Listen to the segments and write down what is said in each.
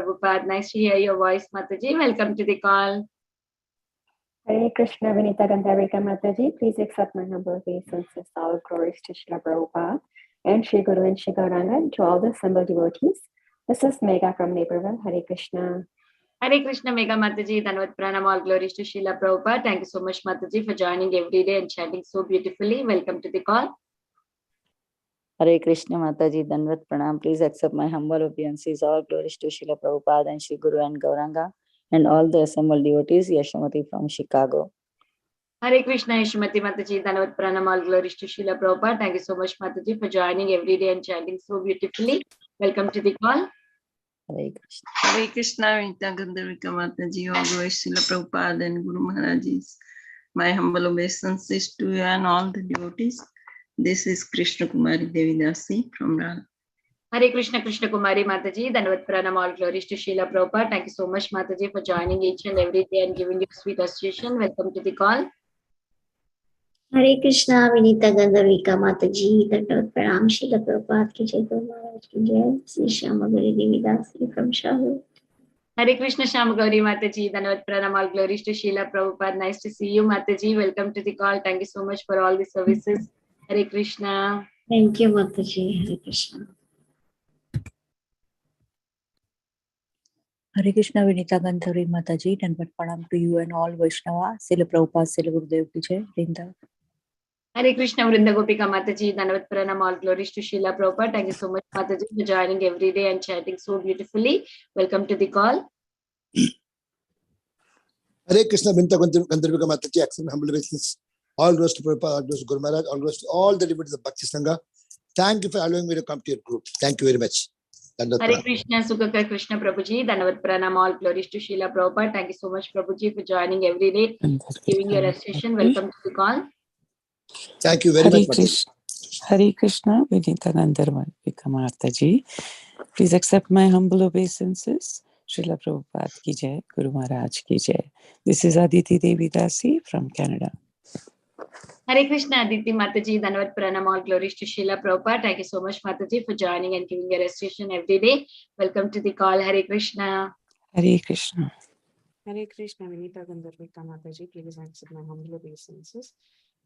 Prabhupada. Nice to hear your voice, Mataji. Welcome to the call. Hare Krishna, Vinita Gandharika Mataji. Please accept my humble obeisances. All glories to Srila Prabhupada and Shri Guru and Shri Gauranga and to all the assembled devotees. This is Megha from Naperville. Hare Krishna. Hare Krishna, Megha Mataji. Dhanavad Pranam. All glories to Srila Prabhupada. Thank you so much, Mataji, for joining every day and chanting so beautifully. Welcome to the call. Hare Krishna Mataji, Danvat Pranam. Please accept my humble obeisances. All glories to Srila Prabhupada and Shri Guru and Gauranga and all the assembled devotees. Yashamati from Chicago. Hare Krishna, Yashamati Mataji. Dhanavad Pranam. All glories to Srila Prabhupada. Thank you so much, Mataji, for joining every day and chanting so beautifully. Welcome to the call. Hare Krishna. Hare Krishna, Vinita Gandharika Mataji. All glories to Srila Prabhupada and Guru Maharajis. My humble obeisances to you and all the devotees. This is Krishna Kumari Devidasi from Rana. Hare Krishna, Krishna Kumari Mataji. Dhanavad Pranam. All glories to Srila Prabhupada. Thank you so much, Mataji, for joining each and every day and giving your sweet association. Welcome to the call. Hare Krishna, Vinita Gandharika Mataji. Dandavat Pranam, Srila Prabhupada ki Jai, Guru Maharaj ki Jai. Sri Shyamagari Devidasi from Charlotte. Hare Krishna, Sham Gauri Mataji. Dhanavad Pranam. All glories to Srila Prabhupada. Nice to see you, Mataji. Welcome to the call. Thank you so much for all the services. Hare Krishna. Thank you, Mataji. Hare Krishna. Hare Krishna, Vinita Gandhari Mataji, and Pranam to you and all Vaishnava. Srila Prabhupada, Srila Gurudev ki Jai, Vrinda. Hare Krishna, Vrinda Gopika Mataji. Dhanavad Pranam. All glories to Srila Prabhupada. Thank you so much, Mataji, for joining every day and chanting so beautifully. Welcome to the call. Hare Krishna, Vinita Gandharika Mataji. Accept my humble obeisances. All glories to Prabhupada, all glories to Guru Maharaj, all glories to all the devotees of Bhakti Sangha. Thank you for allowing me to come to your group. Thank you very much. Hare Krishna, Sukaka Krishna Prabhuji. Dhanavad Pranam. All glories to Srila Prabhupada. Thank you so much, Prabhuji, for joining every day, giving your association. Welcome to the call. Thank you very much. Hare Krishna, Vinita Gandharika Mataji. Please accept my humble obeisances. Srila Prabhupada ki Jai, Guru Maharaj ki Jai. This is Aditi Devidasi from Canada. Hare Krishna, Aditi Mataji. Dhanavad Pranam. All glories to Srila Prabhupada. Thank you so much, Mataji, for joining and giving your association every day. Welcome to the call. Hare Krishna. Hare Krishna. Hare Krishna, Vinita Gandharika Mataji. Please accept my humble obeisances.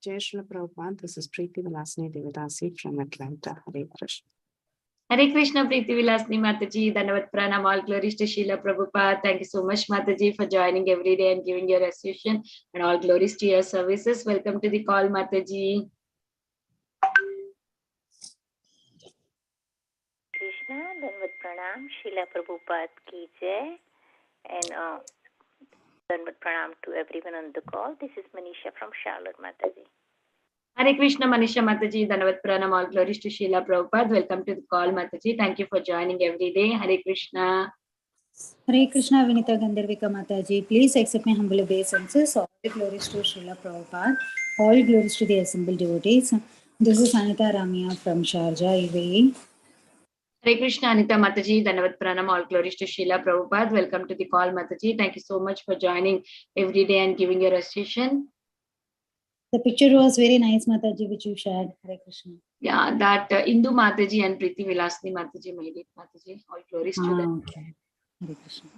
Jai Srila Prabhupada. This is Preeti Vilasni Devidasi from Atlanta. Hare Krishna. Hare Krishna, Preeti Vilasni Mataji. Dhanavad Pranam. All glories to Srila Prabhupada. Thank you so much, Mataji, for joining every day and giving your association. And all glories to your services. Welcome to the call, Mataji. Krishna, Dhanavad Pranam, Srila Prabhupada ki Jai, and Dhanavad Pranam to everyone on the call. This is Manisha from Charlotte, Mataji. Hare Krishna, Manisha Mataji. Dhanavad Pranam. All glories to Srila Prabhupada. Welcome to the call, Mataji. Thank you for joining every day. Hare Krishna. Hare Krishna, Vinita Gandharika Mataji. Please accept my humble obeisances. All glories to Srila Prabhupada. All glories to the assembled devotees. This is Anita Ramya from Sharjah, UAE. Hare Krishna, Anita Mataji. Dhanavad Pranam. All glories to Srila Prabhupada. Welcome to the call, Mataji. Thank you so much for joining every day and giving your association. The picture was very nice, Mataji, which you shared. Hare Krishna. Yeah, that Indu Mataji and Preeti Vilasni Mataji made it, Mataji. All glories to them. Okay. Hare Krishna.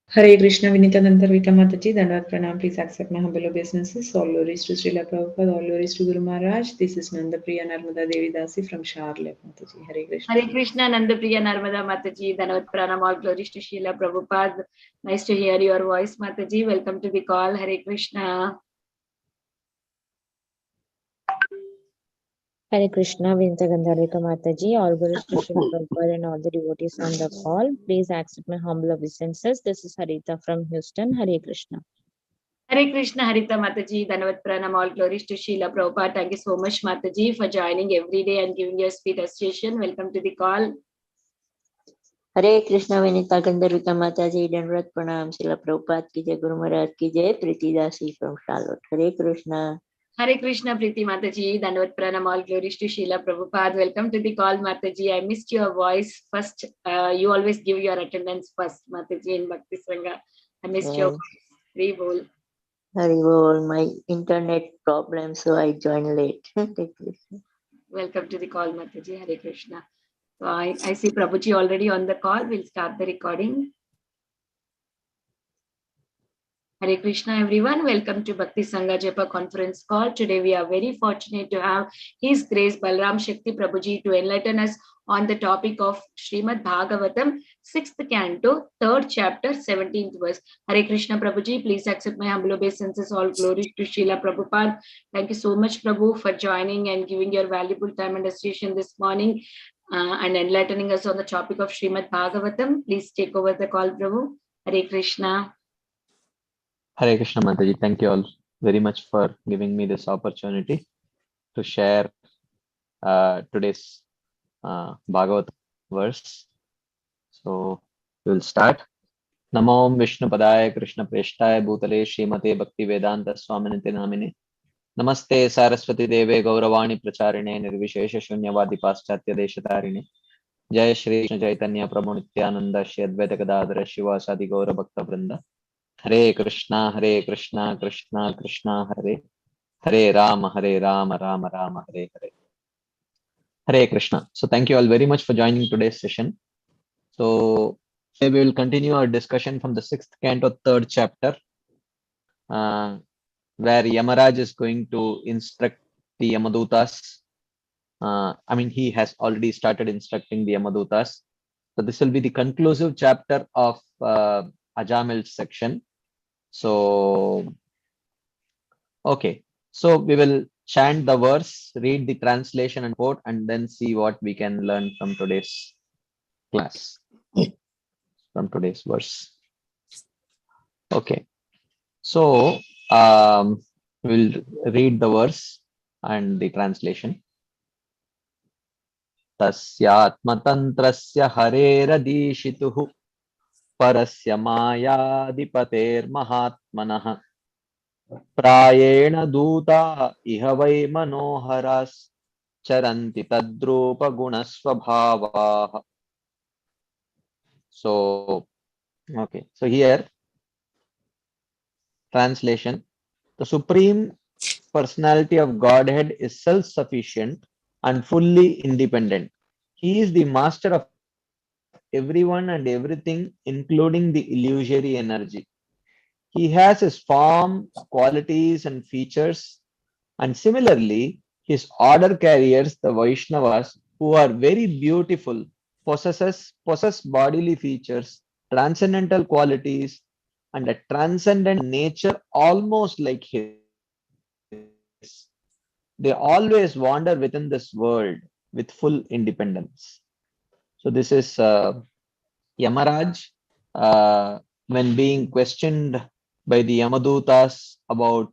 Hare Krishna, Vinita Gandharika Mataji. Dhanavad Pranam. Please accept my humble obeisances. All glories to Srila Prabhupada. All glories to Guru Maharaj. This is Nandapriya Narmada Devidasi from Charlotte, Mataji. Hare Krishna. Hare Krishna, Nandapriya Narmada Mataji. Dhanavad Pranam. All glories to Srila Prabhupada. Nice to hear your voice, Mataji. Welcome to the call. Hare Krishna. Hare Krishna, Vinita Gandharika Mataji. All glories to Srila Prabhupada and all the devotees on the call. Please accept my humble obeisances. This is Harita from Houston. Hare Krishna. Hare Krishna, Harita Mataji. Dhanavad Pranam. All glories to Srila Prabhupada. Thank you so much, Mataji, for joining every day and giving your sweet association. Welcome to the call. Hare Krishna, Vinita Gandharika Mataji. Dhanavad Pranam, Srila Prabhupada ki Jai, Guru Maharaj ki Jai. Preeti Dasi from Charlotte. Hare Krishna. Hare Krishna, Preeti Mataji. Dhanavad Pranam. All glories to Srila Prabhupada. Welcome to the call, Mataji. I missed your voice first. You always give your attendance first, Mataji, in Bhakti Sangha. I missed your voice. Hare Bol. Hare Bol. My internet problem, so I joined late. Welcome to the call, Mataji. Hare Krishna. So I see Prabhuji already on the call. We'll start the recording. Hare Krishna, everyone. Welcome to Bhakti Sangha Japa conference call. Today we are very fortunate to have His Grace Balaram Shakti Prabhuji to enlighten us on the topic of Srimad Bhagavatam 6th canto, 3rd chapter, 17th verse. Hare Krishna, Prabhuji. Please accept my humble obeisances. All glories to Srila Prabhupada. Thank you so much, Prabhu, for joining and giving your valuable time and association this morning and enlightening us on the topic of Srimad Bhagavatam. Please take over the call, Prabhu. Hare Krishna. Hare Krishna Mataji, thank you all very much for giving me this opportunity to share today's Bhagavatam verse. So we will start. Namo Vishnu Padaya Krishna Preshtaya Bhutale Srimate Bhakti Vedanta Swaminate Namine Namaste Saraswati Deve Gauravani Pracharine Nirvishesha Shunyavadi Paschatya Deshatarine Jai Shri Krishna Chaitanya Prabhu Nityananda Shri Advaita Gadadhara Shivasadi Gaura Bhakta Vrinda Hare Krishna Krishna Krishna Hare Hare Rama Rama Rama Hare Hare. Hare Krishna. So thank you all very much for joining today's session. So we will continue our discussion from the 6th canto, 3rd chapter, where Yamaraj is going to instruct the Yamadutas. He has already started instructing the Yamadutas. So this will be the conclusive chapter of Ajamil's section. So, okay. So we will chant the verse, read the translation and quote, and then see what we can learn from today's class, from today's verse. Okay. So we'll read the verse and the translation. Tasyatmatantrasya hareradishituhu parasya mayadipater mahatmanah prayena duta iha vai manoharas charanti tadrupa gunasvabhavaah. So, okay. So here, translation. The Supreme Personality of Godhead is self-sufficient and fully independent. He is the master of everyone and everything, including the illusory energy. He has his form, qualities, and features, and similarly, his order carriers, the Vaishnavas, who are very beautiful, possess bodily features, transcendental qualities, and a transcendent nature almost like his. They always wander within this world with full independence. So this is Yamaraj when being questioned by the Yamadutas about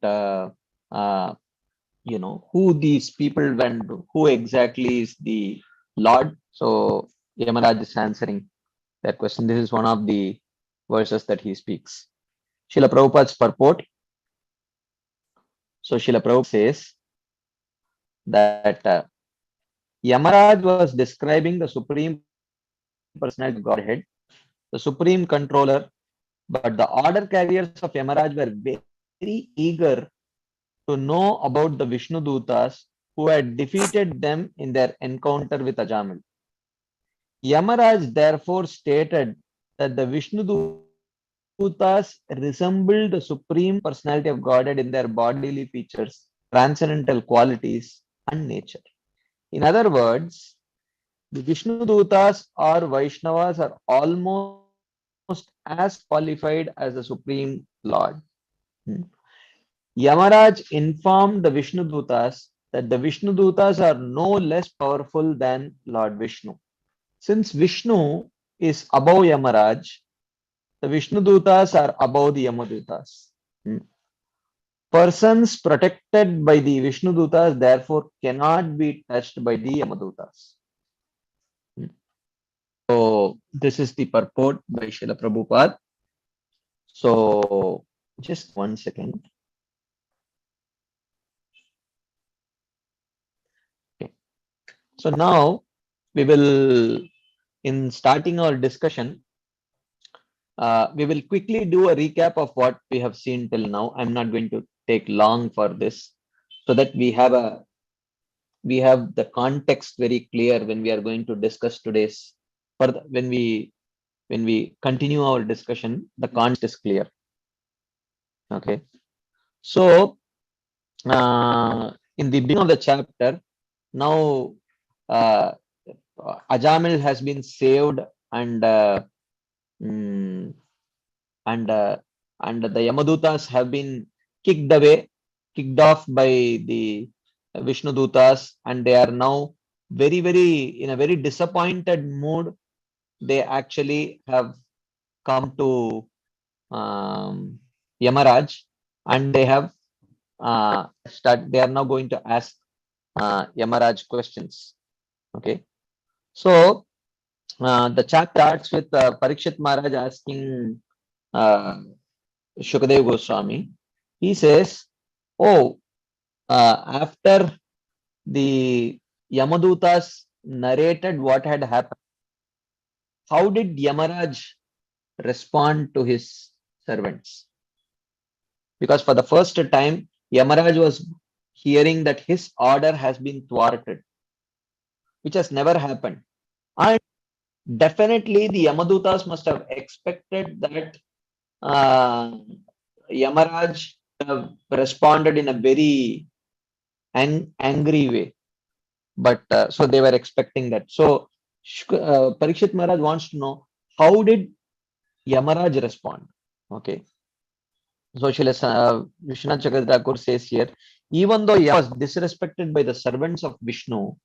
who these people went, who exactly is the Lord. So Yamaraj is answering that question. This is one of the verses that he speaks. Srila Prabhupada's purport. So Srila Prabhupada says that Yamaraj was describing the Supreme Personality of Godhead, the Supreme Controller, but the order carriers of Yamaraj were very eager to know about the Vishnu Dutas who had defeated them in their encounter with Ajamil. Yamaraj therefore stated that the Vishnu Dutas resembled the Supreme Personality of Godhead in their bodily features, transcendental qualities, and nature. In other words, the Vishnu Dutas or Vaishnavas are almost as qualified as the Supreme Lord. Yamaraj informed the Vishnu Dutas that the Vishnu Dutas are no less powerful than Lord Vishnu. Since Vishnu is above Yamaraj, the Vishnu Dutas are above the Yamadutas. Persons protected by the Vishnu Dutas therefore cannot be touched by the Yamadutas. So this is the purport by Srila Prabhupada. So just 1 second. Okay. So now we will, in starting our discussion, we will quickly do a recap of what we have seen till now. I'm not going to take long for this, so that we have a we have the context very clear when we are going to discuss today's further. When we continue our discussion, the context is clear. Okay. So in the beginning of the chapter, now Ajamil has been saved, and the Yamadutas have been kicked off by the Vishnudutas, and they are now in a very disappointed mood. They actually have come to Yamaraj, and they have they are now going to ask Yamaraj questions. Okay, so the chapter starts with Parikshit Maharaj asking Shukadev Goswami. He says, "Oh, after the Yamadutas narrated what had happened, how did Yamaraj respond to his servants?" Because for the first time, Yamaraj was hearing that his order has been thwarted, which has never happened. And definitely the Yamadutas must have expected that Yamaraj responded in a very angry way. But so they were expecting that. So Parikshit Maharaj wants to know, how did Yamaraj respond? Okay. So Vishwanath Chakravarti says here, even though he was disrespected by the servants of Vishnu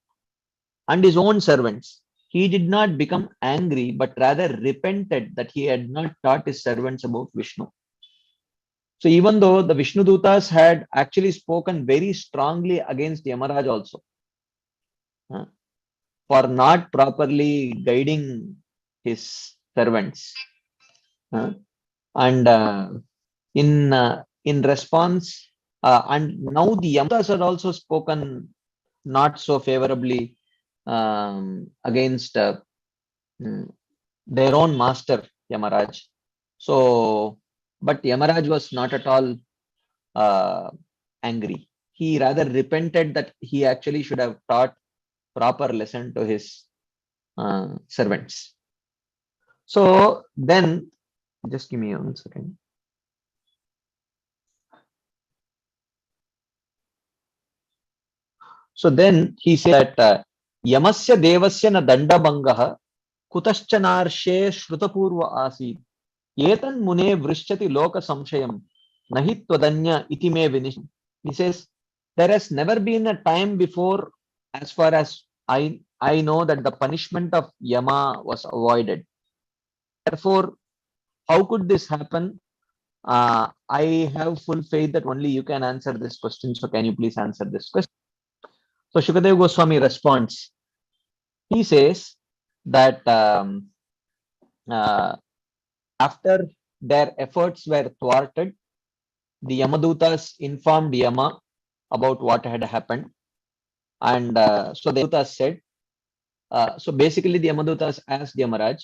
and his own servants, he did not become angry, but rather repented that he had not taught his servants about Vishnu. So even though the Vishnu Dutas had actually spoken very strongly against Yamaraj also, for not properly guiding his servants, and in response, and now the Yamadutas had also spoken not so favorably against their own master Yamaraj. So, but Yamaraj was not at all angry. He rather repented that he actually should have taught proper lesson to his servants. So then, just give me 1 second. So then he said that Yamasya devasya na dandabangah kutaschanarshe shrutapurva asid yetan mune vrishchati loka samshayam nahi twadanya iti me vinish. He says, there has never been a time before, as far as I know, that the punishment of Yama was avoided. Therefore, how could this happen? I have full faith that only you can answer this question. So can you please answer this question? So Shukadev Goswami responds. He says that after their efforts were thwarted, the Yamadutas informed Yama about what had happened. And so the Yamadutas said, so basically the Yamadutas asked Yamaraj,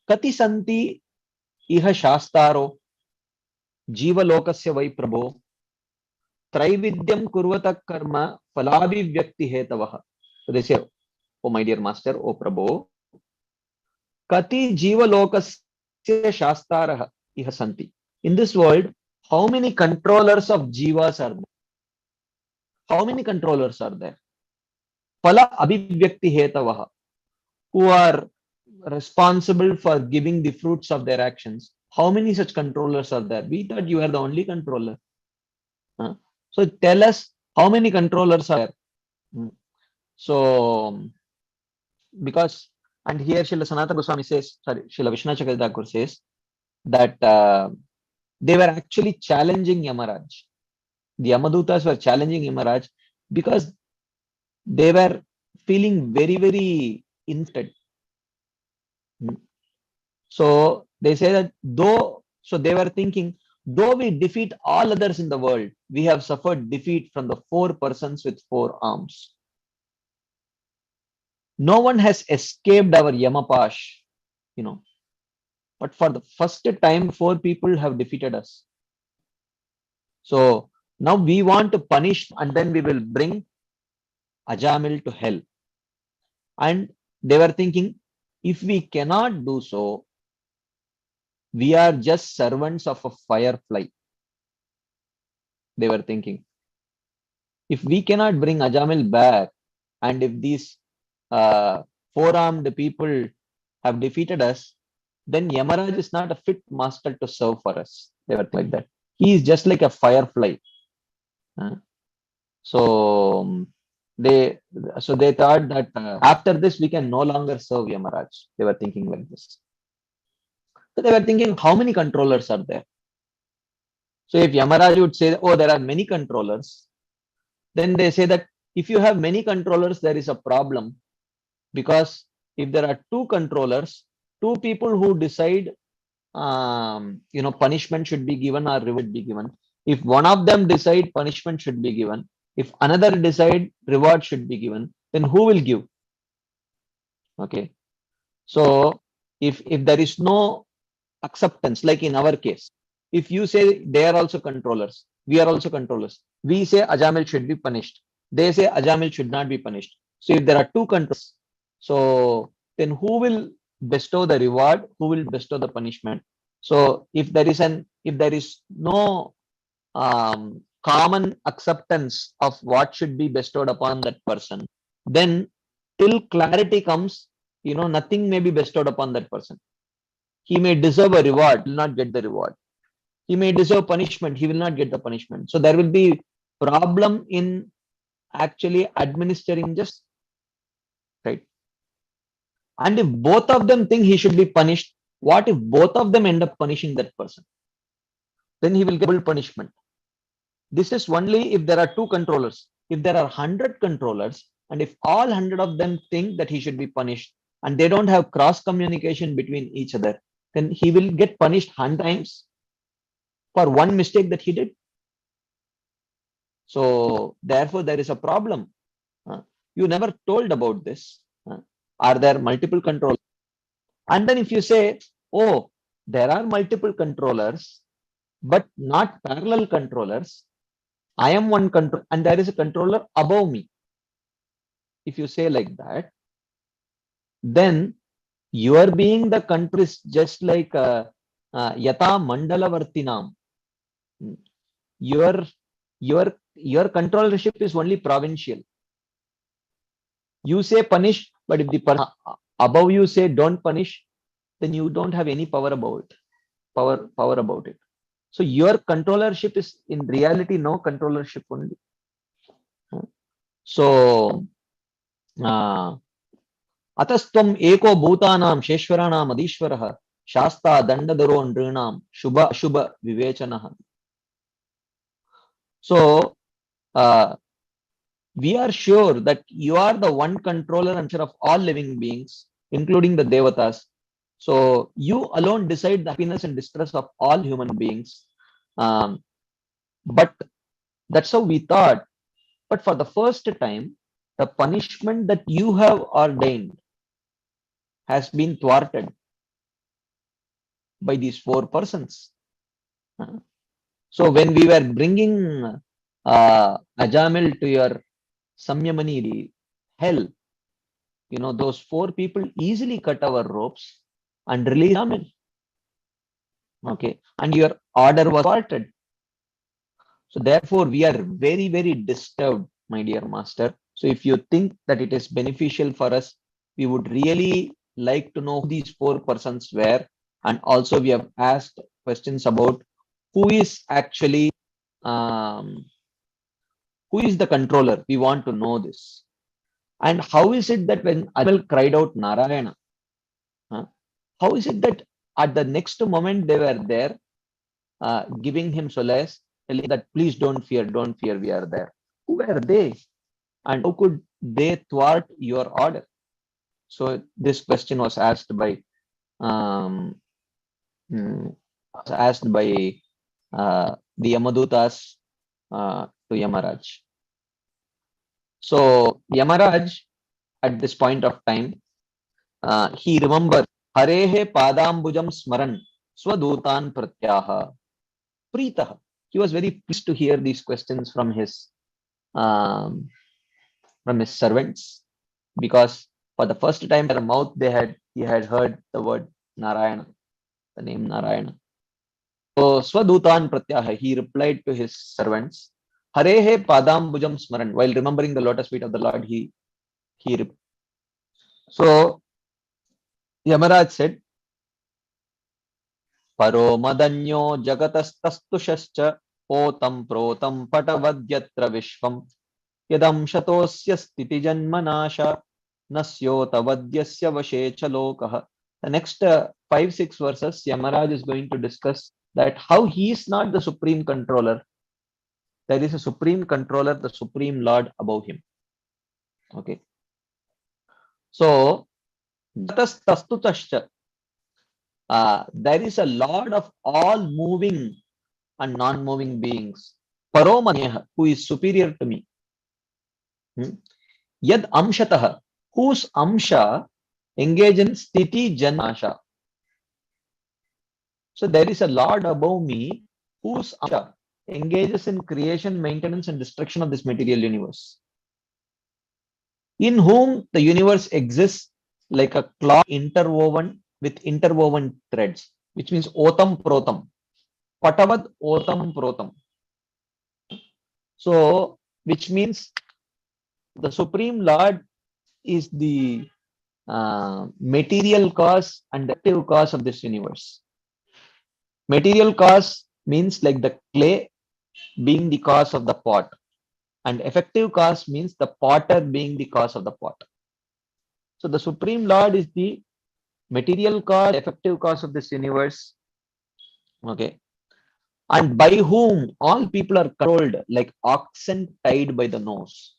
Kati santi iha shastaro jiva lokasya vai prabho Traividyam kurvata karma phalavivyakti hetavaha. So they say, oh my dear master, oh Prabhu, Kati jiva lokasya shastaraha iha santi. In this world, how many controllers of jivas are there? How many controllers are there? Phala abhivyakti hetavaha, who are responsible for giving the fruits of their actions. How many such controllers are there? We thought you are the only controller. So tell us how many controllers are there. So because, and here Srila Sanatana Goswami says, sorry, Srila Vishwanath Chakravarti says that they were actually challenging Yamaraj. The Yamadutas were challenging Yamaraj because they were feeling very, very instead. So they say that so they were thinking, though we defeat all others in the world, we have suffered defeat from the 4 persons with 4 arms. No one has escaped our Yamapash, but for the first time, 4 people have defeated us. So now we want to punish, and then we will bring Ajamil to hell. And they were thinking, if we cannot do so, we are just servants of a firefly. They were thinking, if we cannot bring Ajamil back, and if these four-armed people have defeated us, then Yamaraj is not a fit master to serve for us. They were like that. He is just like a firefly. So they thought that after this we can no longer serve Yamaraj. They were thinking like this. So they were thinking, how many controllers are there? So if Yamaraj would say, oh, there are many controllers, then they say that if you have many controllers, there is a problem, because if there are two controllers, two people who decide, punishment should be given or reward be given. If one of them decide punishment should be given, if another decide reward should be given, then who will give? Okay. So if there is no acceptance, like in our case, if you say they are also controllers, we are also controllers, we say Ajamil should be punished, they say Ajamil should not be punished. So if there are two controllers, so then who will bestow the reward, who will bestow the punishment? So if there is no common acceptance of what should be bestowed upon that person, then till clarity comes, nothing may be bestowed upon that person. He may deserve a reward, will not get the reward. He may deserve punishment, he will not get the punishment. So there will be problem in actually administering justice, right? And if both of them think he should be punished, what if both of them end up punishing that person? Then he will get double punishment. This is only if there are two controllers. If there are 100 controllers, and if all 100 of them think that he should be punished, and they don't have cross communication between each other, then he will get punished 100 times for one mistake that he did. So therefore there is a problem. You never told about this. Are there multiple controllers? And then if you say, oh, there are multiple controllers, but not parallel controllers, I am one control and there is a controller above me. If you say like that, then your being the control is just like Yata Mandalavartinam. Your controllership is only provincial. You say punish, but if the above you say don't punish, then you don't have any power about it. Power about it. So your controllership is in reality no controllership only. So atastvam eko bhutanam sheshwaranam adishwarah shasta dandadaro nrinam shubha shubha vivechanah. So we are sure that you are the one controller and of all living beings, including the devatas. So you alone decide the happiness and distress of all human beings. But that's how we thought. But for the first time, the punishment that you have ordained has been thwarted by these four persons. So when we were bringing Ajamil to your Samyamani hell, those four people easily cut our ropes and released Ajamil. Okay, and your order was thwarted. So therefore, we are very, very disturbed, my dear master. So if you think that it is beneficial for us, we would really like to know who these four persons were. And also we have asked questions about who is actually, who is the controller? We want to know this. And how is it that when Ajamil cried out Narayana, how is it that at the next moment they were there giving him solace, telling that please don't fear, we are there. Who were they? And how could they thwart your order? So this question was asked by the Yamadutas to Yamaraj. So Yamaraj, at this point of time, he remembered Harehe Padambujam Smaran Swadutan Pratyaha Preetah. He was very pleased to hear these questions from his from his servants, because for the first time in their mouth he had heard the word Narayana, the name Narayana. So Swadutan Pratyaha, he replied to his servants, Harehe Padambujam Smaran, while remembering the lotus feet of the Lord, so Yamaraj said, Paro madanyo jagatastastushascha otam protam patavadyatra vishvam yadam shatosya stiti janmanasha nasyota vadyasya vashecha lokah. The next 5-6 verses, Yamaraj is going to discuss that how he is not the supreme controller. There is a supreme controller, the supreme Lord above him. Okay. So, jagatastastutascha. There is a Lord of all moving and non-moving beings. Paromaneha, who is superior to me. Yad amshataha, whose amsha engage in sthiti janasha. So there is a Lord above me whose amsha engages in creation, maintenance, and destruction of this material universe. In whom the universe exists like a cloth interwoven with interwoven threads, which means otam protam. Patavad otam protam. So, which means the Supreme Lord is the material cause and active cause of this universe. Material cause means like the clay being the cause of the pot, and effective cause means the potter being the cause of the pot. So the Supreme Lord is the material cause, effective cause of this universe. Okay. And by whom all people are controlled like oxen tied by the nose.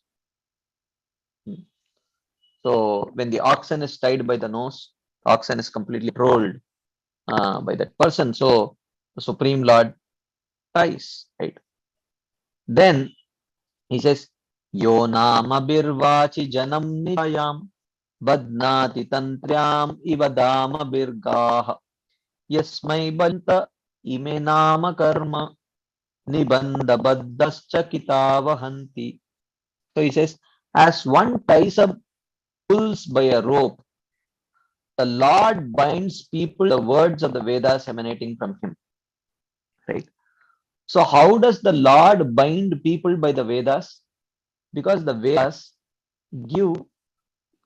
So when the oxen is tied by the nose, oxen is completely controlled by that person. So the Supreme Lord ties, right? Then he says, Yo nama birvachi janam niyam badnati tantryam ivadama birgaha yasmai banta ime nama karma nibandha baddascha kitavahanti. So he says, as one ties up bulls by a rope, the Lord binds people the words of the Vedas emanating from him. Right? So how does the Lord bind people by the Vedas? Because the Vedas give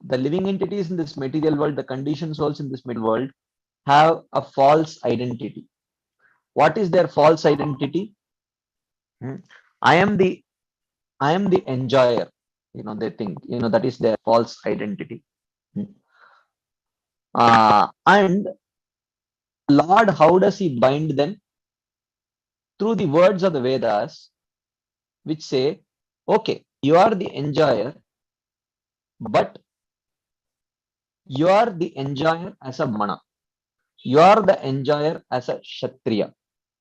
the living entities in this material world, the conditioned souls in this material world, have a false identity. What is their false identity? I am the enjoyer. They think, that is their false identity. And Lord, how does he bind them? Through the words of the Vedas, which say, okay, you are the enjoyer, but you are the enjoyer as a mana. You are the enjoyer as a Kshatriya.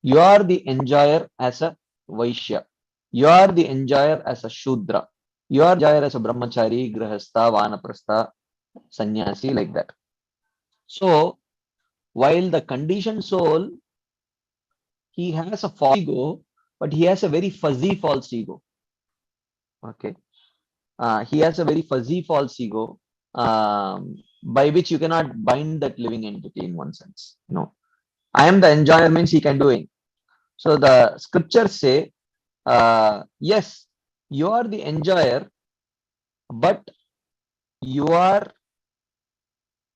You are the enjoyer as a Vaishya. You are the enjoyer as a Shudra. You are the enjoyer as a Brahmachari, Grihastha, Vanaprastha, Sannyasi, like that. So, while the conditioned soul, he has a false ego, but he has a very fuzzy false ego. Okay. He has a very fuzzy false ego, by which you cannot bind that living entity in one sense. I am the enjoyer means he can do it. So the scriptures say, yes, you are the enjoyer, but you are,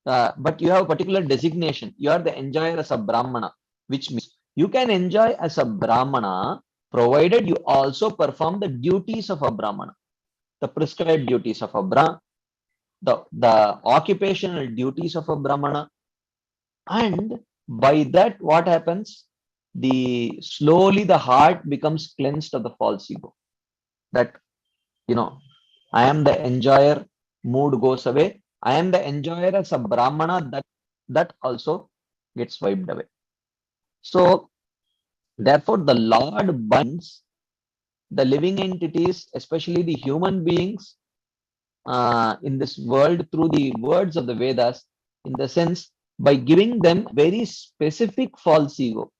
but you have a particular designation. You are the enjoyer as a Brahmana, which means you can enjoy as a Brahmana, provided you also perform the duties of a Brahmana, the prescribed duties of a Brahmana, the occupational duties of a Brahmana, and by that what happens? Slowly the heart becomes cleansed of the false ego. That, I am the enjoyer, mood goes away. I am the enjoyer as a Brahmana, that also gets wiped away. So, therefore, the Lord binds the living entities, especially the human beings, in this world through the words of the Vedas, in the sense by giving them very specific false ego.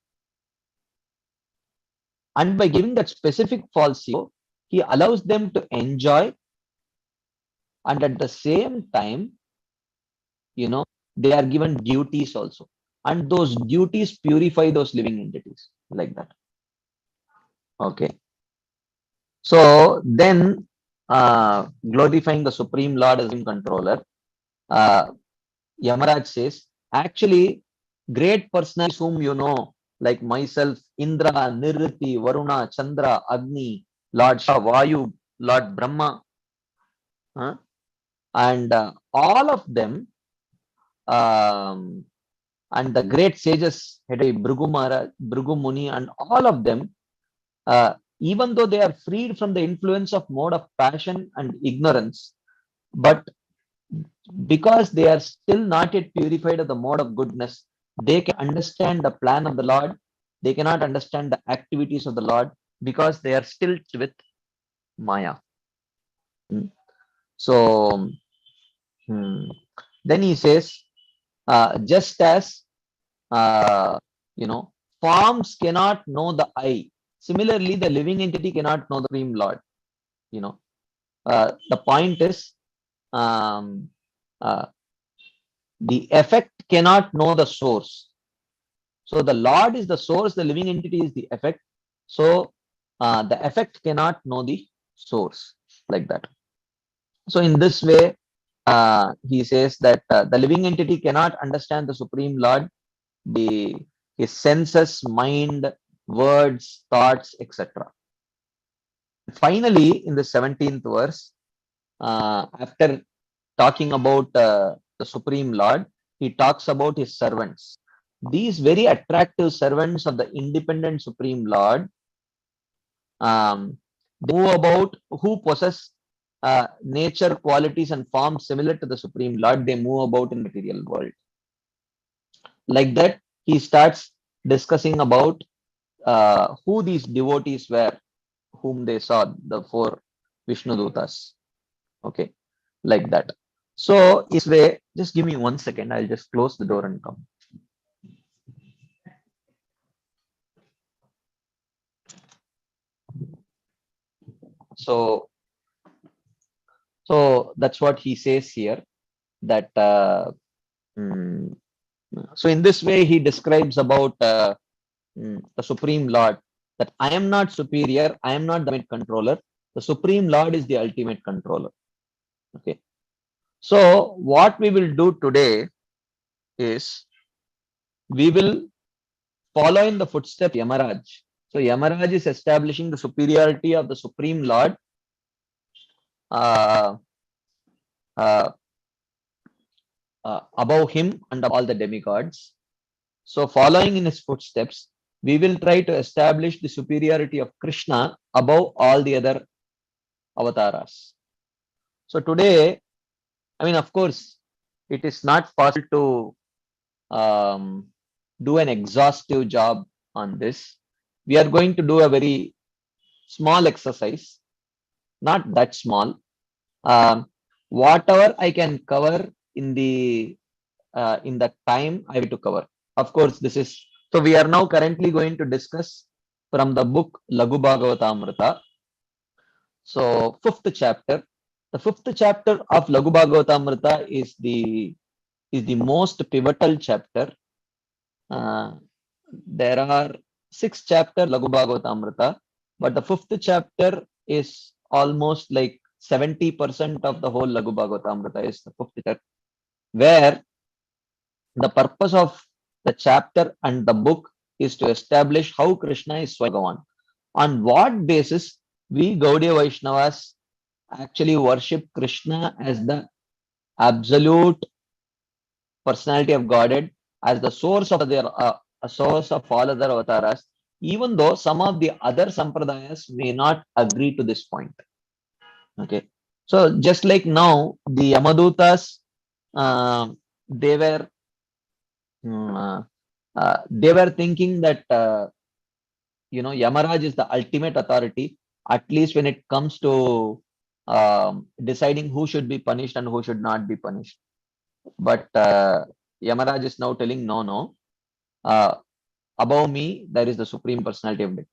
And by giving that specific false ego, he allows them to enjoy and at the same time, they are given duties also, and those duties purify those living entities, like that. Okay. So then, glorifying the Supreme Lord as controller, Yamaraj says, actually, great personalities whom you know, like myself, Indra, Nirriti, Varuna, Chandra, Agni, Lord Shiva, Vayu, Lord Brahma, and all of them, and the great sages, Bhrigu Maharaj, Bhrigu Muni, and all of them, even though they are freed from the influence of mode of passion and ignorance, but because they are still not yet purified of the mode of goodness, they can understand the plan of the Lord. They cannot understand the activities of the Lord because they are still with Maya. So then he says, just as forms cannot know the eye, similarly the living entity cannot know the Supreme Lord. The point is, the effect cannot know the source. So the Lord is the source, the living entity is the effect. So the effect cannot know the source, like that. So in this way, he says that the living entity cannot understand the Supreme Lord, his senses, mind, words, thoughts, etc. Finally, in the 17th verse, after talking about the Supreme Lord, he talks about his servants. These very attractive servants of the independent Supreme Lord, they move about, who possess nature, qualities, and forms similar to the Supreme Lord. They move about in the material world. Like that, he starts discussing about who these devotees were, whom they saw, the 4 Vishnudutas. Okay, like that. So this way, just give me 1 second. I'll just close the door and come. So that's what he says here, that so in this way he describes about the Supreme Lord, that I am not superior, I am not the ultimate controller, the Supreme Lord is the ultimate controller. Okay, so what we will do today is we will follow in the footsteps of Yamaraj. So Yamaraj is establishing the superiority of the Supreme Lord above him and all the demigods. So following in his footsteps, we will try to establish the superiority of Krishna above all the other avatars. So today, I mean, of course, it is not possible to do an exhaustive job on this. We are going to do a very small exercise, not that small. Whatever I can cover in the time I have to cover. Of course, this is, so we are now currently going to discuss from the book Lagu Bhagavatamrita. So 5th chapter. The 5th chapter of Lagu Bhagavatamrita is the most pivotal chapter. There are 6 chapters Lagu Bhagavatamrita, but the 5th chapter is almost like 70% of the whole Lagu Bhagavatamrita is the 5th chapter, where the purpose of the chapter and the book is to establish how Krishna is Swagavan. On what basis we Gaudiya Vaishnavas actually worship Krishna as the absolute personality of Godhead, as the source of their source of all other avatars, even though some of the other sampradayas may not agree to this point. Okay, so just like now, the Yamadutas, they were thinking that Yamaraj is the ultimate authority, at least when it comes to deciding who should be punished and who should not be punished. But Yamaraj is now telling, no, above me there is the Supreme Personality of Godhead.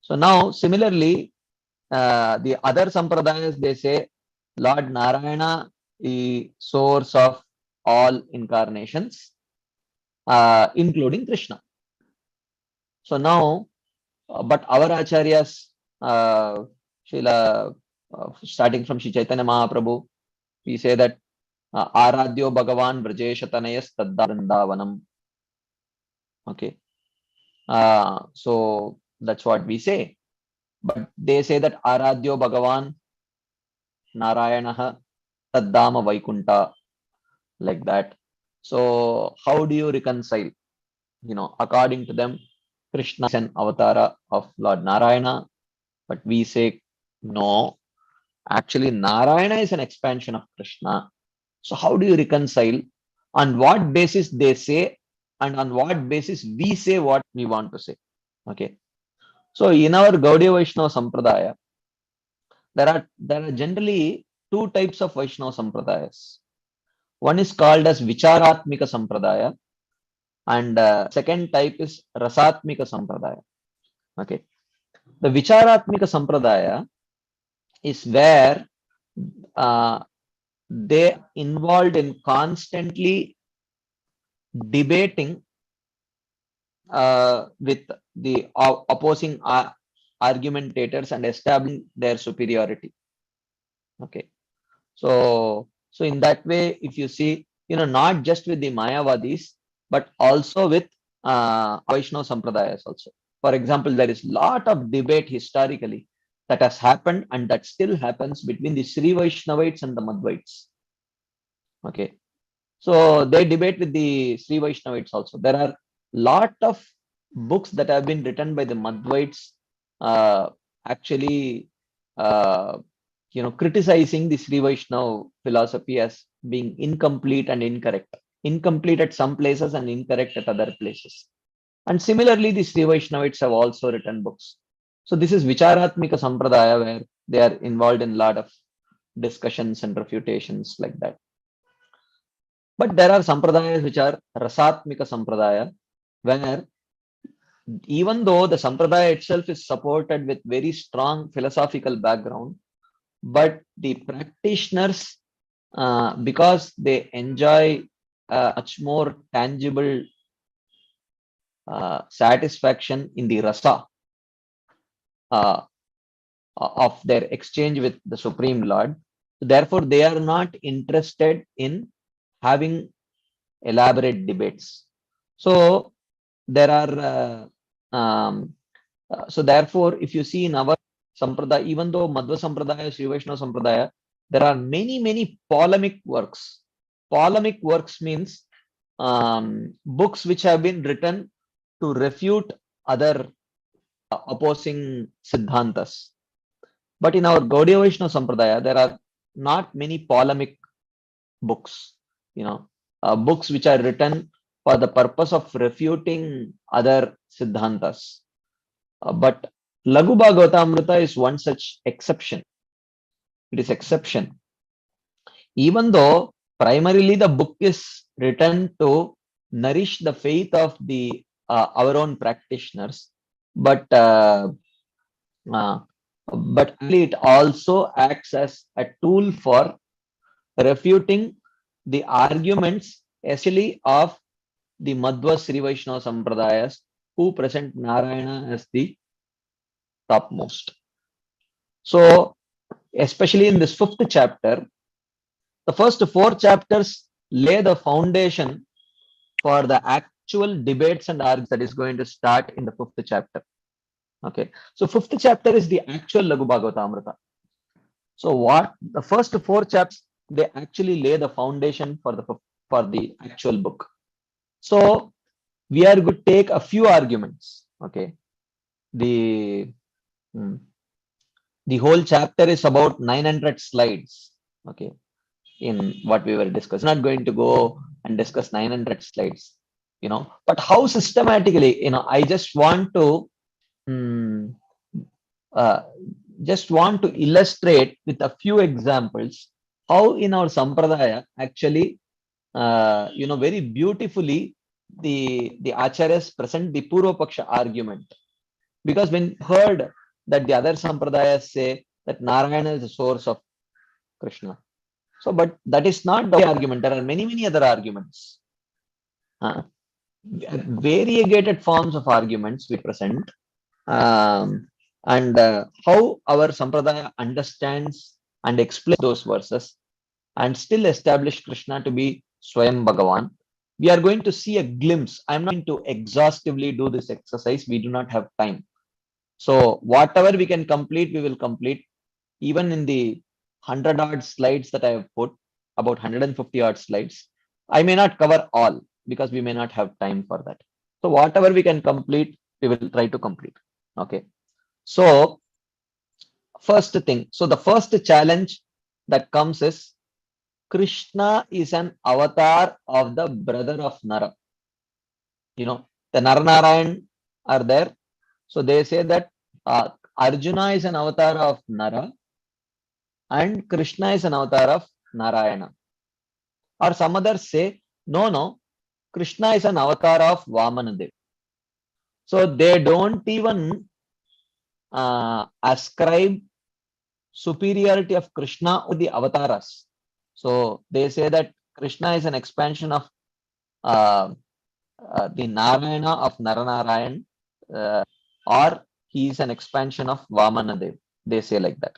So now similarly, the other sampradayas, they say Lord Narayana is source of all incarnations, including Krishna. So now, but our acharyas, Srila, starting from Sri Chaitanya Mahaprabhu, we say that Aradhyo Bhagavan Vrajesha Tanayas Tadda Vrindavanam. Okay. So that's what we say. But they say that Aradhyo Bhagavan Narayanaha Taddama Vaikunta, like that. So how do you reconcile? According to them, Krishna is an avatara of Lord Narayana, but we say no. Actually, Narayana is an expansion of Krishna. So how do you reconcile? On what basis they say, and on what basis we say what we want to say? Okay. So in our Gaudiya Vaishnava Sampradaya, there are generally two types of Vaishnava Sampradayas. One is called as Vicharatmika Sampradaya, and second type is Rasatmika Sampradaya. Okay. The Vicharatmika Sampradaya is where they involved in constantly debating with the opposing argumentators and establishing their superiority. Okay. So in that way, if you see, not just with the Mayavadis, but also with Vaishnava Sampradayas also. For example, there is a lot of debate historically that has happened and that still happens between the Sri Vaishnavites and the Madhvaites. Okay. So they debate with the Sri Vaishnavites also. There are lot of books that have been written by the Madhvaites, actually, criticizing the Sri Vaishnava philosophy as being incomplete and incorrect. Incomplete at some places and incorrect at other places. And similarly, the Sri Vaishnavites have also written books. So this is Vicharatmika Sampradaya, where they are involved in a lot of discussions and refutations like that. But there are Sampradayas which are Rasatmika Sampradaya, where even though the Sampradaya itself is supported with very strong philosophical background, but the practitioners, because they enjoy much more tangible satisfaction in the rasa of their exchange with the Supreme Lord, therefore they are not interested in having elaborate debates. So there are so therefore, if you see in our Sampradaya, even though Madhva Sampradaya, Sri Vaishnava Sampradaya, there are many polemic works. Polemic works means books which have been written to refute other opposing Siddhantas. But in our Gaudiya Vaishnava Sampradaya, there are not many polemic books, books which are written for the purpose of refuting other Siddhantas. But Laghu Bhagavatamrita is one such exception. It is exception. Even though primarily the book is written to nourish the faith of the our own practitioners, but it also acts as a tool for refuting the arguments, especially of the Madhva Sri Vaishnava Sampradayas, who present Narayana as the topmost. So, especially in this 5th chapter, the first 4 chapters lay the foundation for the actual debates and arguments that is going to start in the 5th chapter. Okay, so 5th chapter is the actual Laghu Bhagavatamrita. So what the first 4 chapters, they actually lay the foundation for the actual book. So we are going to take a few arguments. Okay, the whole chapter is about 900 slides. Okay, in what we were discussing. I'm not going to go and discuss 900 slides, but how systematically, I just want to illustrate with a few examples how in our Sampradaya actually, very beautifully the Acharyas present the purva-paksha argument. Because when heard that the other Sampradayas say that Narayana is the source of Krishna. So, but that is not the argument. There are many other arguments. Variegated forms of arguments we present, and how our Sampradaya understands and explains those verses and still establish Krishna to be Swayam Bhagavan. We are going to see a glimpse. I'm not going to exhaustively do this exercise. We do not have time. So whatever we can complete, we will complete. Even in the 100 odd slides that I have put, about 150 odd slides, I may not cover all because we may not have time for that. So whatever we can complete, we will try to complete. Okay. So first thing, so the first challenge that comes is Krishna is an avatar of the brother of Nara. You know, the Naranarayan are there. So they say that Arjuna is an avatar of Nara and Krishna is an avatar of Narayana. Or some others say, no, Krishna is an avatar of Vamanadev. So they don't even ascribe superiority of Krishna or the avatars. So they say that Krishna is an expansion of the Narayana of Naranarayan, or he is an expansion of Vamanadev. They say like that.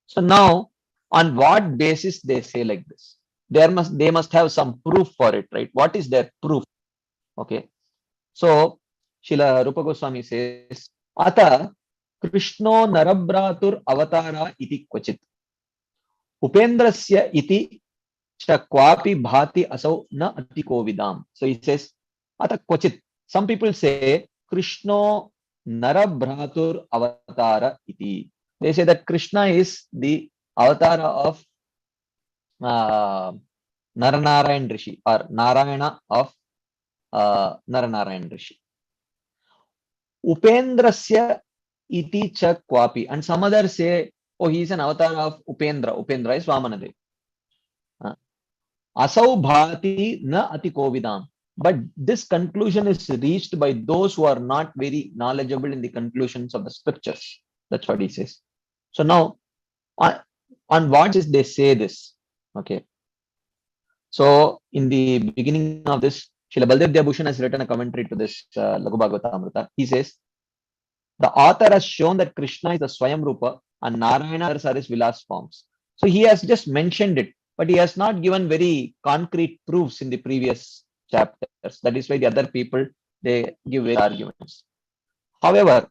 So now, on what basis they say like this? They must have some proof for it, right? What is their proof? Okay. So Srila Rupa Goswami says, Ata Krishno Narabhratur Avatara iti kvachit. Upendrasya iti Chakwapi bhati asau na atiko vidam. So he says, Ata kvachit. Some people say Krishno Narabhratur Avatara iti. They say that Krishna is the avatar of Naranarayan Rishi, or Narayana of Naranarayan Rishi. Upendrasya iti cha kwapi. And some others say, oh, he is an avatar of Upendra. Upendra is Vamanadev. Asau bhati na ati kovidam. But this conclusion is reached by those who are not very knowledgeable in the conclusions of the scriptures. That's what he says. So now, on what is they say this? Okay. So in the beginning of this, Srila Baldev Devbhushan has written a commentary to this Lagu Bhagavatamrita. He says, the author has shown that Krishna is the Swayam Rupa and Narayana are his Vilas forms. So he has just mentioned it, but he has not given very concrete proofs in the previous chapters. That is why the other people, they give various arguments. However,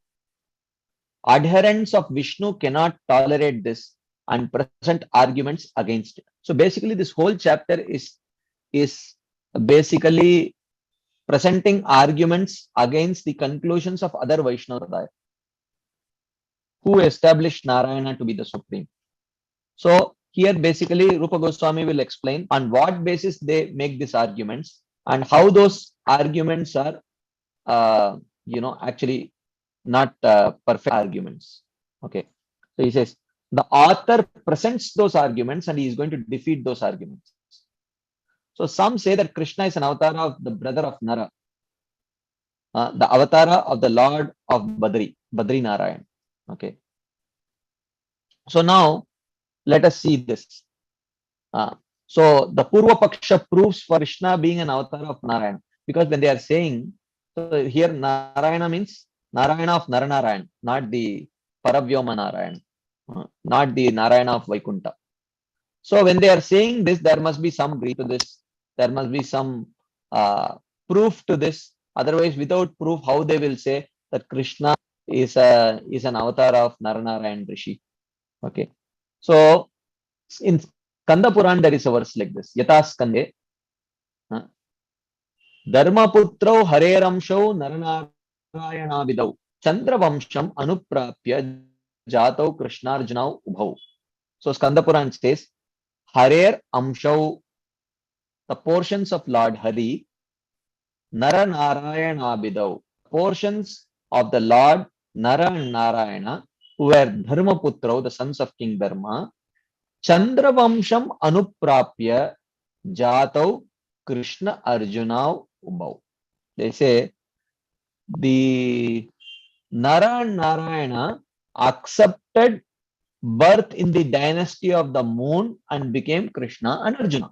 adherents of Vishnu cannot tolerate this and present arguments against it. So basically, this whole chapter is basically presenting arguments against the conclusions of other Vaishnava who established Narayana to be the supreme. So here basically Rupa Goswami will explain on what basis they make these arguments and how those arguments are actually not perfect arguments. Okay. So he says the author presents those arguments and he is going to defeat those arguments. So some say that Krishna is an avatar of the brother of Nara, the avatar of the Lord of Badri Narayan. Okay. So now let us see this. So the purva-paksha proves for Krishna being an avatar of Narayana, because when they are saying, so here Narayana means Narayana of Naranarayan, not the Paravyoma Narayan, not the Narayana of Vaikunta. So when they are saying this, there must be some reason to this. There must be some proof to this. Otherwise, without proof, how they will say that Krishna is an avatar of Naranarayan Rishi? Okay. So in Skanda Puran, there is a verse like this. Yata Skande. Dharmaputro Hareramsho Naranarayana Vidau. Chandra Vamsham Anuprapya Jatau Krishnarjunau Ubhau. So Skanda Puran says, Harer Amshau, the portions of Lord Hari, Naranarayana Vidau, portions of the Lord Nara and Narayana, who were Dharmaputro, the sons of King Dharma, Chandra Vamsham Anuprapya Jatau Krishna Arjuna Ubhau. They say the Nara and Narayana accepted birth in the dynasty of the moon and became Krishna and Arjuna,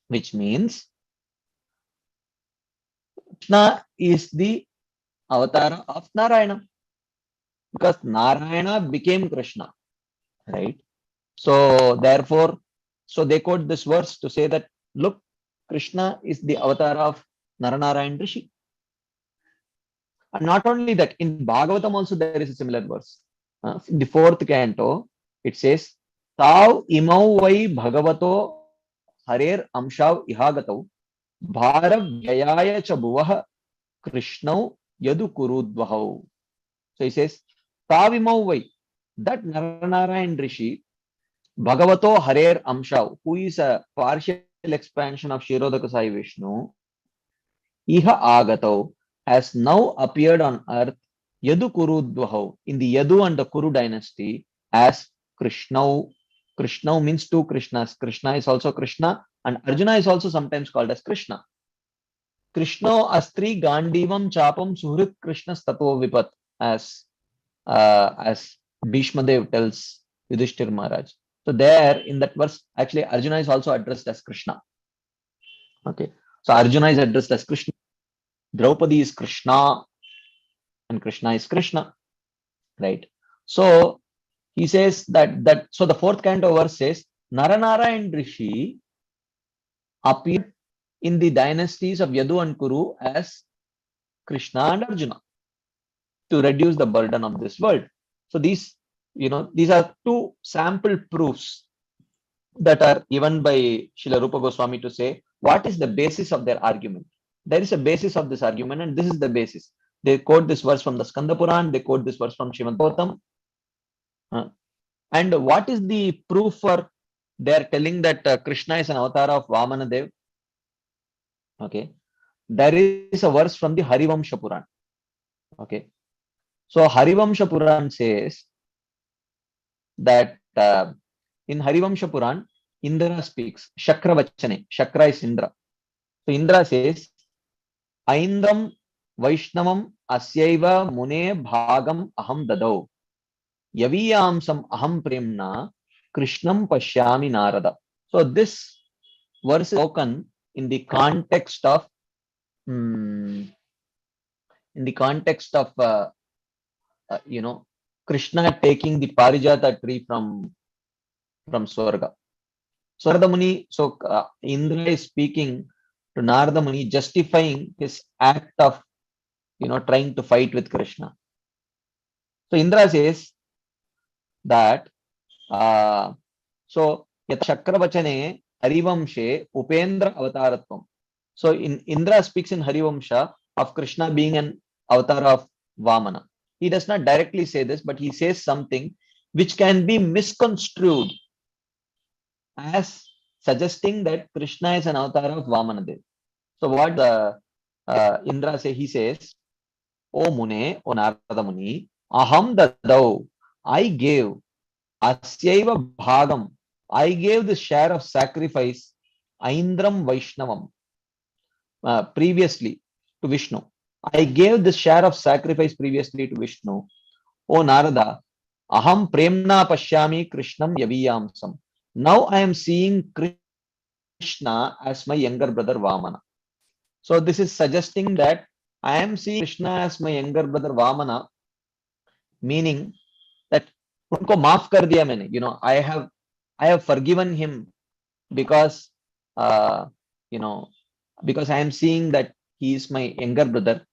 which means Krishna is the avatar of Narayana, because Narayana became Krishna, right? So therefore, so they quote this verse to say that, look, Krishna is the avatar of Naranarayan Rishi. And not only that, in Bhagavatam also there is a similar verse. The fourth canto, it says, Tav imau vai bhagavato harer amshav ihagatau bharav vyayaya cha bhuvah krishnau yadu kurudvahau. So he says, Tav imau vai, that Naranarayan Rishi, Bhagavato harer amshav, who is a partial expansion of Shirodaka Sai Vishnu, Iha Agatau, has now appeared on earth Yadu Kurudvahau, in the Yadu and the Kuru dynasty, as Krishnau. Krishnau means two Krishnas. Krishna is also Krishna, and Arjuna is also sometimes called as Krishna. Krishnau Astri Gandivam Chapam Suhrit Krishna Stato Vipat, as Bhishma Dev tells Yudhishthir Maharaj. So there in that verse, actually Arjuna is also addressed as Krishna. Okay, so Arjuna is addressed as Krishna. Draupadi is Krishna, and Krishna is Krishna, right? So he says that so the fourth canto verse says, Naranarayan Rishi appeared in the dynasties of Yadu and Kuru as Krishna and Arjuna to reduce the burden of this world. So these are two sample proofs that are given by Srila Rupa Goswami to say what is the basis of their argument. There is a basis of this argument, and this is the basis. They quote this verse from the Skanda Puran, they quote this verse from Srimad Bhagavatam. And what is the proof for their telling that Krishna is an avatar of Vamana Dev? Okay, there is a verse from the Harivamsha Puran. Okay, so Harivamsha Puran says that in Harivamsha Puran, Indra speaks. Shakra Vachane. Shakra is Indra. So Indra says, Aindram Vaishnavam Asyaiva Mune Bhagam Aham Dadau. Yaviyamsam Aham Premna Krishnam Pashyami Narada. So this verse is spoken in the context of Krishna taking the Parijata tree from Swarga. So Narada Muni, Indra is speaking to Narada Muni, justifying his act of trying to fight with Krishna. So Indra says that so Yat Shakravachane Harivamshe Upendra Avataratvam. So in Indra speaks in Harivamsha of Krishna being an avatar of Vamana. He does not directly say this, but he says something which can be misconstrued as suggesting that Krishna is an avatar of Vamana Dev. So what Indra say? He says, O Mune, O Narada Muni, Aham Dadau, I gave Asyaiva Bhagam, I gave the share of sacrifice Aindram Vaishnavam previously to Vishnu. I gave the share of sacrifice previously to Vishnu. O Narada, Aham Premna Pashyami Krishnam Yaviyamsam. Now I am seeing Krishna as my younger brother Vamana. So this is suggesting that I am seeing Krishna as my younger brother Vamana, meaning that unko maaf kar diya maine. I have forgiven him because because I am seeing that he is my younger brother,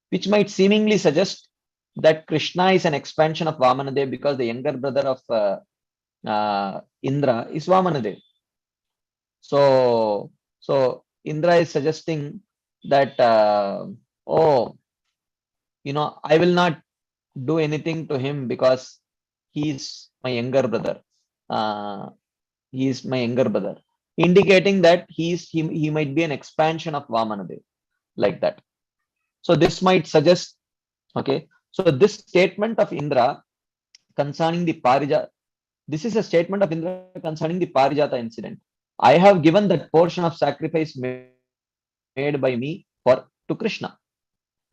which might seemingly suggest that Krishna is an expansion of Vamanadev because the younger brother of Indra is Vamanadev. So Indra is suggesting that I will not do anything to him because he is my younger brother. He is my younger brother, indicating that he might be an expansion of Vamanadev, like that. So this might suggest, okay. So this statement of Indra concerning the Parijata, this is a statement of Indra concerning the Parijata incident. I have given that portion of sacrifice made by me to Krishna.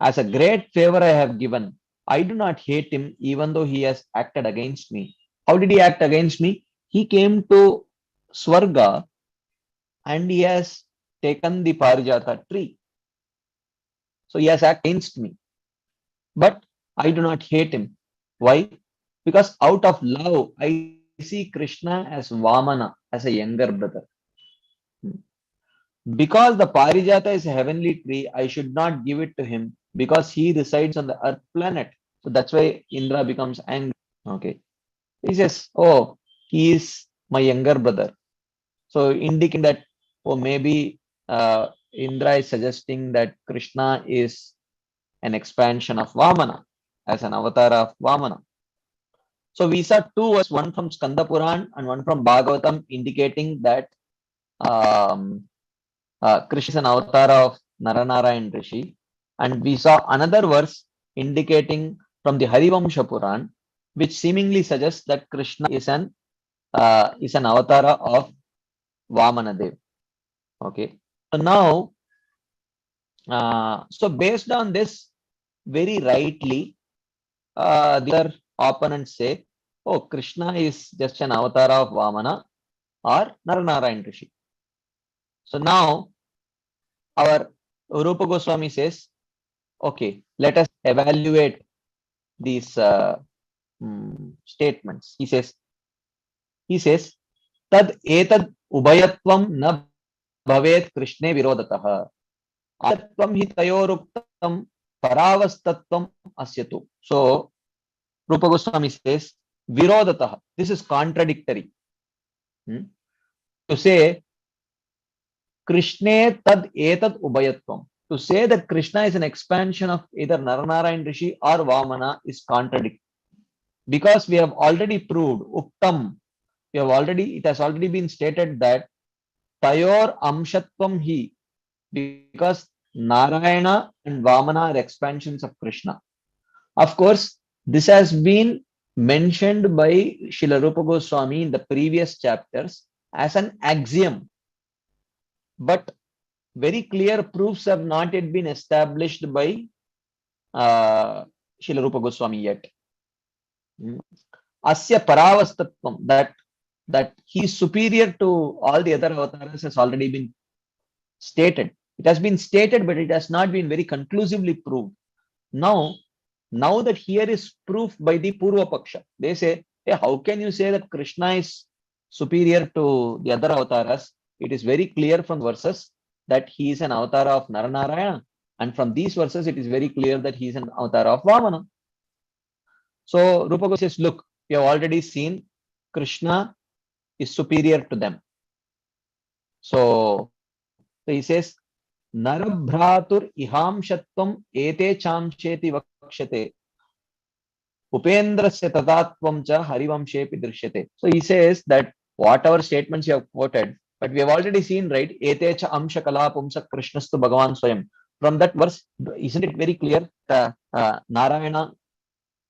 As a great favor I have given. I do not hate him even though he has acted against me. How did he act against me? He came to Swarga and he has taken the Parijata tree. So he has acted against me. But I do not hate him. Why? Because out of love, I see Krishna as Vamana, as a younger brother. Because the Parijata is a heavenly tree, I should not give it to him because he resides on the earth planet. So that's why Indra becomes angry. Okay. He says, oh, he is my younger brother. So indicating that, oh, maybe Indra is suggesting that Krishna is an expansion of Vamana, as an avatar of Vamana. So we saw two verses, one from Skanda Puran and one from Bhagavatam, indicating that Krishna is an avatar of Naranarayan Rishi. And we saw another verse indicating from the Harivamsha Puran, which seemingly suggests that Krishna is an avatar of Vamanadev. Okay. So now, so based on this, very rightly, the other opponents say, oh, Krishna is just an avatar of Vamana or Naranarayan Rishi. So now, our Rupa Goswami says, okay, let us evaluate these statements. He says, tad etad ubayatvam na bhavet Krishne virodatah. Atatvam hi tayoruktam paravasthatvam asyatu. So, Rupa Goswami says, virodatah. This is contradictory. To say, Krishne tad etad ubayatvam. To say that Krishna is an expansion of either Naranarayan Rishi or Vamana is contradictory. Because we have already proved, Uktam, it has already been stated that Tayor Amshatvam hi, because Narayana and Vamana are expansions of Krishna. Of course, this has been mentioned by Srila Rupa Goswami in the previous chapters as an axiom. But very clear proofs have not yet been established by Srila Rupa Goswami yet. Asya Paravasthatvam, that he is superior to all the other avatars, has already been stated. It has been stated, but it has not been very conclusively proved. Now that here is proof by the purva-paksha. They say, hey, how can you say that Krishna is superior to the other avatars? It is very clear from verses that he is an avatar of Naranarayana. And from these verses, it is very clear that he is an avatar of Vamana. So Rupa Goswami says, look, we have already seen Krishna is superior to them. So he says, Narabhratur ihamshatvam ete chamsheti vakshate. Upendrasya tatatvam cha harivamshepi drishyate. So he says that whatever statements you have quoted, but we have already seen, right? Ete cha amsha kalapumsa krishnastu bhagavan swayam. From that verse, isn't it very clear that Narayana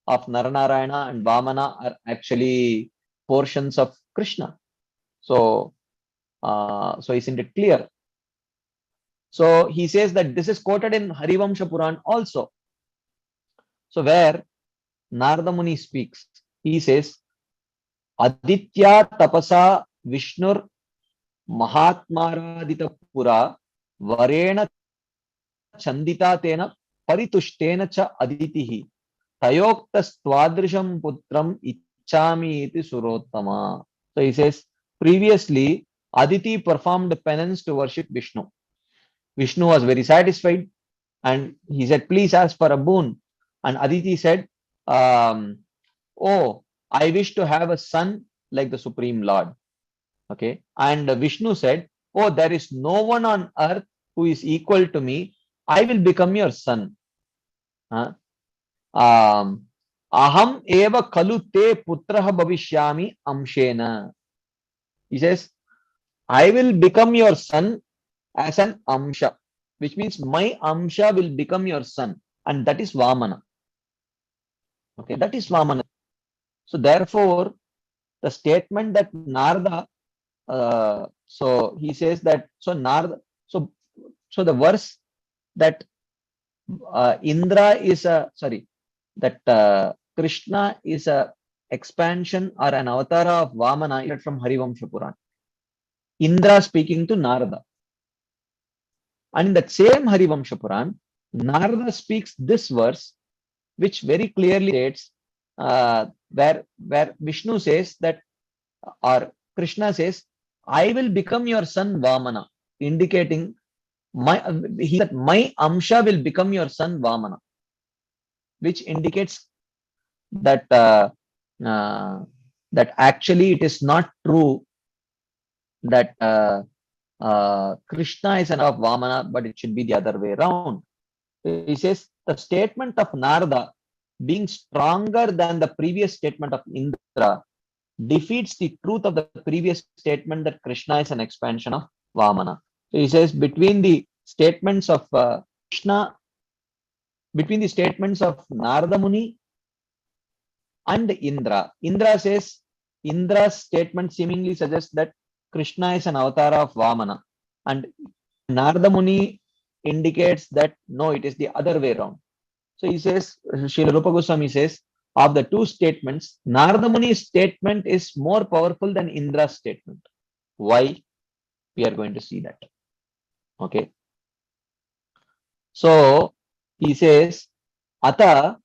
of Naranarayana and Vamana are actually portions of Krishna? So isn't it clear? So he says that this is quoted in Harivamsha Puran also. So where Narada Muni speaks, he says, Aditya tapasa Vishnur Mahatmaradita Pura Varena Chandita Tena Paritushtena cha Aditihi Tayoktas Twadrisham Putram Ichami iti Surottama. So he says, previously Aditi performed penance to worship Vishnu. Vishnu was very satisfied and he said, please ask for a boon. And Aditi said, oh, I wish to have a son like the Supreme Lord. Okay. And Vishnu said, oh, there is no one on earth who is equal to me. I will become your son. Aham eva kalu te putraha bhavishyami amshena. He says, I will become your son as an amsha, which means my amsha will become your son. And that is Vamana. Okay, that is Vamana. So therefore, the statement that Narada, so he says that, so Narada, so the verse that Indra is a, that Krishna is a expansion or an avatar of Vamana from Harivamsha Puran. Indra speaking to Narada. And in that same Harivamsha Puran, Narada speaks this verse, which very clearly states where Vishnu says that, or Krishna says, I will become your son Vamana, indicating that my Amsha will become your son Vamana, which indicates that that actually it is not true that Krishna is an of Vamana, but it should be the other way around. He says the statement of Narada being stronger than the previous statement of Indra defeats the truth of the previous statement that Krishna is an expansion of Vamana. So he says between the statements of Krishna, between the statements of Narada Muni and Indra, Indra says, Indra's statement seemingly suggests that Krishna is an avatar of Vamana, and Narada Muni indicates that no, it is the other way around. So he says, Srila Rupa Goswami says, of the two statements, Narada Muni's statement is more powerful than Indra's statement. Why? We are going to see that. Okay. So he says, Ata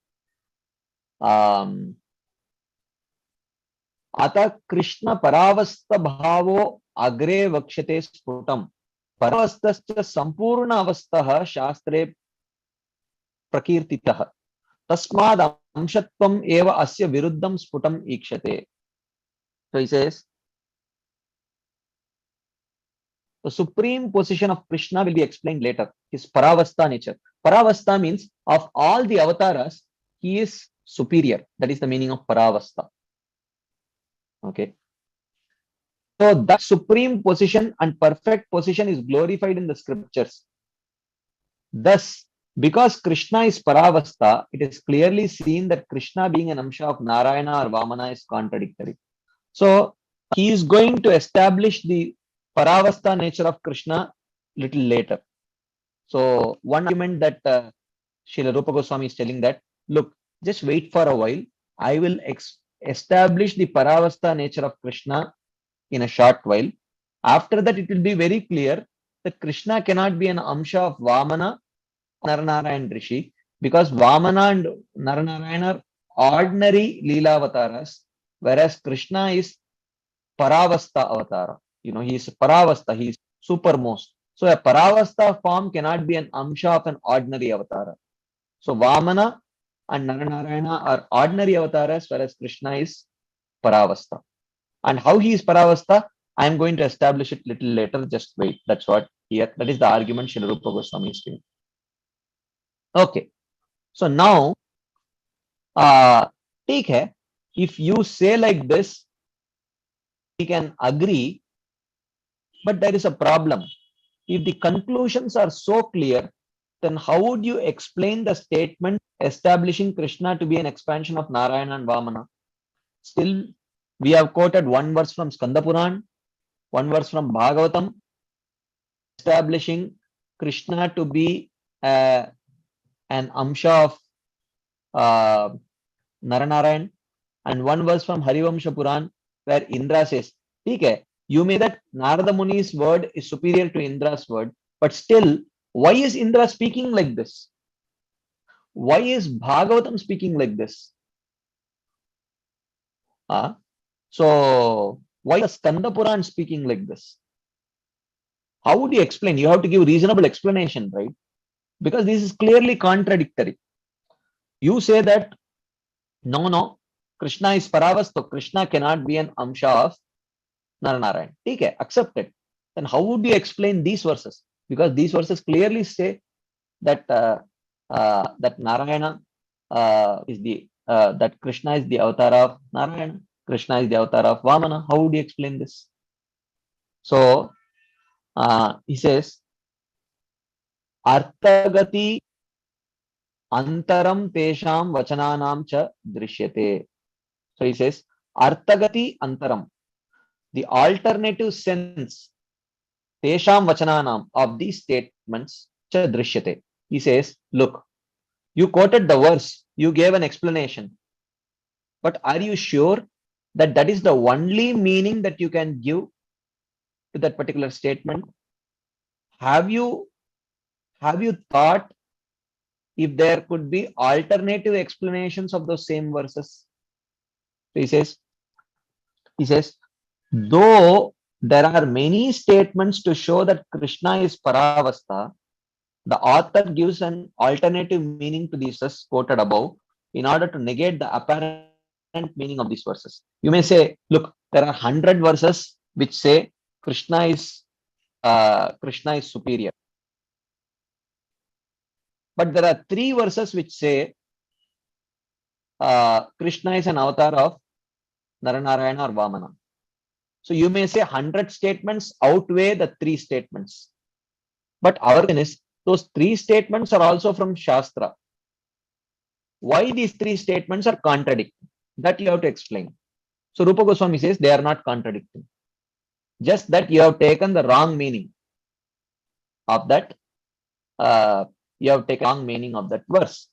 Krishna Paravastha Bhavo Agre Vakshate Sputam. Paravastascha Sampurna Avastha Shastre Prakirtitah. Tasmad Amshatvam Eva Asya Viruddham Sputam Ikshate. So he says, the supreme position of Krishna will be explained later. His Paravastha nature. Paravastha means of all the avatars, he is superior. That is the meaning of Paravastha. Okay. So that supreme position and perfect position is glorified in the scriptures. Thus, because Krishna is Paravastha, it is clearly seen that Krishna being an Amsha of Narayana or Vamana is contradictory. So he is going to establish the Paravastha nature of Krishna little later. So one argument that Srila Rupa Goswami is telling that, look, just wait for a while. I will establish the Paravastha nature of Krishna in a short while. After that, it will be very clear that Krishna cannot be an Amsha of Vamana, Naranarayan Rishi, because Vamana and Naranarayan are ordinary Leela avatars, whereas Krishna is Paravastha avatara. You know, he is Paravastha, he is supermost. So a Paravastha form cannot be an Amsha of an ordinary avatar. So Vamana and Naranarayana are ordinary avatars, whereas Krishna is Paravastha. And how he is Paravastha, I am going to establish it little later. Just wait. That's what here. That is the argument Srila Rupa Goswami is doing. Okay. So now, take hai, if you say like this, we can agree, but there is a problem. If the conclusions are so clear, then how would you explain the statement establishing Krishna to be an expansion of Narayana and Vamana? Still, we have quoted one verse from Skanda Puran, one verse from Bhagavatam, establishing Krishna to be an Amsha of Naranarayan, and one verse from Harivamsha Puran where Indra says, okay, you may that Narada Muni's word is superior to Indra's word, but still, why is Indra speaking like this? Why is Bhagavatam speaking like this? So why is Skanda Puran speaking like this? How would you explain? You have to give reasonable explanation, right? Because this is clearly contradictory. You say that no, Krishna is Paravastha. Krishna cannot be an Amsha of Naranarayan. Okay, accept it. Then how would you explain these verses? Because these verses clearly say that that Narayana is the that Krishna is the avatar of Narayana. Krishna is the avatar of Vamana. How would you explain this? So he says, Arthagati Antaram Tesham Vachananam Cha Drishyate. So he says, Arthagati Antaram, the alternative sense, Tesham Vachananam, of these statements, Cha Drishyate. He says, look, you quoted the verse you gave an explanation. But are you sure that that is the only meaning that you can give to that particular statement? Have you thought if there could be alternative explanations of those same verses? So he says, though there are many statements to show that Krishna is Paravastha, the author gives an alternative meaning to these verses quoted above in order to negate the apparent meaning of these verses. You may say, look, there are 100 verses which say Krishna is superior. But there are 3 verses which say Krishna is an avatar of Naranarayana or Vamana. So you may say 100 statements outweigh the 3 statements. But our question is, those 3 statements are also from Shastra. Why these 3 statements are contradicting? That you have to explain. So Rupa Goswami says they are not contradicting. Just that you have taken the wrong meaning of that. You have taken wrong meaning of that verse.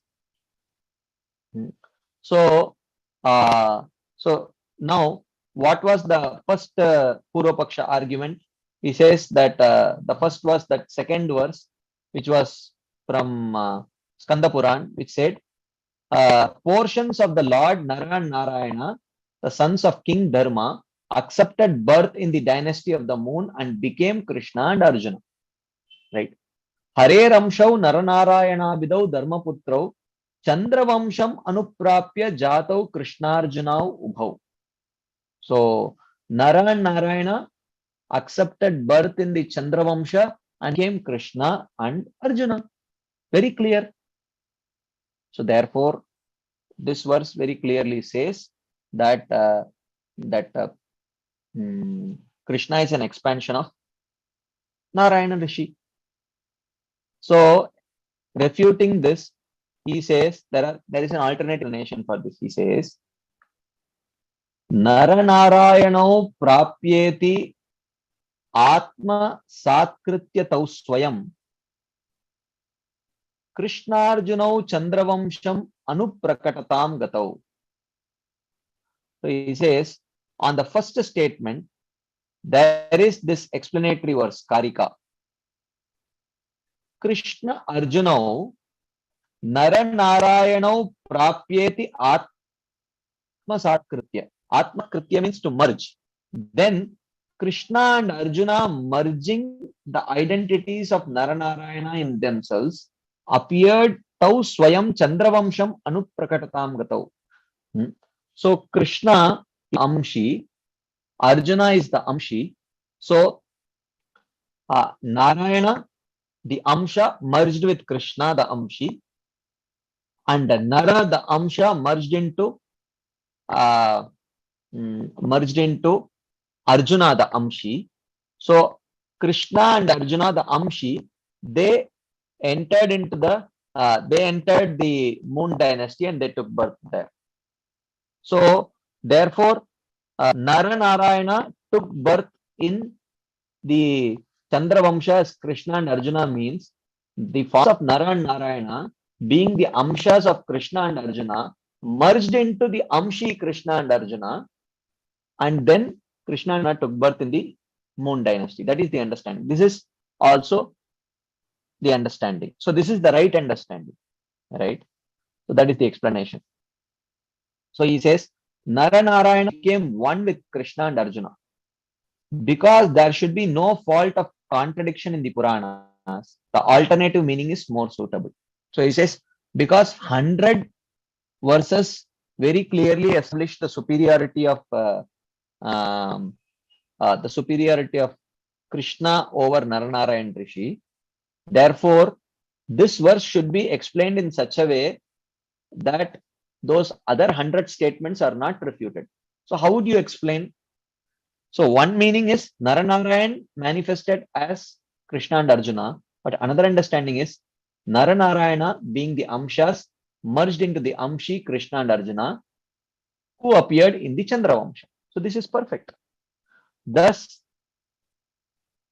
So now what was the first purva-paksha argument? He says that the first was that second verse, which was from Skanda Puran, which said, portions of the Lord Nara and Narayana, the sons of King Dharma, accepted birth in the dynasty of the moon and became Krishna and Arjuna. Right? Hare Ramshau Naranarayana Vidau Dharma Putrau Chandravamsham Anuprapya Jatau Krishnarjunau Ubhau. So Nara and Narayana accepted birth in the Chandravamsha and became Krishna and Arjuna. Very clear. So therefore, this verse very clearly says that Krishna is an expansion of Narayana Rishi. So refuting this, he says there is an alternate explanation for this. He says, Naranarayano prapyeti atma satkritya tau swayam Krishnarjunau Chandravamsham Anuprakatam Gatau. So he says, on the first statement, there is this explanatory verse, Karika. Krishna Arjunau Naranarayanau Prapyeti Atma Satkritya. Atma Kritya means to merge. Then Krishna and Arjuna merging the identities of Naranarayana in themselves appeared Tau Swayam Chandravamsham Anuprakatam Gatau. So Krishna is Amshi, Arjuna is the Amshi. So Narayana, the Amsha, merged with Krishna, the Amshi, and Nara, the Amsha, merged into Arjuna, the Amshi. So Krishna and Arjuna, the Amshi, they entered the moon dynasty and they took birth there. So therefore, Naranarayana took birth in the Chandravamsha as Krishna and Arjuna means the forms of Nara and Narayana being the Amshas of Krishna and Arjuna merged into the Amshi Krishna and Arjuna, and then Krishna and Arjuna took birth in the moon dynasty. That is the understanding. This is also the understanding. So this is the right understanding, right? So that is the explanation. So he says, Naranarayana became one with Krishna and Arjuna. Because there should be no fault of contradiction in the Puranas, the alternative meaning is more suitable. So he says, because 100 verses very clearly establish the superiority of Krishna over Naranarayan Rishi. Therefore, this verse should be explained in such a way that those other 100 statements are not refuted. So how would you explain? So one meaning is Naranarayan manifested as Krishna and Arjuna, but another understanding is Naranarayana being the Amshas merged into the Amshi Krishna and Arjuna who appeared in the Chandravamsha. So this is perfect. Thus,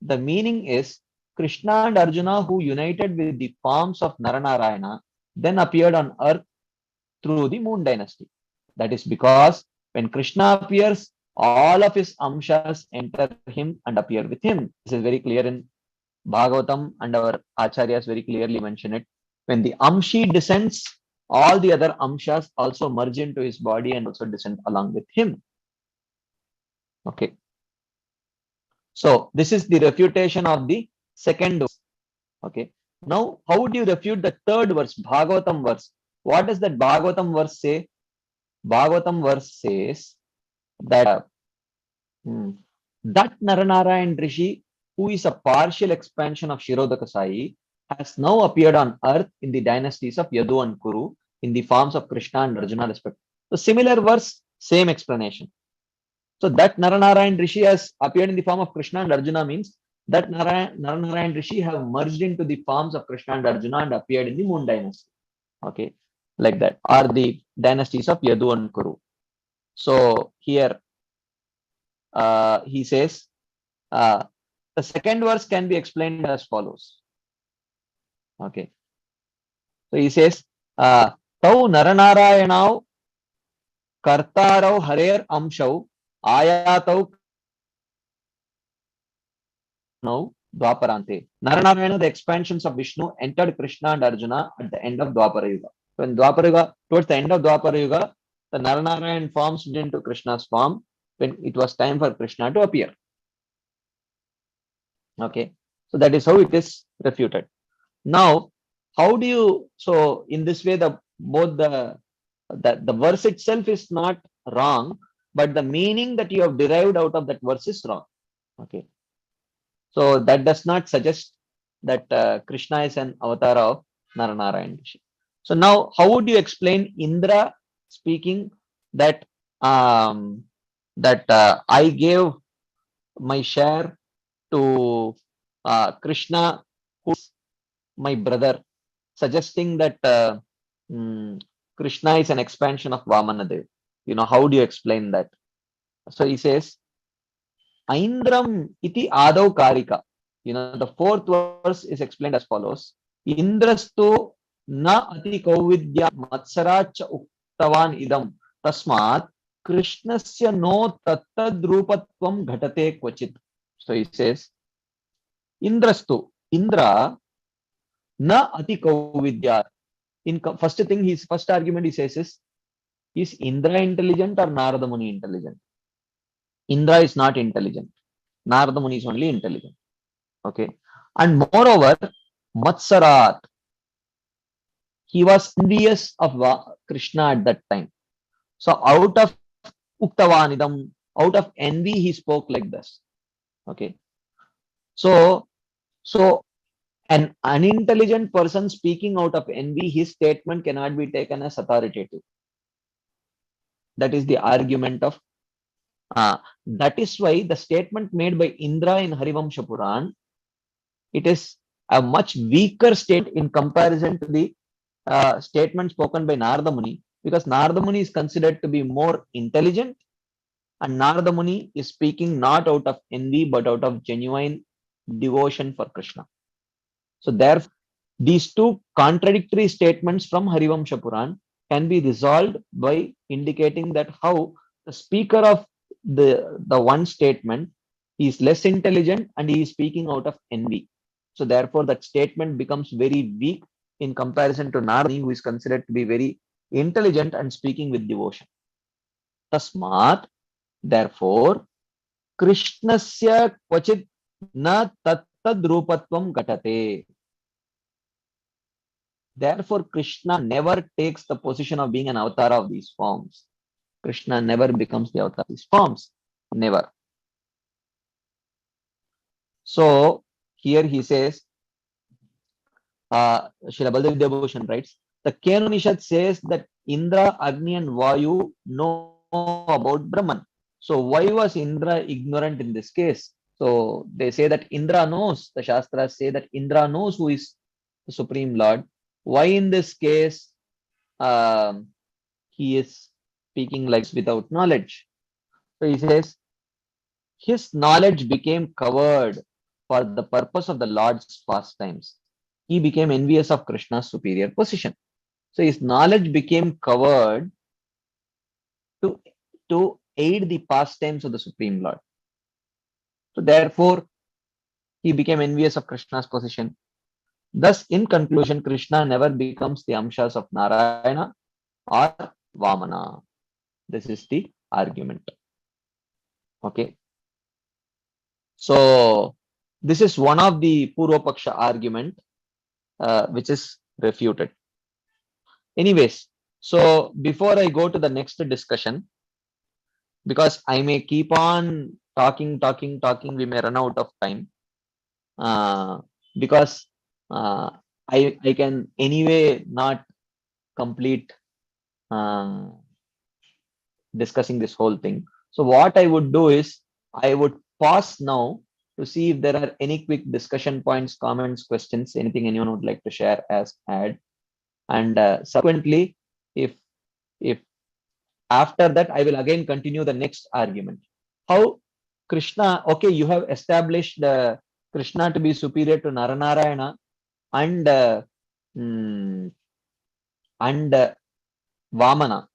the meaning is Krishna and Arjuna who united with the forms of Naranarayana then appeared on earth through the moon dynasty. That is because when Krishna appears, all of his amshas enter him and appear with him. This is very clear in Bhagavatam, and our acharyas very clearly mention it. When the amshi descends, all the other amshas also merge into his body and also descend along with him. Okay. So this is the refutation of the second verse. Okay. Now, how would you refute the third verse, Bhagavatam verse? What does that Bhagavatam verse say? Bhagavatam verse says that that Naranarayan Rishi, who is a partial expansion of Shirodaka Sai, has now appeared on earth in the dynasties of Yadu and Kuru in the forms of Krishna and Arjuna respectively. So similar verse, same explanation. So that Naranarayan Rishi has appeared in the form of Krishna and Arjuna means that Naranarayan Rishi have merged into the forms of Krishna and Arjuna and appeared in the moon dynasty. Okay, like that, are the dynasties of Yadu and Kuru. So here he says, the second verse can be explained as follows. Okay, so he says, Tau Naranarayanau Kartarau Harer Amshau Ayatau now Dwaparante. Naranarayana, the expansions of Vishnu, entered Krishna and Arjuna at the end of Dwapara Yuga. So in Dwapara Yuga, towards the end of Dwapara Yuga, the Naranarayan forms into Krishna's form when it was time for Krishna to appear. Okay, so that is how it is refuted. Now, how do you? So in this way, the verse itself is not wrong, but the meaning that you have derived out of that verse is wrong. Okay. So that does not suggest that Krishna is an avatar of Naranarayan Rishi. So now, how would you explain Indra speaking that I gave my share to Krishna, who's my brother, suggesting that Krishna is an expansion of Vamanadev? You know, how do you explain that? So he says, Aindram iti adau karika. You know, the fourth verse is explained as follows. Indrastu na ati kauvidya matsaracha uktavan idam tasmat Krishnasya no tattadrupatvam ghatate kvachit. So he says, Indrastu, Indra na ati kauvidya. In first thing, his first argument he says is Indra intelligent or Narada Muni intelligent? Indra is not intelligent. Narada Muni is only intelligent. Okay. And moreover, Matsarat, he was envious of Krishna at that time. So out of Uktavanidam, out of envy, he spoke like this. Okay. So an unintelligent person speaking out of envy, his statement cannot be taken as authoritative. That is the argument of that is why the statement made by Indra in Harivamsha Puran, it is a much weaker state in comparison to the statement spoken by Narada Muni, because Narada Muni is considered to be more intelligent, and Narada Muni is speaking not out of envy but out of genuine devotion for Krishna. So therefore, these two contradictory statements from Harivamsha Puran can be resolved by indicating that how the speaker of the one statement is less intelligent and he is speaking out of envy. So therefore, that statement becomes very weak in comparison to Narada, who is considered to be very intelligent and speaking with devotion. Tasmat, therefore, Krishnasya kvachit na tattadrupatvam gatate. Therefore, Krishna never takes the position of being an avatar of these forms. Krishna never becomes the avatar of these forms. Never. So, here he says, Srila Baldev Devbhushan writes, the Kenupanishad says that Indra, Agni and Vayu know about Brahman. So, why was Indra ignorant in this case? So, they say that Indra knows, the Shastras say that Indra knows who is the Supreme Lord. Why in this case he is speaking like without knowledge? So he says, his knowledge became covered for the purpose of the Lord's pastimes. He became envious of Krishna's superior position. So his knowledge became covered to aid the pastimes of the Supreme Lord. So therefore, he became envious of Krishna's position. Thus, in conclusion, Krishna never becomes the Amshas of Narayana or Vamana. This is the argument. Okay. So this is one of the purva-paksha argument which is refuted. Anyways, so before I go to the next discussion, because I may keep on talking, we may run out of time. Because I can anyway not complete discussing this whole thing. So what I would do is I would pause now to see if there are any quick discussion points, comments, questions, anything anyone would like to share as add. And subsequently, if after that, I will again continue the next argument. How Krishna, okay, you have established Krishna to be superior to Naranarayana and Vamana.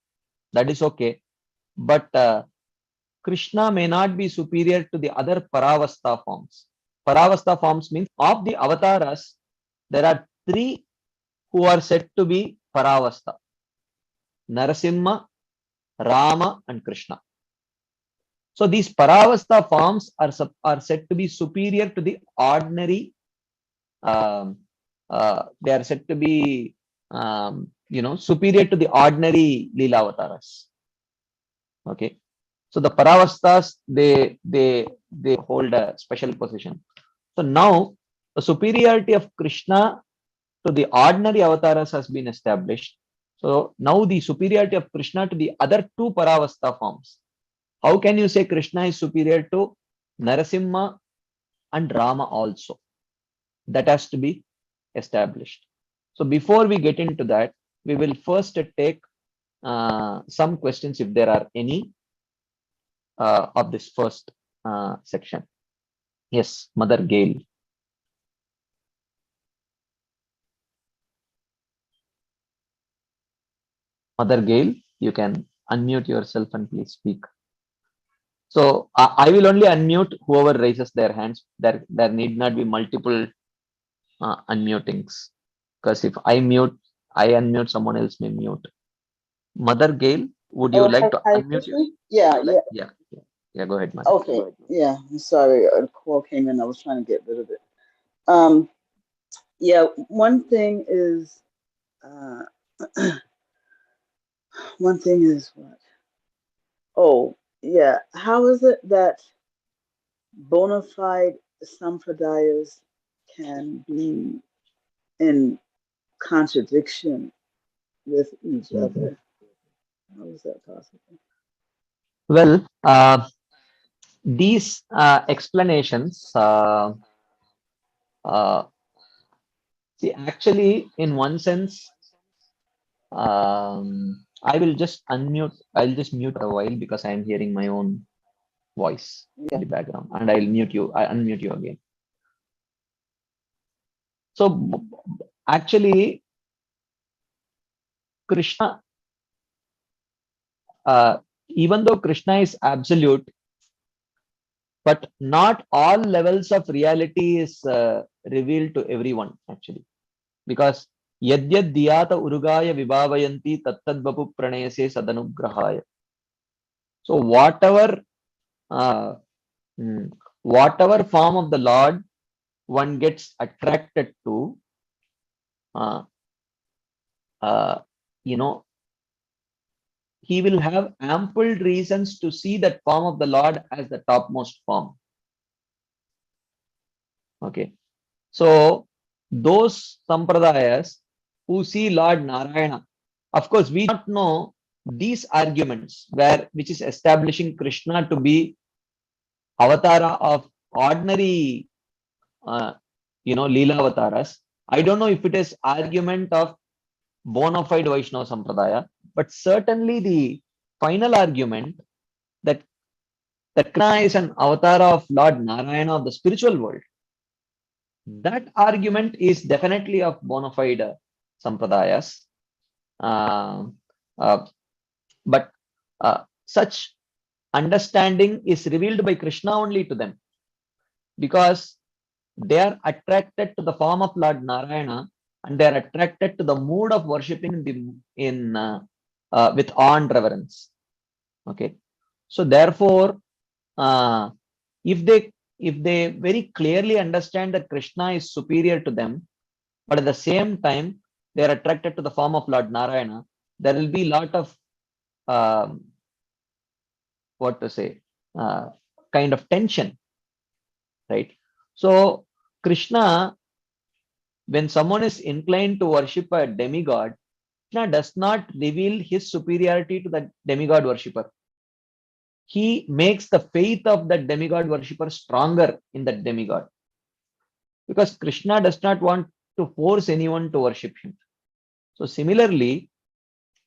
That is okay. But Krishna may not be superior to the other Paravastha forms. Paravastha forms means of the avatars, there are three who are said to be Paravastha: Narasimha, Rama, and Krishna. So these Paravastha forms are said to be superior to the ordinary. They are said to be, superior to the ordinary Leela avatars. Okay. So the Paravasthas, they hold a special position. So now the superiority of Krishna to the ordinary avatars has been established. So now the superiority of Krishna to the other two Paravastha forms. How can you say Krishna is superior to Narasimha and Rama also? That has to be established. So before we get into that, we will first take some questions if there are any of this first section. Yes, Mother Gail. Mother Gail, you can unmute yourself and please speak. So I will only unmute whoever raises their hands. There need not be multiple unmutings, because if I unmute, someone else may mute. Mother Gail, would you like to unmute? Yeah, go ahead, Mother. Okay, yeah, I'm sorry, a call came in, I was trying to get rid of it. Yeah, one thing is what? Oh, yeah, how is it that bona fide sampradayas can be in contradiction with each other? How is that possible? Well, these explanations, see, actually, in one sense, I will just unmute. I'll just mute a while because I am hearing my own voice in the background, and I'll mute you. I unmute you again. So actually, Krishna, even though Krishna is absolute, but not all levels of reality is revealed to everyone actually, because yadyad diyata urugaya vibhavayanti tattad vapu pranayase sadanugrahaya. So whatever form of the Lord one gets attracted to, he will have ample reasons to see that form of the Lord as the topmost form. Okay. So those sampradayas who see Lord Narayana, of course, we don't know these arguments which is establishing Krishna to be avatara of ordinary, Leela avataras. I don't know if it is argument of bona fide Vaishnava Sampradaya, but certainly the final argument that Krishna is an avatar of Lord Narayana of the spiritual world, that argument is definitely of bona fide Sampradayas. But such understanding is revealed by Krishna only to them, because they are attracted to the form of Lord Narayana, and they are attracted to the mood of worshipping with awe and reverence. Okay, so therefore, if they very clearly understand that Krishna is superior to them, but at the same time they are attracted to the form of Lord Narayana, there will be a lot of what to say, kind of tension, right? So Krishna, when someone is inclined to worship a demigod, Krishna does not reveal his superiority to the demigod worshipper. He makes the faith of the demigod worshipper stronger in that demigod, because Krishna does not want to force anyone to worship him. So similarly,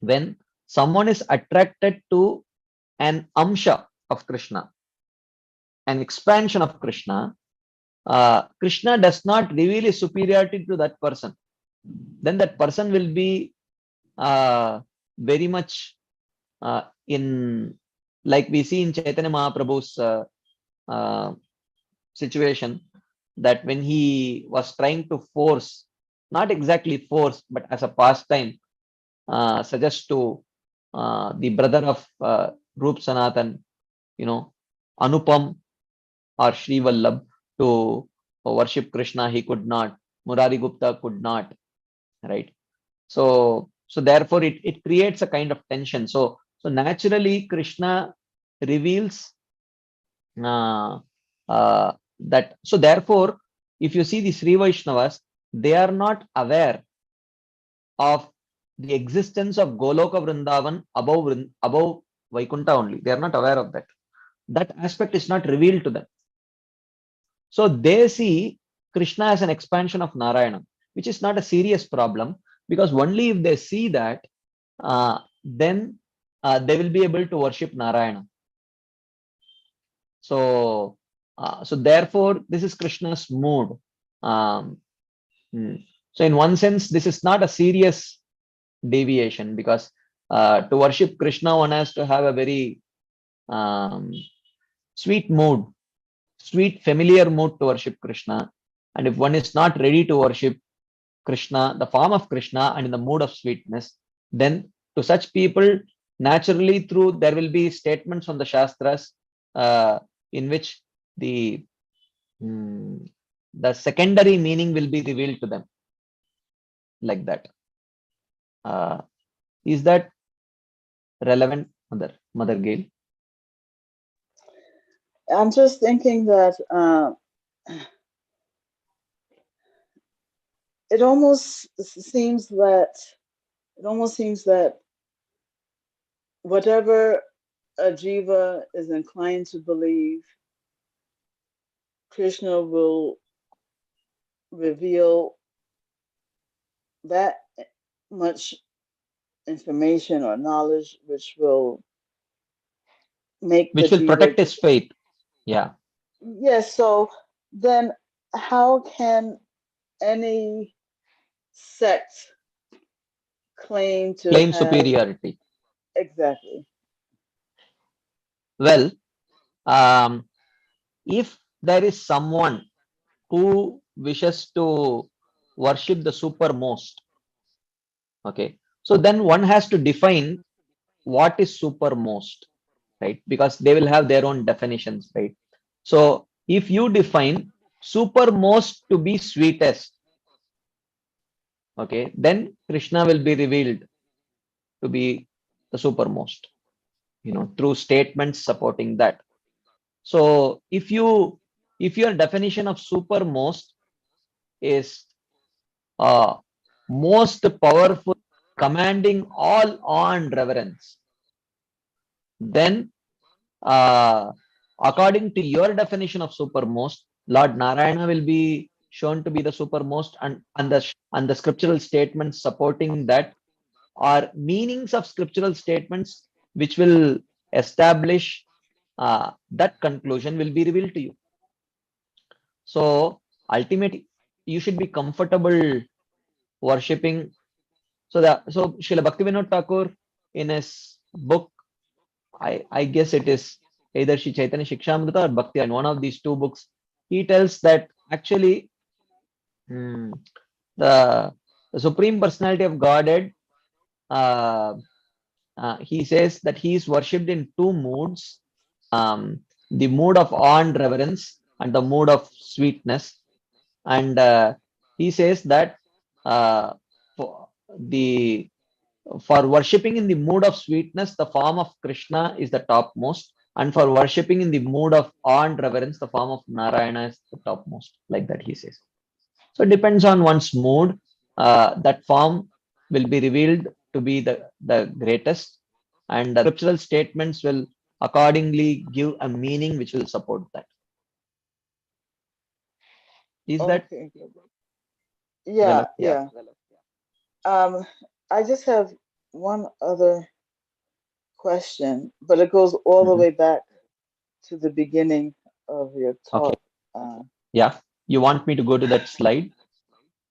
when someone is attracted to an amsha of Krishna, an expansion of Krishna, Krishna does not reveal his superiority to that person. Then that person will be very much in, like we see in Chaitanya Mahaprabhu's situation, that when he was trying to force, not exactly force, but as a pastime, suggest to the brother of Rup Sanatan, Anupam or Sri Vallabh, to worship Krishna, he could not. Murari Gupta could not, right? So therefore it creates a kind of tension. So naturally Krishna reveals that. So therefore, if you see the Sri Vaishnavas, they are not aware of the existence of Goloka Vrindavan above Vaikuntha only. They are not aware of that. That aspect is not revealed to them. So they see Krishna as an expansion of Narayana, which is not a serious problem, because only if they see that, then they will be able to worship Narayana. So therefore, this is Krishna's mood. So in one sense, this is not a serious deviation, because to worship Krishna, one has to have a very sweet mood, sweet familiar mood to worship Krishna. And if one is not ready to worship Krishna, the form of Krishna, and in the mood of sweetness, then to such people, naturally there will be statements from the Shastras in which the secondary meaning will be revealed to them, like that. Is that relevant, Mother Gail? I'm just thinking that it almost seems that whatever a jiva is inclined to believe, Krishna will reveal that much information or knowledge which will make which will protect his faith. Yeah. Yes. So then how can any sect claim superiority? Exactly. Well, if there is someone who wishes to worship the supermost, okay, so then one has to define what is supermost, right? Because they will have their own definitions, right? So if you define supermost to be sweetest, okay, then Krishna will be revealed to be the supermost, through statements supporting that. So if your definition of supermost is most powerful, commanding all awe and reverence, then according to your definition of supermost, Lord Narayana will be shown to be the supermost, and the scriptural statements supporting that are meanings of scriptural statements which will establish that conclusion will be revealed to you. So ultimately, you should be comfortable worshipping So Srila Bhaktivinoda Thakur in his book, I guess it is either Shri Chaitanya Shikshamrita or Bhakti, in one of these two books, he tells that actually the Supreme Personality of Godhead, he says that he is worshipped in two moods, the mood of awe and reverence and the mood of sweetness. And he says that for worshipping in the mood of sweetness, the form of Krishna is the topmost, and for worshipping in the mood of awe and reverence, the form of Narayana is the topmost. Like that, he says. So it depends on one's mood. That form will be revealed to be the greatest, and the scriptural statements will accordingly give a meaning which will support that. Is that? Okay. Yeah, yeah. I just have one other question, but it goes all the way back to the beginning of your talk. Okay. Yeah. You want me to go to that slide?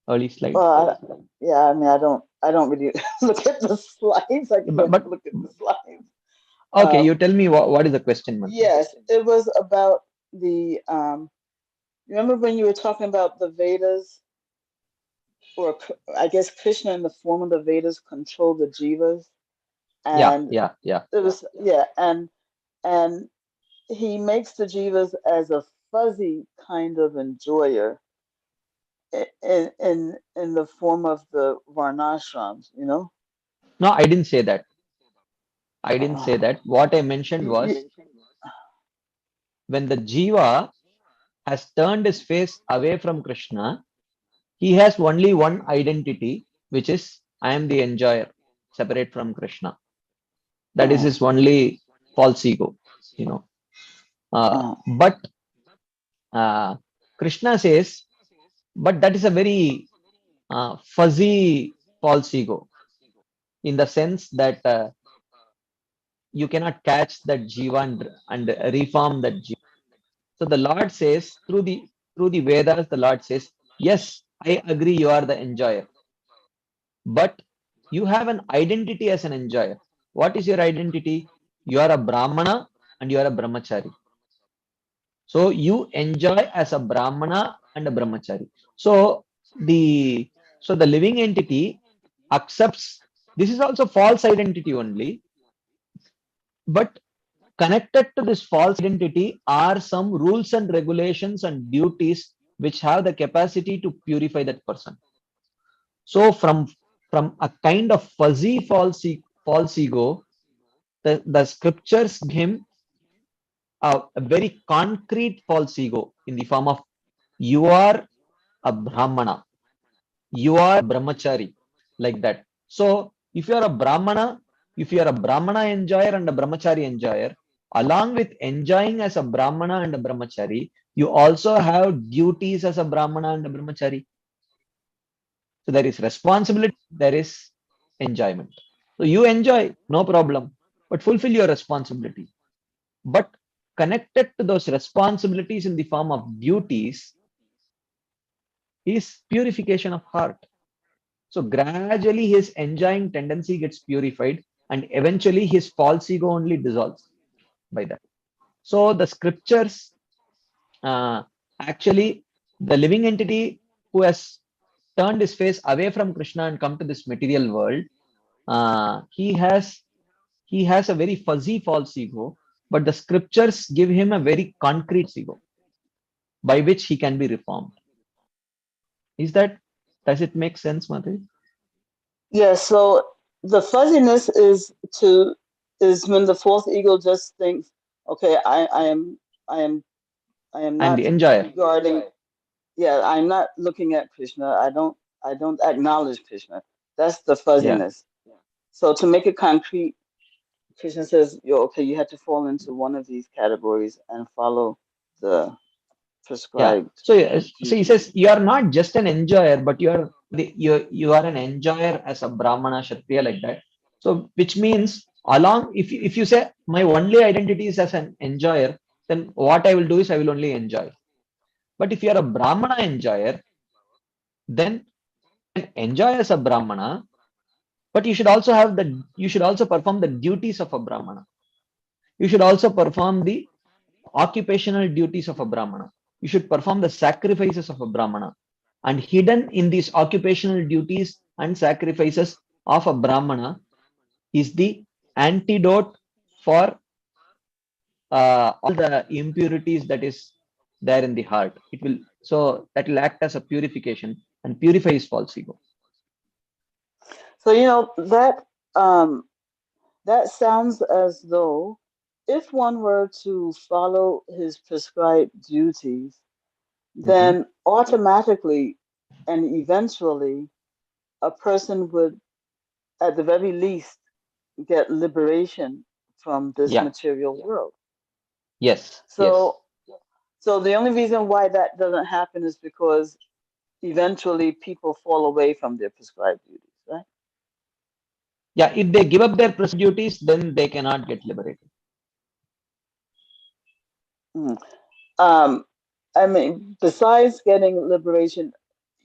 Early slide? Yeah, I mean, I don't really look at the slides. I can't look at the slides. Okay, you tell me what is the question, Mantha? Yes, it was about the remember when you were talking about the Vedas, or I guess Krishna in the form of the Vedas control the jivas, and yeah. It was and he makes the jivas as a fuzzy kind of enjoyer in the form of the varnashrams, you know. No, I didn't say that. I didn't say that. What I mentioned was when the jiva has turned his face away from Krishna, he has only one identity, which is I am the enjoyer, separate from Krishna. That is his only false ego, you know. But Krishna says, but that is a very fuzzy false ego, in the sense that you cannot catch that jiva and reform that jiva. So the Lord says, through the Vedas, the Lord says, yes, I agree, you are the enjoyer, but you have an identity as an enjoyer. What is your identity? You are a Brahmana and you are a Brahmachari. So you enjoy as a Brahmana and a Brahmachari. So the living entity accepts, this is also false identity only, but connected to this false identity are some rules and regulations and duties which have the capacity to purify that person. So from a kind of fuzzy false ego, the scriptures give him a very concrete false ego in the form of you are a Brahmana, you are a Brahmachari, like that. So if you are a Brahmana enjoyer and a Brahmachari enjoyer, along with enjoying as a Brahmana and a Brahmachari, you also have duties as a Brahmana and a Brahmachari. So there is responsibility, there is enjoyment. So you enjoy, no problem, but fulfill your responsibility. But connected to those responsibilities in the form of duties is purification of heart. So gradually his enjoying tendency gets purified, and eventually his false ego only dissolves by that. So the scriptures, actually the living entity who has turned his face away from Krishna and come to this material world, he has a very fuzzy false ego, but the scriptures give him a very concrete ego by which he can be reformed. Does it make sense, Madhu? Yeah, so the fuzziness is when the false ego just thinks, okay, I am not the enjoyer. regarding, yeah, I'm not looking at Krishna. I don't acknowledge Krishna. That's the fuzziness. Yeah. So to make it concrete, Krishna says, you have to fall into one of these categories and follow the prescribed. Yeah. So he says you are not just an enjoyer, but you are an enjoyer as a Brahmana, Kshatriya, like that. So which means if you say my only identity is as an enjoyer, then what I will do is I will only enjoy. But if you are a Brahmana enjoyer, then enjoy as a Brahmana, But you should also perform the duties of a Brahmana. You should also perform the occupational duties of a Brahmana. You should perform the sacrifices of a Brahmana. And hidden in these occupational duties and sacrifices of a Brahmana is the antidote for all the impurities that is there in the heart. That will act as a purification and purifies false ego. So that sounds as though if one were to follow his prescribed duties, then automatically and eventually a person would, at the very least, get liberation from this material world. Yes. So the only reason why that doesn't happen is because eventually people fall away from their prescribed duties, right? Yeah, if they give up their prescribed duties, then they cannot get liberated. I mean, besides getting liberation,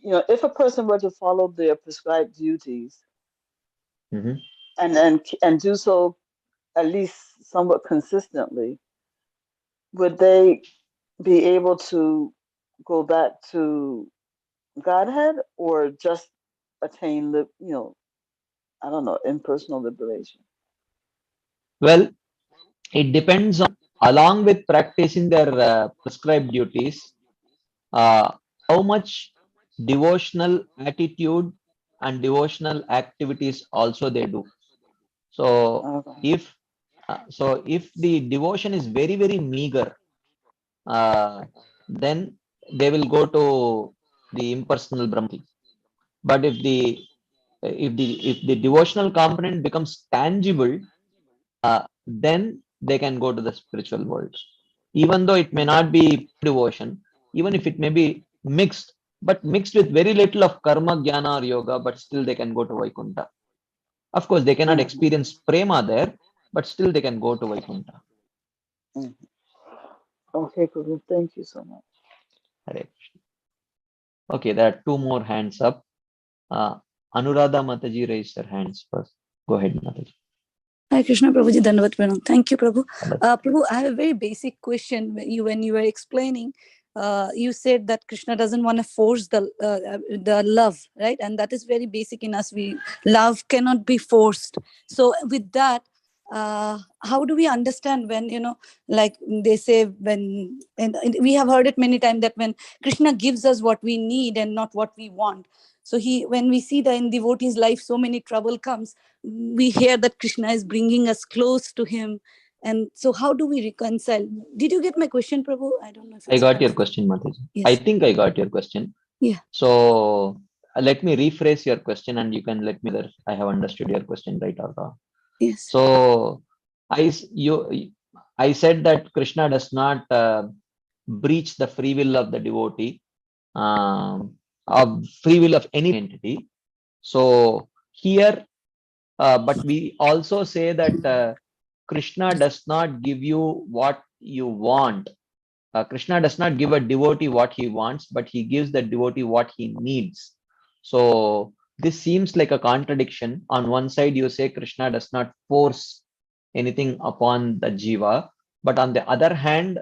if a person were to follow their prescribed duties and do so at least somewhat consistently, would they be able to go back to Godhead or just attain impersonal liberation? Well, it depends on, along with practicing their prescribed duties, how much devotional attitude and devotional activities also they do. So if the devotion is very, very meager, then they will go to the impersonal Brahma. But if the devotional component becomes tangible, then they can go to the spiritual world. Even though it may not be devotion, even if it may be mixed, but mixed with very little of karma, jnana or yoga, but still they can go to Vaikuntha. Of course, they cannot experience prema there, but still they can go to Vaikuntha. Okay, Guru, thank you so much. Hare Krishna. Okay, there are two more hands up. Anuradha Mataji raised her hands first. Go ahead, Mataji. Hi Krishna Prabhuji, Dandavat Pranam. Thank you, Prabhu. Prabhu, I have a very basic question. When you were explaining, you said that Krishna doesn't want to force the love, right? And that is very basic in us. Love cannot be forced. So with that, how do we understand when, like they say, and we have heard it many times that when Krishna gives us what we need and not what we want. So when we see that in devotees' life, so many trouble comes, we hear that Krishna is bringing us close to him. And so how do we reconcile? Did you get my question, Prabhu? I don't know if I got your question, Mataji. Yes. I think I got your question. Yeah. So let me rephrase your question and you can let me know whether I have understood your question right or wrong. Yes. So I said that Krishna does not breach the free will of the devotee, of free will of any entity. So here, but we also say that Krishna does not give you what you want. Krishna does not give a devotee what he wants, but he gives the devotee what he needs. So this seems like a contradiction. On one side, you say Krishna does not force anything upon the jiva, but on the other hand,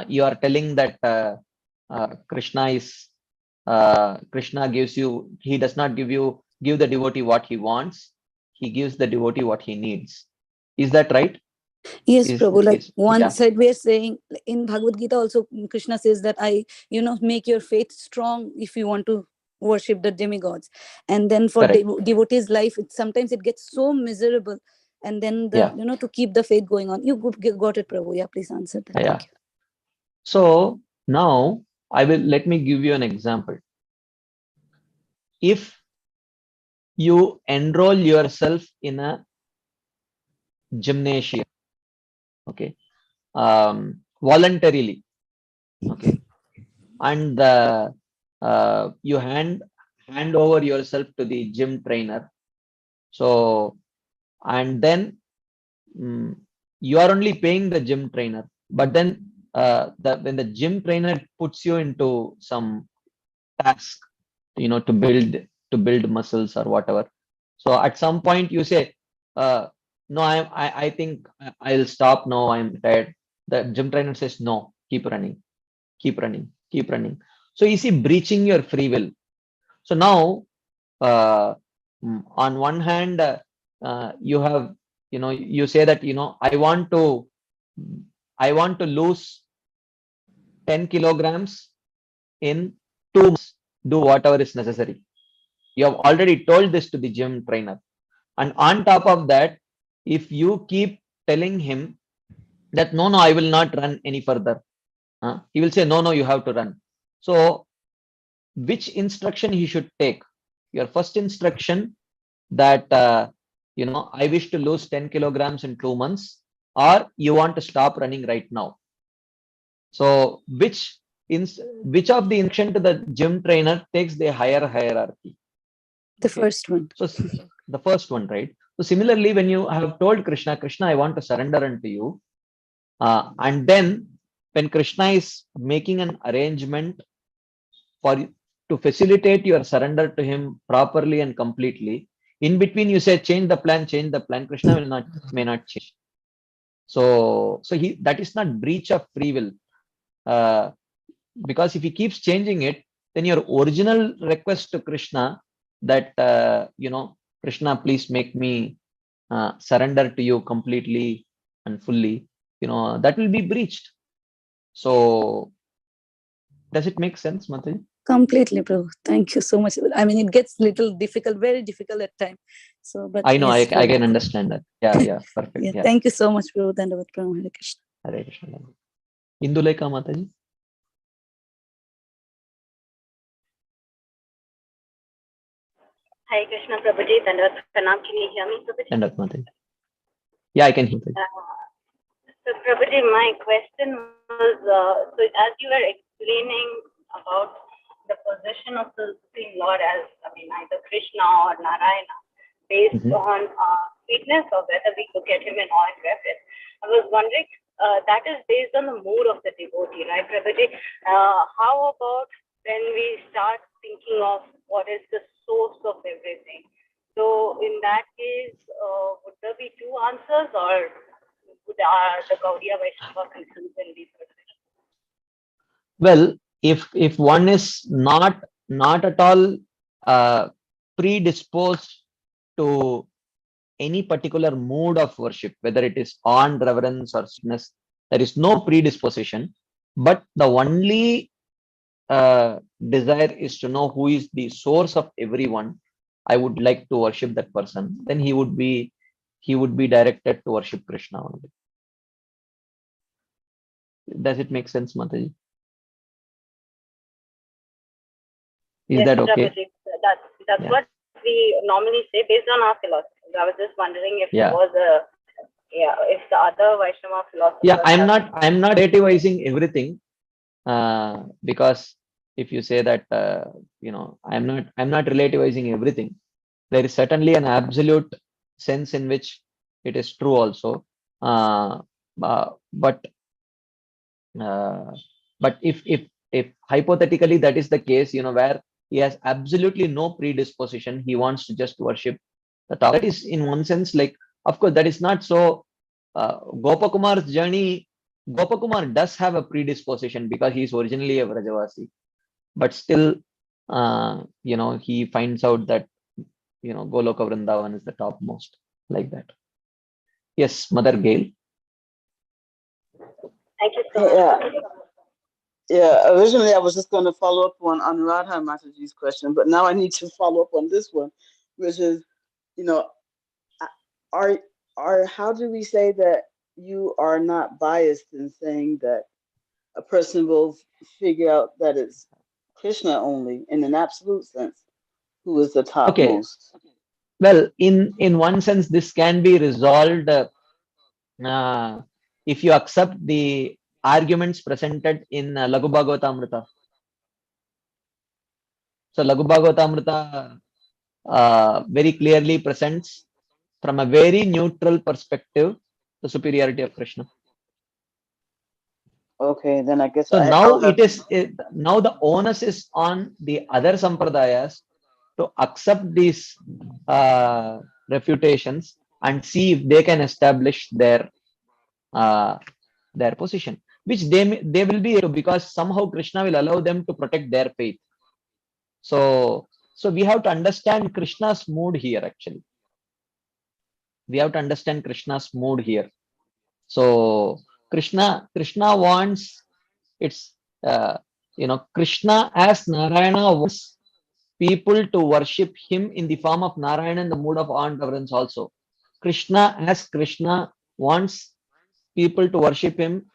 you are telling that Krishna gives you, he does not give the devotee what he wants, he gives the devotee what he needs. Is that right? Yes, Prabhu. Like one side we are saying in Bhagavad Gita also Krishna says that make your faith strong if you want to worship the demigods. And then for devotees' life, sometimes it gets so miserable. And then to keep the faith going on. You got it, Prabhu. Yeah, please answer that. Yeah. Thank you. So now let me give you an example. If you enroll yourself in a gymnasium, okay, voluntarily, okay, and you hand over yourself to the gym trainer. So, and then you are only paying the gym trainer, but then when the gym trainer puts you into some task, to to build muscles or whatever. So at some point you say, no, I think I'll stop now, I'm tired. The gym trainer says, no, keep running, keep running, keep running. So you see, breaching your free will. So now, on one hand, you have, you say that, I want to lose 10 kilograms in 2 months, do whatever is necessary. You have already told this to the gym trainer. And on top of that, if you keep telling him that, no, I will not run any further, he will say, no, you have to run. So which instruction he should take? Your first instruction that, I wish to lose 10 kilograms in 2 months, or you want to stop running right now. So which of the instruction to the gym trainer takes the higher hierarchy? The first one. So the first one, right? So similarly, when you have told Krishna, I want to surrender unto you, and then when Krishna is making an arrangement to facilitate your surrender to him properly and completely, in between you say, change the plan, Krishna may not change. So that is not breach of free will, because if he keeps changing it, then your original request to Krishna that, Krishna, please make me surrender to you completely and fully, that will be breached. So does it make sense, Mataji? Completely, Prabhu. Thank you so much. I mean, it gets little difficult, very difficult at times. So, but I know, yes, I can understand that. Yeah, perfect. yeah, Yeah. Thank you so much, Prabhu. Dandavat Pranam, Hare Krishna. Hare Krishna. Induleka Mataji. Hare Krishna, Prabhuji. Dandavat Pranam. Can you hear me, Prabhuji? Dandavat Mataji. Yeah, I can hear you. So, Prabhuji, my question was, so as you were explaining about the position of the Supreme Lord as, either Krishna or Narayana, based on sweetness, or whether we look at him in awe and reverence, I was wondering, that is based on the mood of the devotee, right, Prabhuji? How about when we start thinking of what is the source of everything? So, in that case, would there be two answers, or would the Gaudiya Vaishnava conclude in these positions? Well, if one is not at all predisposed to any particular mood of worship, whether it is awe and reverence or sweetness, there is no predisposition, but the only desire is to know who is the source of everyone. I would like to worship that person. Then he would be directed to worship Krishna only. Does it make sense, Mataji? Is Yes, that okay? Prabhuji. That's what we normally say based on our philosophy. I was just wondering if there was if the other Vaishnava philosophy. Yeah, I'm not relativizing everything, because if you say that, I'm not relativizing everything. There is certainly an absolute sense in which it is true also, but if hypothetically that is the case, where he has absolutely no predisposition, he wants to just worship the top. That is, in one sense, like, of course, that is not so. Gopakumar's journey, Gopakumar does have a predisposition because he is originally a Vrajavasi, but still, he finds out that, Goloka Vrindavan is the topmost, like that. Yes, Mother Gail. Thank you so much. Yeah, originally I was just going to follow up on Anuradha Mataji's question, but now I need to follow up on this one, which is, how do we say that you are not biased in saying that a person will figure out that it's Krishna only in an absolute sense, who is the topmost? Okay. Well, in one sense, this can be resolved if you accept the arguments presented in Laghu Bhagavatamrita. So Laghu Bhagavatamrita very clearly presents, from a very neutral perspective, the superiority of Krishna. Okay, then I guess so. Now it is now the onus is on the other sampradayas to accept these refutations and see if they can establish their position, which they will be able to, because somehow Krishna will allow them to protect their faith. So we have to understand Krishna's mood here. Actually, we have to understand Krishna's mood here. So Krishna wants, it's Krishna as Narayana wants people to worship him in the form of Narayana in the mood of awe and reverence also. Krishna as Krishna wants people to worship him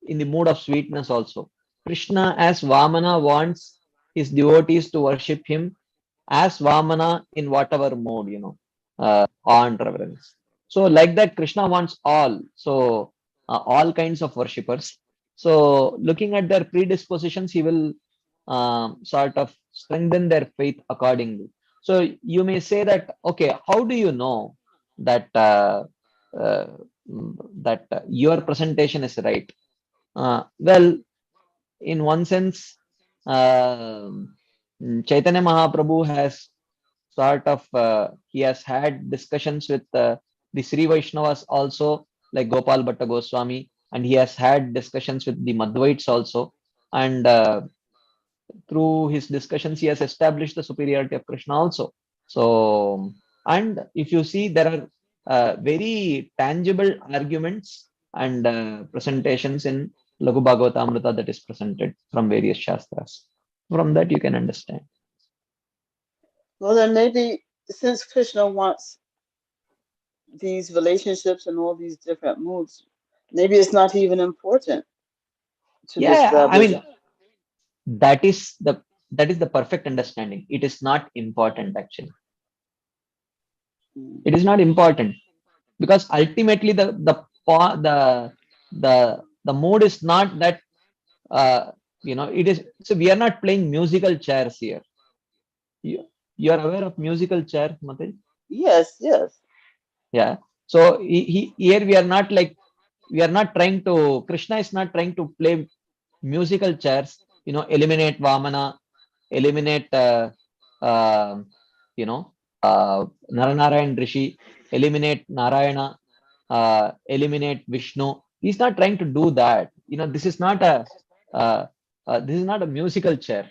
in the mood of sweetness also. Krishna as Vamana wants his devotees to worship him as Vamana in whatever mode, awe and reverence. So like that, Krishna wants all. So all kinds of worshippers. So looking at their predispositions, he will sort of strengthen their faith accordingly. So you may say that, okay, how do you know that your presentation is right? Well, in one sense, Chaitanya Mahaprabhu has sort of he has had discussions with the Sri Vaishnavas also, like Gopal Bhatta Goswami, and he has had discussions with the Madhvaites also, and through his discussions he has established the superiority of Krishna also. So, and if you see, there are very tangible arguments and presentations in Laghu Bhagavatamrita that is presented from various shastras. From that you can understand. Well, then maybe since Krishna wants these relationships and all these different moods, maybe it's not even important to establish. I mean, that is the perfect understanding. It is not important actually. It is not important, because ultimately the mood is not that it is. So we are not playing musical chairs here. You are aware of musical chair, Mataji? Yes. Yeah. So here we are not trying to. Krishna is not trying to play musical chairs. Eliminate Vamana, eliminate Naranarayan Rishi, eliminate Narayana, eliminate Vishnu. He's not trying to do that. This is not a musical chair.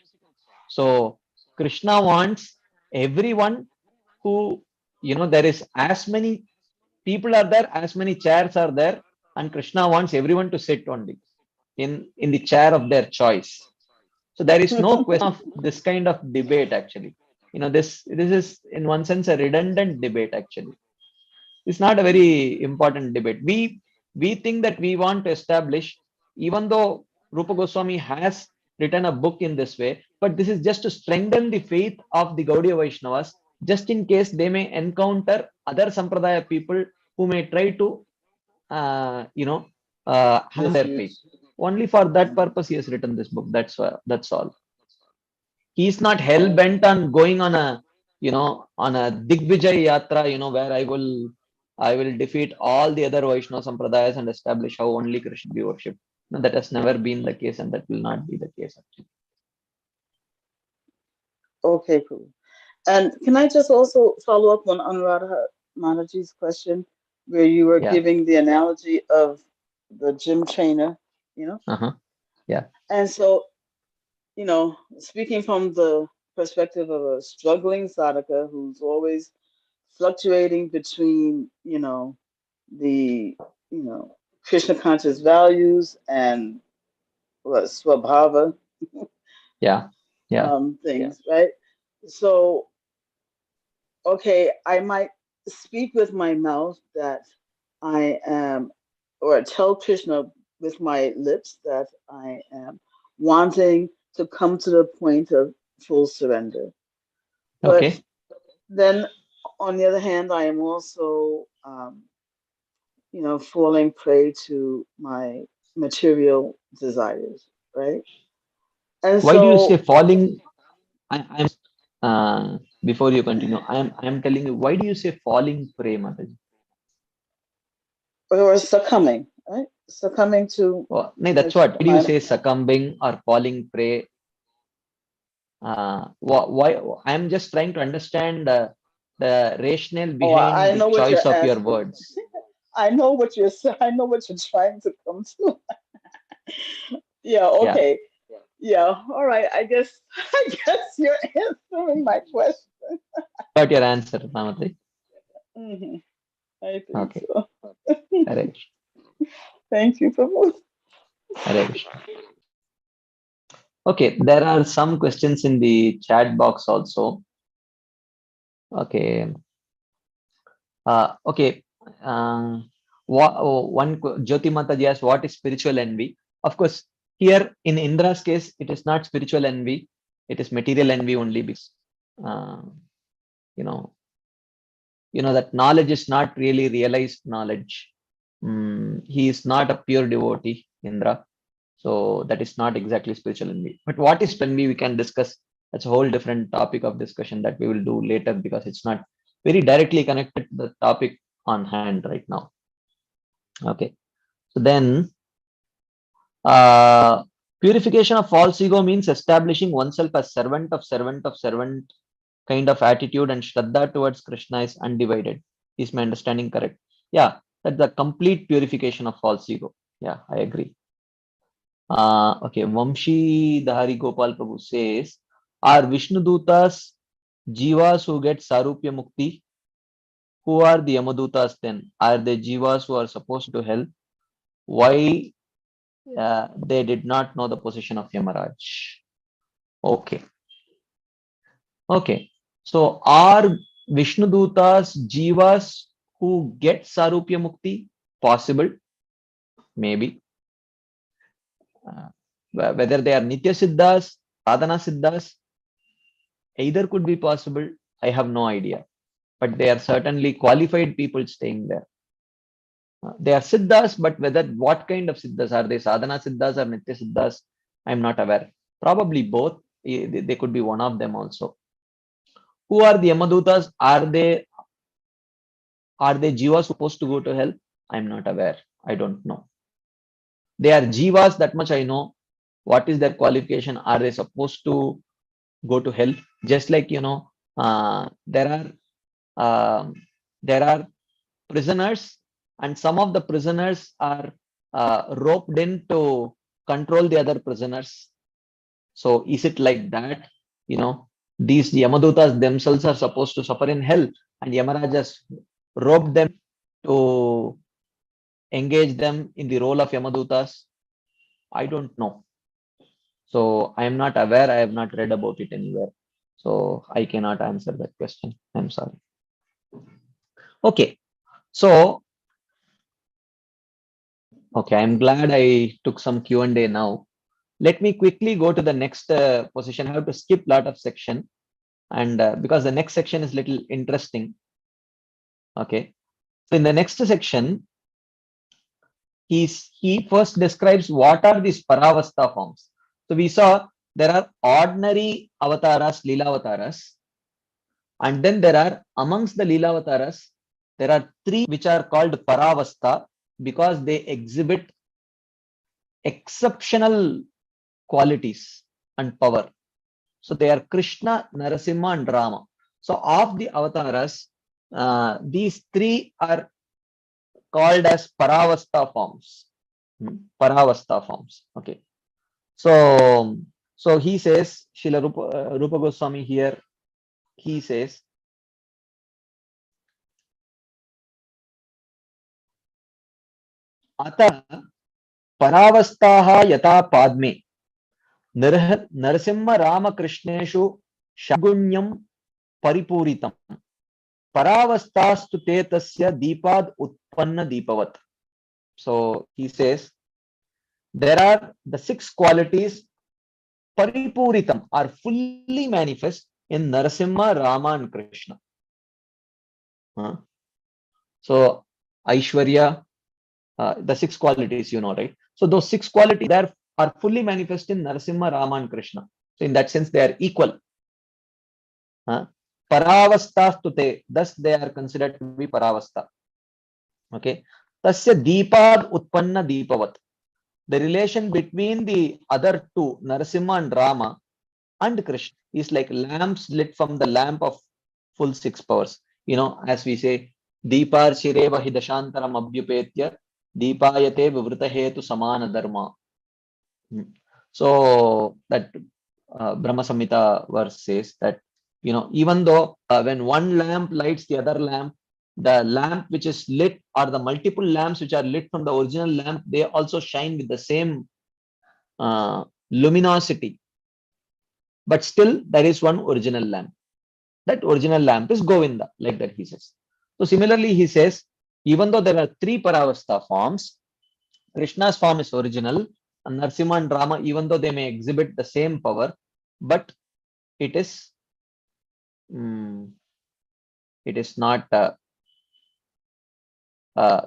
So Krishna wants everyone who, there is as many people are there, as many chairs are there, and Krishna wants everyone to sit only in the chair of their choice. So there is no question of this kind of debate actually. This is in one sense a redundant debate actually. It's not a very important debate. We think that we want to establish, even though Rupa Goswami has written a book in this way, but this is just to strengthen the faith of the Gaudiya Vaishnavas, just in case they may encounter other Sampradaya people who may try to have their faith. Only for that purpose he has written this book. That's all. He's not hell bent on going on a Digvijay Yatra, where I will defeat all the other Vaishnava Sampradayas and establish how only Krishna be worshipped. No, that has never been the case, and that will not be the case actually. Okay, cool. And can I just also follow up on Anuradha Manaji's question, where you were giving the analogy of the gym trainer, Yeah. And so, speaking from the perspective of a struggling sadhaka who's always fluctuating between, the, Krishna conscious values and swabhava. Things, right? So, okay, I might speak with my mouth that I am, or tell Krishna with my lips that I am wanting to come to the point of full surrender. But then, on the other hand, I am also, falling prey to my material desires, right? And why do you say falling? I'm before you continue, I'm telling you, why do you say falling prey, Mataji? Or succumbing, right? Succumbing to. No, that's what. Why do you say succumbing or falling prey? Why? I'm just trying to understand the rationale Oh, I behind the know what choice you're of your asking. words. I know what you're I know what you're trying to come to. Yeah, Yeah, okay. Yeah, all right. I guess you're answering my question. got your answer, Ramatri. Hmm. I think Okay, so. Hare Krishna. Thank you, Prabhu. Hare Krishna. Okay, there are some questions in the chat box also. Okay. Okay. Jyoti Mataji asks, what is spiritual envy? Of course, here in Indra's case, it is not spiritual envy. It is material envy only because, uh, you know, that knowledge is not really realized knowledge. He is not a pure devotee, Indra. So that is not exactly spiritual envy. But what is envy? We can discuss. That's a whole different topic of discussion that we will do later because it's not very directly connected to the topic on hand right now. Okay. So then, purification of false ego means establishing oneself as servant of servant kind of attitude, and Shraddha towards Krishna is undivided. Is my understanding correct? Yeah, that's the complete purification of false ego. Yeah, I agree. Okay, Vamshi Dhari Gopal Prabhu says, are Vishnudutas jivas who get Sarupya Mukti? Who are the Yamadutas then? Are they jivas who are supposed to help? Why they did not know the position of Yamaraj? Okay. Okay. So are Vishnudutas jivas who get Sarupya Mukti? Possible? Maybe. Whether they are Nitya Siddhas, Sadhana Siddhas, either could be possible. I have no idea. But they are certainly qualified people staying there. They are Siddhas, but what kind of Siddhas? Are they Sadhana Siddhas or Nitya Siddhas? I'm not aware. Probably both. They could be one of them also. Who are the Yamadutas? Are they jivas supposed to go to hell? I'm not aware. I don't know. They are jivas, that much I know. What is their qualification? Are they supposed to go to hell? Just like there are prisoners, and some of the prisoners are roped in to control the other prisoners. So is it like that? These Yamadutas themselves are supposed to suffer in hell, and Yamaraj has roped them to engage them in the role of Yamadutas. I don't know. So I am not aware. I have not read about it anywhere. So I cannot answer that question. I'm sorry. Okay. So, okay, I'm glad I took some Q&A now. Let me quickly go to the next position. I have to skip a lot of section, and because the next section is little interesting. Okay. So in the next section, he first describes what are these Paravastha forms. So we saw there are ordinary avatars, Leela avatars, and then there are amongst the Leela avatars, there are three which are called Paravastha because they exhibit exceptional qualities and power. So they are Krishna, Narasimha, and Rama. So of the avatars, these three are called as Paravastha forms. Paravastha forms. Okay. So he says, Srila Rupa Goswami here, he says, Ata Paravasthaha yata padme Narasimha Rama Krishneshu Shagunyam Paripuritam Paravasthastu te tasya Deepad Utpanna Deepavat. So he says, there are the 6 qualities Paripuritam are fully manifest in Narasimha, Rama, and Krishna. So Aishwarya, the 6 qualities, right? So those 6 qualities there are fully manifest in Narasimha, Rama, and Krishna. So in that sense, they are equal. Paravastha stute, thus they are considered to be Paravastha. Okay. Tasya Deepad Utpanna Deepavat. The relation between the other two, Narasimha and Rama, and Krishna is like lamps lit from the lamp of full 6 powers. As we say, Deepar Shireva Hidashantaram Abhyupetya Deepayate Vivritahetu Samana Dharma. So that Brahma Samhita verse says that, even though when one lamp lights the other lamp, the lamp which is lit or the multiple lamps which are lit from the original lamp, they also shine with the same luminosity. But still, there is one original lamp. That original lamp is Govinda, like that he says. So similarly, he says, even though there are 3 Paravastha forms, Krishna's form is original, and Narsimha and Rama, even though they may exhibit the same power, but it is not,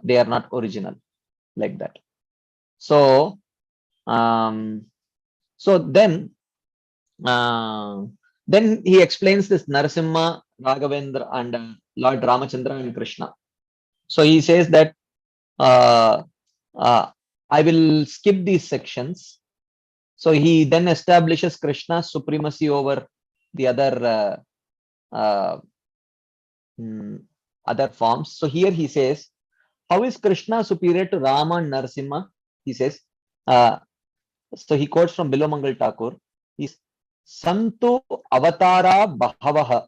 they are not original, like that. So, then he explains this Narasimha, Raghavendra, and Lord Ramachandra and Krishna. So he says that I will skip these sections. So he then establishes Krishna's supremacy over the other forms. So here he says, how is Krishna superior to Rama and Narasimha? He says, so he quotes from Bilomangal Thakur. He's Santu Avatara Bahavaha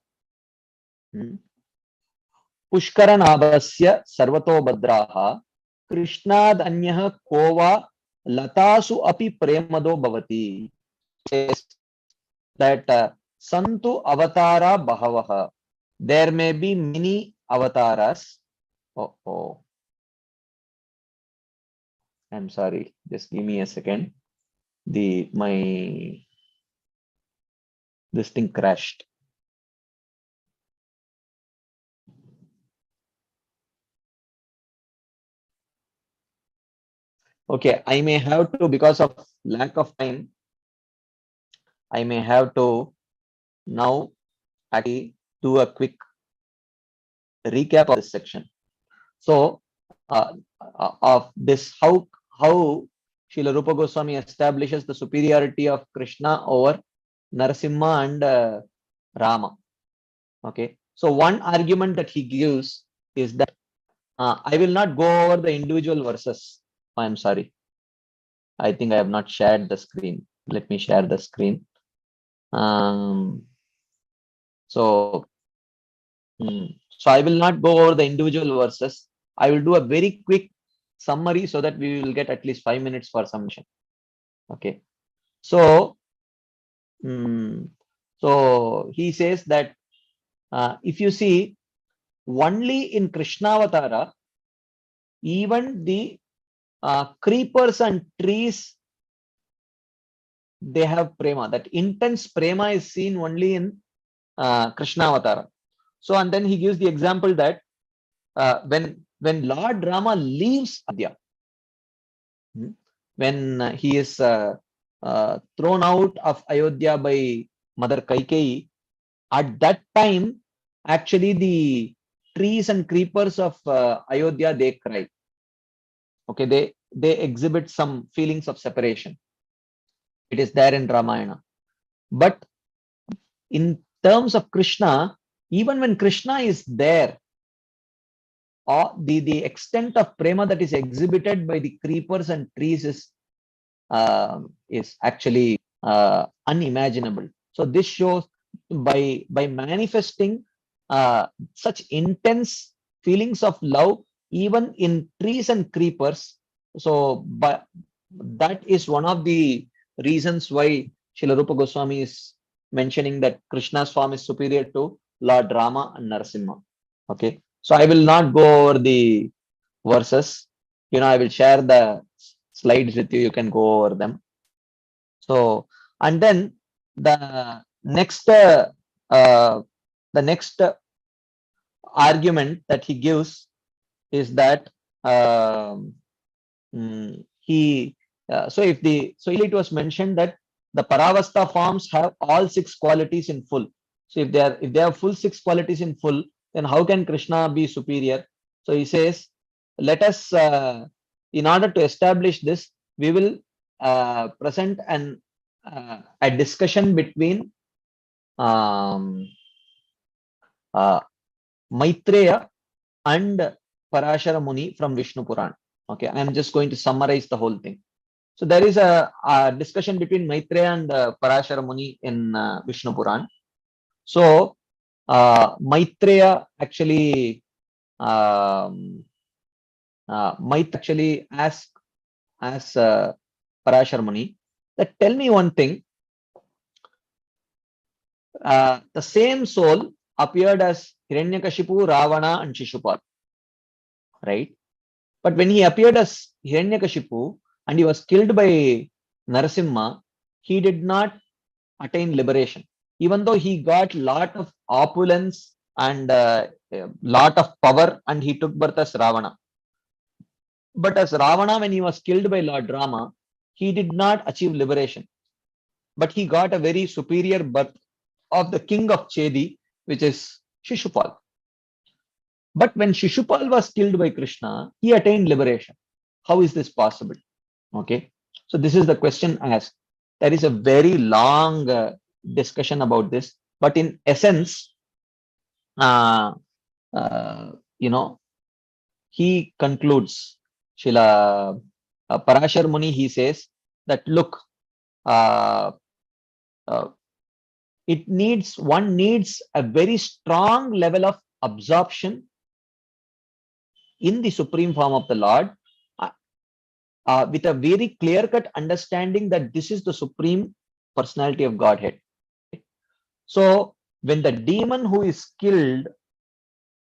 Pushkaranabhasya Sarvato Badraha Krishnad Anyaha Kova Latasu Api Premado Bhavati. Says that Santu Avatara Bahavaha. There may be many avatars. I'm sorry, just give me a second. This thing crashed. Okay, I may have to, because of lack of time, I may have to now actually do a quick recap of this section. So of this, how Srila Rupa Goswami establishes the superiority of Krishna over Narasimha and Rama. Okay, so one argument that he gives is that I will not go over the individual verses. I'm sorry, I think I have not shared the screen. Let me share the screen. So I will not go over the individual verses. I will do a very quick summary so that we will get at least 5 minutes for submission. Okay, so so he says that if you see, only in Krishnavatara, even the creepers and trees, they have prema. That intense prema is seen only in Krishnavatara. So, and then he gives the example that when Lord Rama leaves Ayodhya, when he is thrown out of Ayodhya by Mother Kaikeyi, at that time, actually the trees and creepers of Ayodhya, they cry. Okay, they exhibit some feelings of separation. It is there in Ramayana. But in terms of Krishna, even when Krishna is there, the extent of prema that is exhibited by the creepers and trees is actually unimaginable. So this shows by manifesting such intense feelings of love even in trees and creepers. So but that is one of the reasons why Srila Rupa Goswami is mentioning that Krishna's form is superior to Lord Rama and Narasimha. Okay, so I will not go over the verses. I will share the slides with you. You can go over them. So, and then the next argument that he gives is that it was mentioned that the Paravastha forms have all 6 qualities in full. So if they have full 6 qualities in full, then how can Krishna be superior? So he says, let us, in order to establish this, we will present an a discussion between Maitreya and Parashara Muni from Vishnu Puran. Okay, I am just going to summarize the whole thing. So there is a discussion between Maitreya and Parashara Muni in Vishnu Puran. So Maitreya actually asked Parashara Muni that tell me one thing. The same soul appeared as Hiranyakashipu, Ravana, and Shishupal, right? But when he appeared as Hiranyakashipu and he was killed by Narasimha, he did not attain liberation, even though he got lot of opulence and lot of power, and he took birth as Ravana. But as Ravana, when he was killed by Lord Rama, he did not achieve liberation, but he got a very superior birth of the king of Chedi, which is Shishupal. But when Shishupal was killed by Krishna, he attained liberation. How is this possible? Okay, so this is the question asked. There is a very long discussion about this, but in essence, he concludes, Srila Parashar Muni, he says that look, one needs a very strong level of absorption in the supreme form of the Lord, with a very clear-cut understanding that this is the supreme personality of Godhead. So when the demon who is killed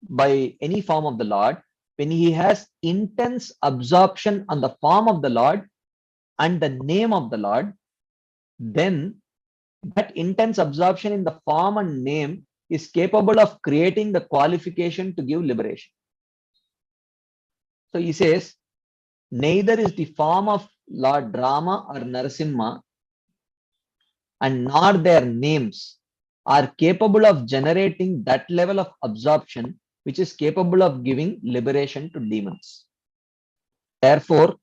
by any form of the Lord, when he has intense absorption on the form of the Lord and the name of the Lord, then that intense absorption in the form and name is capable of creating the qualification to give liberation. So he says, neither is the form of Lord Rama or Narasimha and nor their names are capable of generating that level of absorption which is capable of giving liberation to demons. Therefore,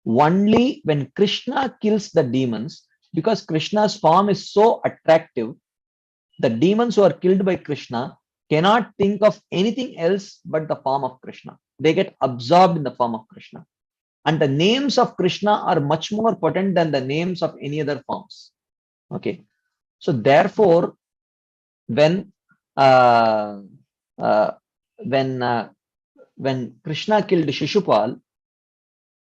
only when Krishna kills the demons, because Krishna's form is so attractive, the demons who are killed by Krishna cannot think of anything else but the form of Krishna. They get absorbed in the form of Krishna. And the names of Krishna are much more potent than the names of any other forms. Okay. So therefore, when Krishna killed Shishupal,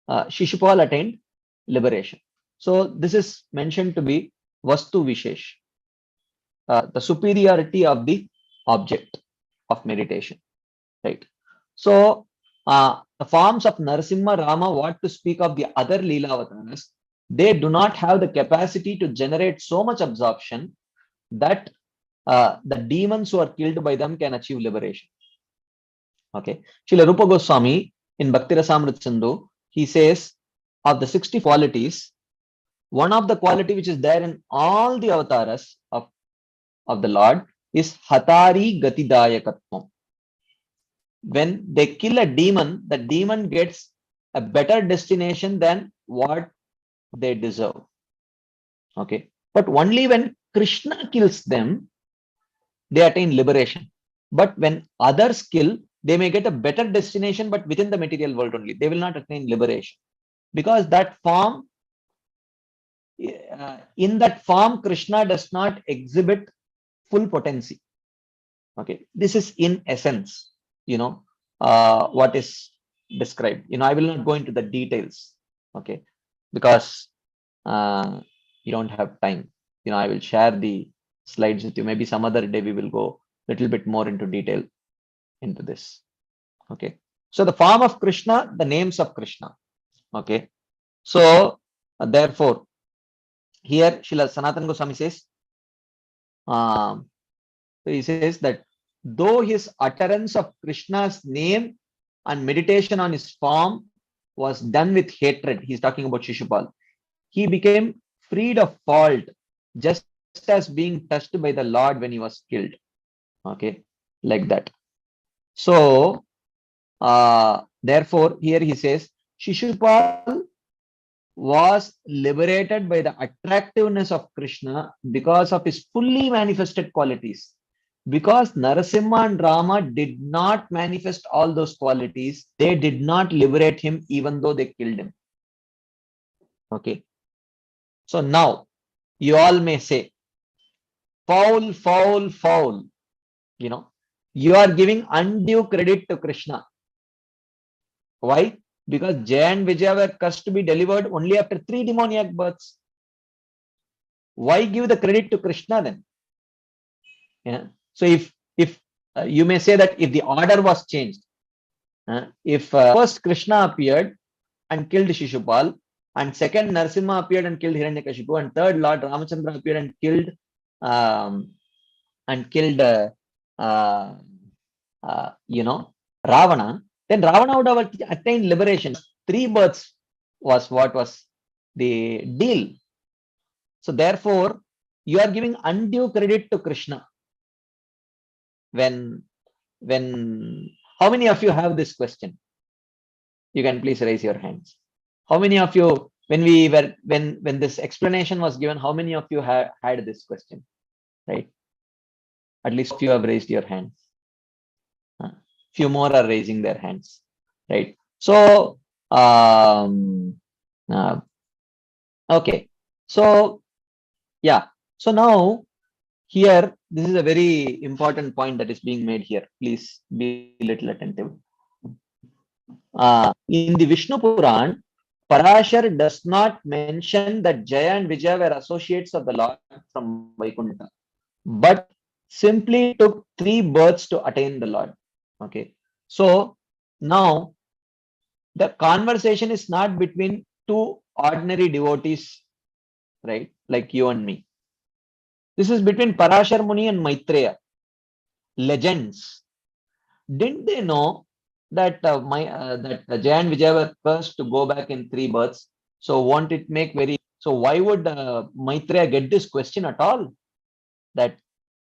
Shishupal attained liberation. So this is mentioned to be Vastu Vishesh, the superiority of the object of meditation, right? So the forms of Narasimha, Rama, what to speak of the other Leela Avataras, they do not have the capacity to generate so much absorption that the demons who are killed by them can achieve liberation. Okay, Srila Rupa Goswami in Bhakti Rasamrita Sindhu, he says of the 60 qualities, one of the quality which is there in all the avatars of the Lord is Hatari Gatidayakatvam. When they kill a demon, the demon gets a better destination than what they deserve. Okay, but only when Krishna kills them, they attain liberation. But when others kill, they may get a better destination, but within the material world only. They will not attain liberation. Because that form, in that form, Krishna does not exhibit full potency. Okay, this is in essence, what is described. I will not go into the details. Okay, because you don't have time. I will share the slides with you. Maybe some other day we will go a little bit more into detail into this. Okay, so the form of Krishna, the names of Krishna. Okay, so therefore, here Srila Sanatana Goswami says, so he says that though his utterance of Krishna's name and meditation on his form was done with hatred, he's talking about Shishupal, he became freed of fault, just as being touched by the Lord when he was killed. Okay, like that. So therefore, here he says, Shishupal was liberated by the attractiveness of Krishna because of his fully manifested qualities. Because Narasimha and Rama did not manifest all those qualities, they did not liberate him even though they killed him. Okay. So now you all may say, foul, foul, foul. You know, you are giving undue credit to Krishna. Why? Because Jaya and Vijaya were cursed to be delivered only after 3 demoniac births. Why give the credit to Krishna then? Yeah. So if you may say that if the order was changed, if first Krishna appeared and killed Shishupal, and second Narasimha appeared and killed Hiranyakashipu, and third Lord Ramachandra appeared and killed Ravana, then Ravana would have attained liberation. 3 births was what was the deal. So therefore, you are giving undue credit to Krishna. When how many of you have this question? You can please raise your hands. How many of you, when this explanation was given, how many of you had this question? Right? At least few have raised your hands. Few more are raising their hands. Right? So okay. So yeah. So now here, this is a very important point that is being made here. Please be a little attentive. In the Vishnu Puran, Parashar does not mention that Jaya and Vijaya were associates of the Lord from Vaikuntha, but simply took 3 births to attain the Lord. Okay. So now the conversation is not between 2 ordinary devotees, right? Like you and me. This is between Parashar Muni and Maitreya, legends. Didn't they know that that Jaya and Vijaya were cursed to go back in 3 births? So won't it make very? So why would Maitreya get this question at all? That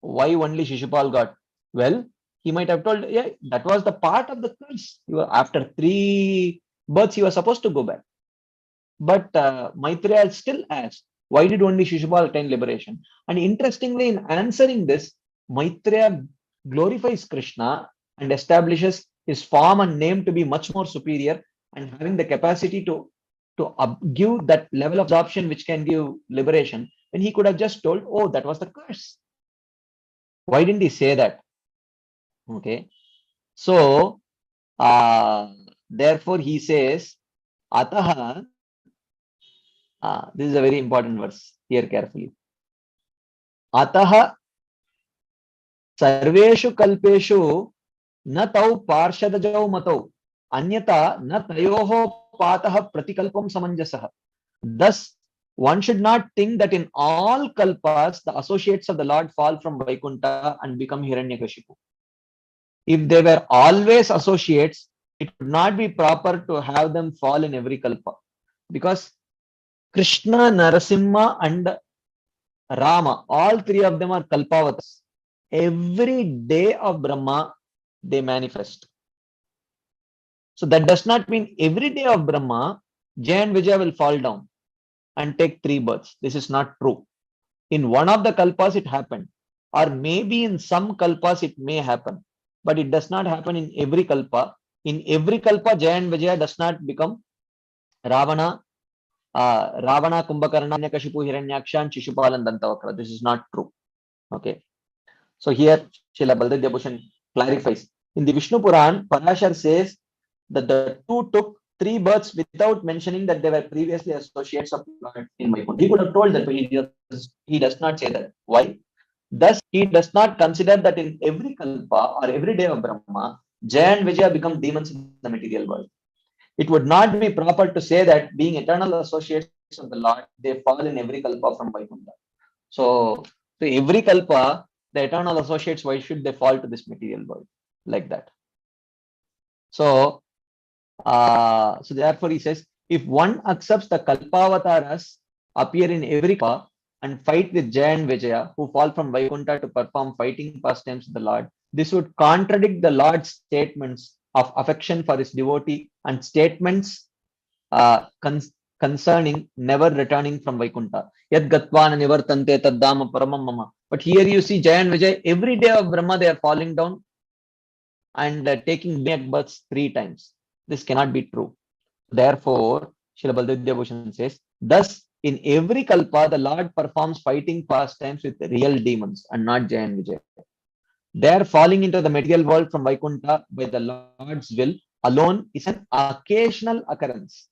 why only Shishupal got? Well, he might have told, yeah, that was the part of the curse. After 3 births, he was supposed to go back. But Maitreya still asked, why did only Shishupal attain liberation? And interestingly, in answering this, Maitreya glorifies Krishna and establishes his form and name to be much more superior and having the capacity to give that level of absorption which can give liberation. And he could have just told, oh, that was the curse. Why didn't he say that? Okay. So, therefore, he says, Ataha. This is a very important verse. Hear carefully. Ataha sarveshu kalpeshu na tau parshadajau matau anyata na tayoho pataha pratikalpam samanjasaha. Thus, one should not think that in all kalpas the associates of the Lord fall from Vaikuntha and become Hiranyakashipu. If they were always associates, it would not be proper to have them fall in every kalpa, because Krishna, Narasimha and Rama, all 3 of them are Kalpavatas. Every day of Brahma, they manifest. So that does not mean every day of Brahma, Jaya and Vijaya will fall down and take 3 births. This is not true. In one of the Kalpas, it happened. Or maybe in some Kalpas, it may happen. But it does not happen in every Kalpa. In every Kalpa, Jaya and Vijaya does not become Ravana, Kumbhakarna, Hiranyakashipu, Hiranyaksha, and Shishupal and Dantavakra. This is not true. Okay. So here, Srila Baladev Bhushan clarifies. In the Vishnu Puran, Parashar says that the 2 took 3 births without mentioning that they were previously associates of Lord in Vaikuntha. He could have told that, but he does not say that. Why? Thus, he does not consider that in every Kalpa or every day of Brahma, Jaya and Vijaya become demons in the material world. It would not be proper to say that being eternal associates of the Lord, they fall in every Kalpa from Vaikuntha. So every Kalpa, the eternal associates, why should they fall to this material world like that? So, so therefore he says, if one accepts the Kalpavataras appear in every Kalpa and fight with Jaya and Vijaya, who fall from Vaikuntha to perform fighting pastimes of the Lord, this would contradict the Lord's statements of affection for his devotee and statements concerning never returning from Vaikuntha. Yad gatvana nivartante taddama paramam mama. But here you see Jaya and Vijay, every day of Brahma they are falling down and taking back births 3 times. This cannot be true. Therefore, Srila Baladev Bhushan says, thus in every kalpa, the Lord performs fighting pastimes with real demons and not Jaya and Vijay. Their falling into the material world from Vaikuntha by the Lord's will alone is an occasional occurrence.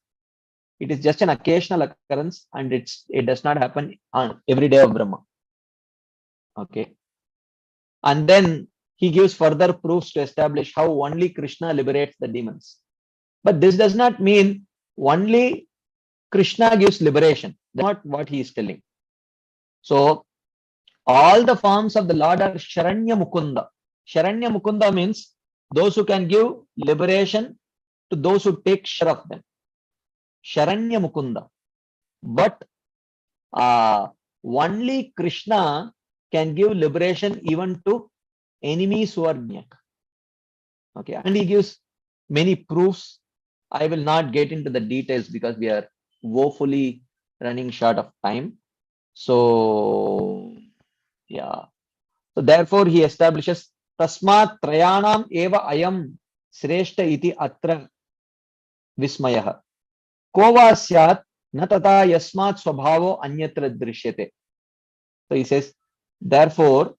It is just an occasional occurrence and it does not happen on every day of Brahma. Okay. And then he gives further proofs to establish how only Krishna liberates the demons. But this does not mean only Krishna gives liberation. That's not what he is telling. So all the forms of the Lord are Sharanya Mukunda. Sharanya Mukunda means those who can give liberation to those who take share of them. Sharanya Mukunda. But only Krishna can give liberation even to enemies who are Nyak. Okay, and he gives many proofs. I will not get into the details because we are woefully running short of time. So, yeah. So therefore, he establishes Tasmat Trayanam Eva Ayam Sreshta iti Atra Vismayah. Kova Syat Natata Yasmat Swabhavo Anyatra Drishyate. So he says, therefore,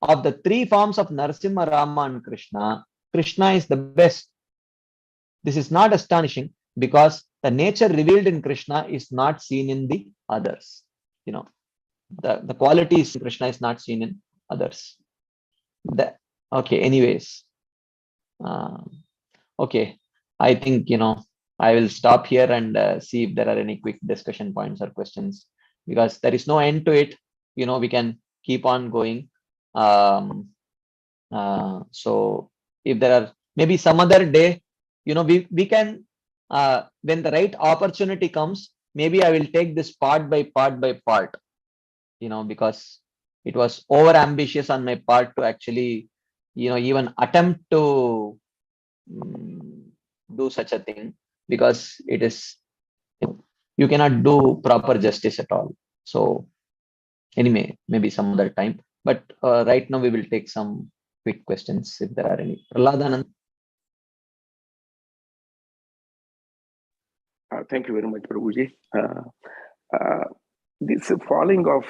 of the 3 forms of Narasimha, Rama, and Krishna, Krishna is the best. This is not astonishing because the nature revealed in Krishna is not seen in the others. You know, the qualities in Krishna is not seen in others. Okay, anyways. Okay, I think, I will stop here and see if there are any quick discussion points or questions, because there is no end to it. We can keep on going. So if there are maybe some other day, we can, when the right opportunity comes, maybe I will take this part by part, because it was over ambitious on my part to actually, even attempt to do such a thing, because it is, you cannot do proper justice at all. So anyway, maybe some other time, but right now we will take some quick questions if there are any. Prahladanand. Thank you very much, Prabhuji. This falling of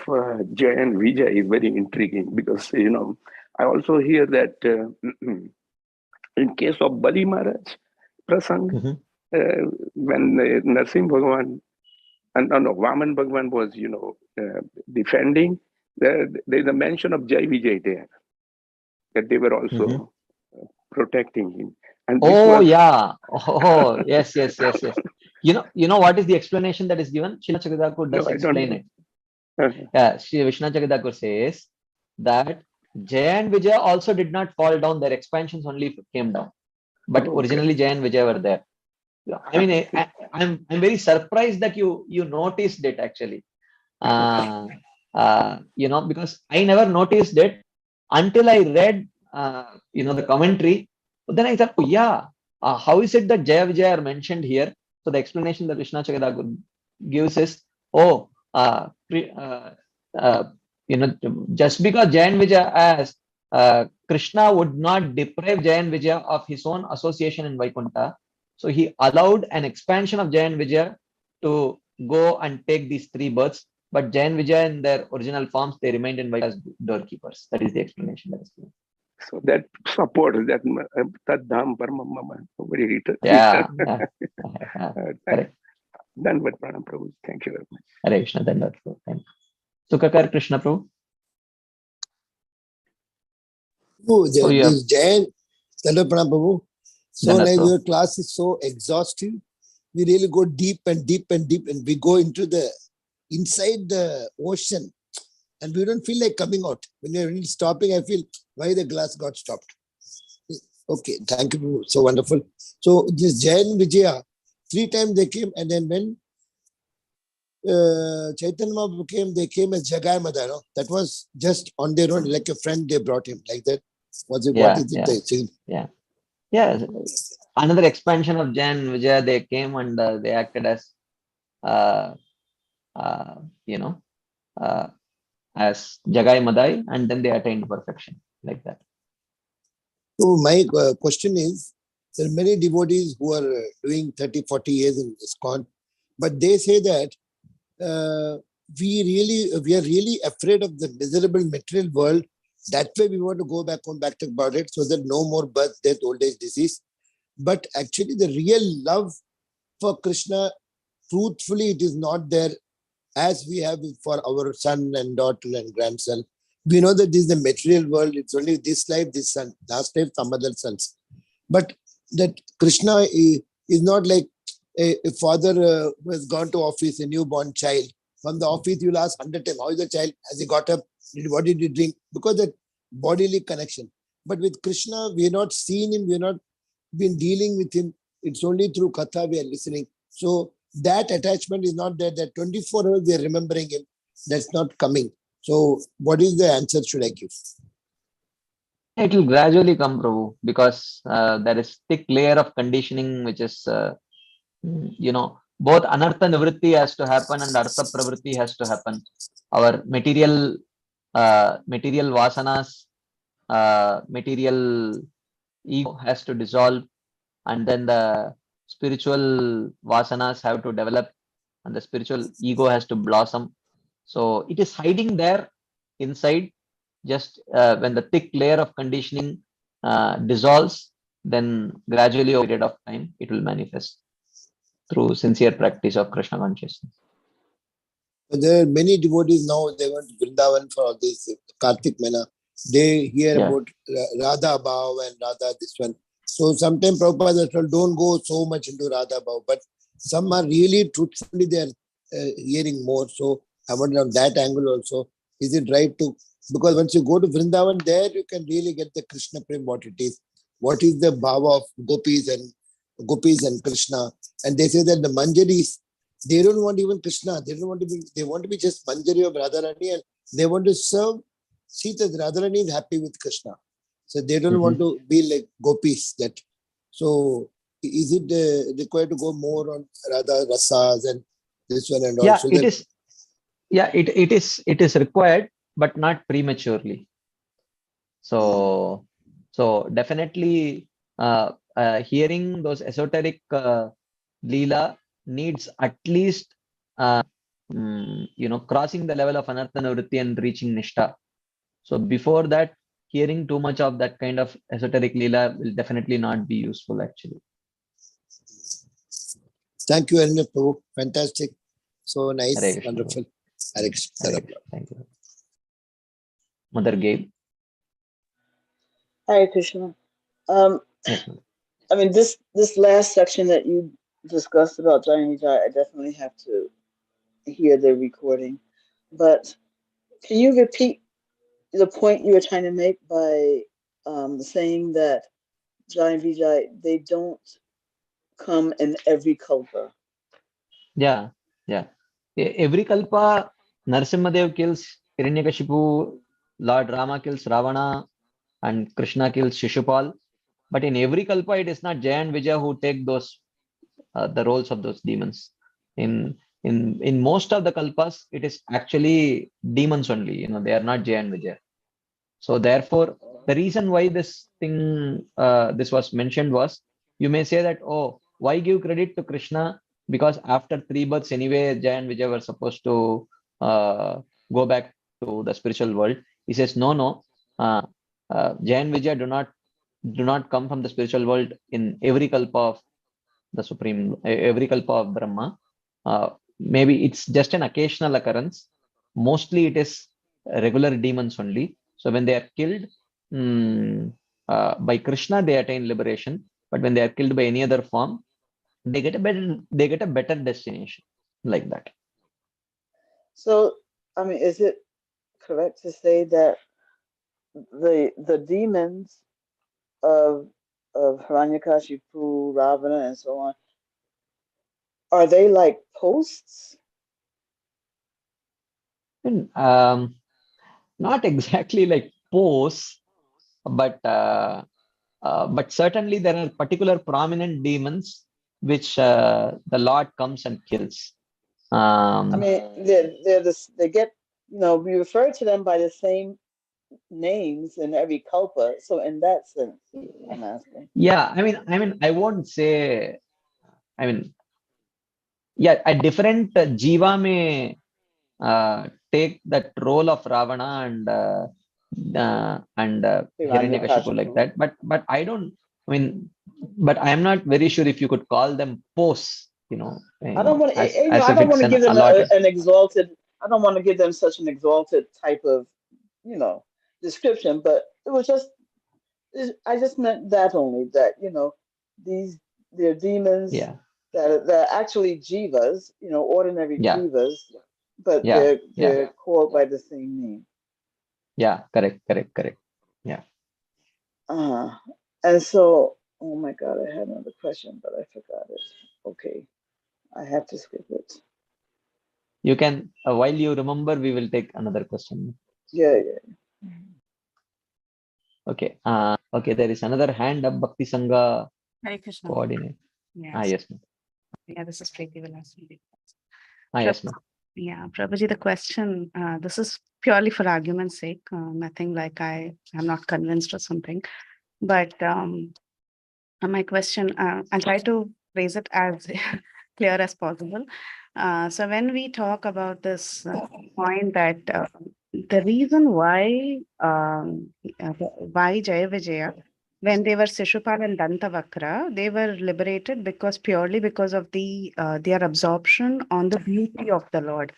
Jay and Vijay is very intriguing because, I also hear that in case of Bali Maharaj Prasang, when Narsim Bhagavan and Vaman Bhagavan was, defending, there's a mention of Jai Vijay there, that they were also protecting him. And yes. You know what is the explanation that is given? Srila Chakradhakur does explain it. Yeah, Sri Vishnu Chakradhakur says that Jaya and Vijaya also did not fall down; their expansions only came down. But originally Jaya and Vijaya were there. I mean, I'm very surprised that you noticed it actually. Because I never noticed it until I read the commentary. But then I thought, oh, yeah, how is it that Jaya Vijaya are mentioned here? So the explanation that Vishnu Chakradhakur gives is, just because Jaya and Vijaya asked, Krishna would not deprive Jaya and Vijaya of his own association in Vaikuntha. So he allowed an expansion of Jaya and Vijaya to go and take these 3 births. But Jaya and Vijaya in their original forms, they remained in Vaikuntha as doorkeepers. That is the explanation that is given. So that supports that Dham Paramama. Yeah. Correct. Dandavat Pranam Prabhu. Thank you very much. Hare Krishna. Dandavat Prabhu. Thank you. Sukakar Krishna Prabhu. This Jain, Dandavat Pranam Prabhu. So nice. Your class is so exhaustive. We really go deep and deep and deep, and we go into inside the ocean. And we don't feel like coming out. When you're really stopping, I feel why the glass got stopped. Okay, thank you. So wonderful. So this Jain Vijaya, 3 times they came, and then when Chaitanya Mahaprabhu came, they came as Jagai Mada. No? That was just on their own, like a friend they brought him, like that. Was it? What is it? Yeah. Another expansion of Jain Vijaya, they came and they acted as uh, uh, you know, as Jagai Madai, and then they attained perfection like that. So my question is, there are many devotees who are doing 30, 40 years in ISKCON, but they say that we are really afraid of the miserable material world. That's why we want to go back about it, so that no more birth, death, old age, disease. But actually, the real love for Krishna, truthfully, it is not there as we have for our son and daughter and grandson. We know that this is the material world. It's only this life, this son, last life, some other sons. But that Krishna is not like a father who has gone to office, a newborn child. From the office, you'll ask 100 times, how is the child? Has he got up? What did he drink? Because that bodily connection. But with Krishna, we are not seen him, we are not been dealing with him. It's only through Katha we are listening. So that attachment is not there. That 24 hours we are remembering him. That's not coming. So what is the answer should I give? It will gradually come, Prabhu, because there is thick layer of conditioning, which is, both anartha nivritti has to happen and artha pravritti has to happen. Our material vasanas, material ego has to dissolve, and then the spiritual vasanas have to develop, and the spiritual ego has to blossom. So it is hiding there inside. Just when the thick layer of conditioning dissolves, then gradually over a period of time, it will manifest through sincere practice of Krishna consciousness. There are many devotees now, they went to Vrindavan for this Kartik Mena. They hear about Radha Bhav and Radha this one. So sometimes Prabhupada says, well, don't go so much into Radha Bhav, but some are really truthfully they are hearing more. So I wonder on that angle also, is it right to, because once you go to Vrindavan, there you can really get the Krishna Prem, what it is. What is the bhava of gopis and Krishna. And they say that the Manjaris, they don't want even Krishna. They don't want to be. They want to be just Manjari of Radharani, and they want to serve. See that Radharani is happy with Krishna, so they don't want to be like gopis. That so is it required to go more on Radha Rasas and this one and also? It is. Yeah, it is required, but not prematurely. So definitely hearing those esoteric Leela needs at least crossing the level of anartha nivritti and reaching Nishtha. So before that, hearing too much of that kind of esoteric Leela will definitely not be useful actually. Thank you, Arnab Prabhu. Fantastic. So nice, wonderful. Thank you. Mother Gabe. Hare Krishna. I mean, this last section that you discussed about Jai Nijai, I definitely have to hear the recording. But can you repeat the point you were trying to make by saying that Jai and Vijay, they don't come in every kalpa? Yeah. Every kalpa, Narasimhadev kills Hiranyakashipu, Lord Rama kills Ravana, and Krishna kills Shishupal. But in every kalpa, it is not Jaya and Vijaya who take those the roles of those demons. In most of the kalpas, it is actually demons only. They are not Jaya and Vijaya. So therefore, the reason why this thing this was mentioned was, you may say that, oh, why give credit to Krishna? Because after 3 births anyway, Jaya and Vijaya were supposed to go back to the spiritual world. He says, no. Jaya and Vijaya do not come from the spiritual world in every kalpa of the supreme, every kalpa of Brahma. Maybe it's just an occasional occurrence. Mostly it is regular demons only. So when they are killed by Krishna, they attain liberation. But when they are killed by any other form, they get a better destination, like that. So, I mean, is it correct to say that the demons of Hiranyakashipu, Ravana, and so on, are they like posts? Not exactly like posts, but certainly there are particular prominent demons which the Lord comes and kills. I mean, they get, we refer to them by the same names in every kalpa. So in that sense, I'm asking. Yeah, I won't say. I mean, yeah, a different jiva may take that role of Ravana and Hiranyakashipu like that. But I don't. I mean, but I am not very sure if you could call them pose. I don't want to. As I if don't want it's to give them allotted. an exalted. I don't want to give them such an exalted type of, description. But it was just. I just meant that only that they're demons. Yeah. That are actually jivas. Ordinary Yeah. jivas, but Yeah. they're called by the same name. Yeah. Correct. Yeah. And so, oh my God, I had another question, but I forgot it. Okay, I have to skip it. You can, while you remember, we will take another question. Yeah. Okay. Okay. There is another hand up. Bhakti Sangha Hare Krishna. coordinate. Yes. Yes, ma'am. Yeah, this is Preeti Vilas. Yes, ma'am. Yeah, Prabhuji, the question, this is purely for argument's sake, nothing like I am not convinced or something. But my question, I'll try to phrase it as clear as possible. So when we talk about this point that the reason why Jaya Vijaya, when they were Shishupal and Dantavakra, they were liberated purely because of their absorption on the beauty of the Lord.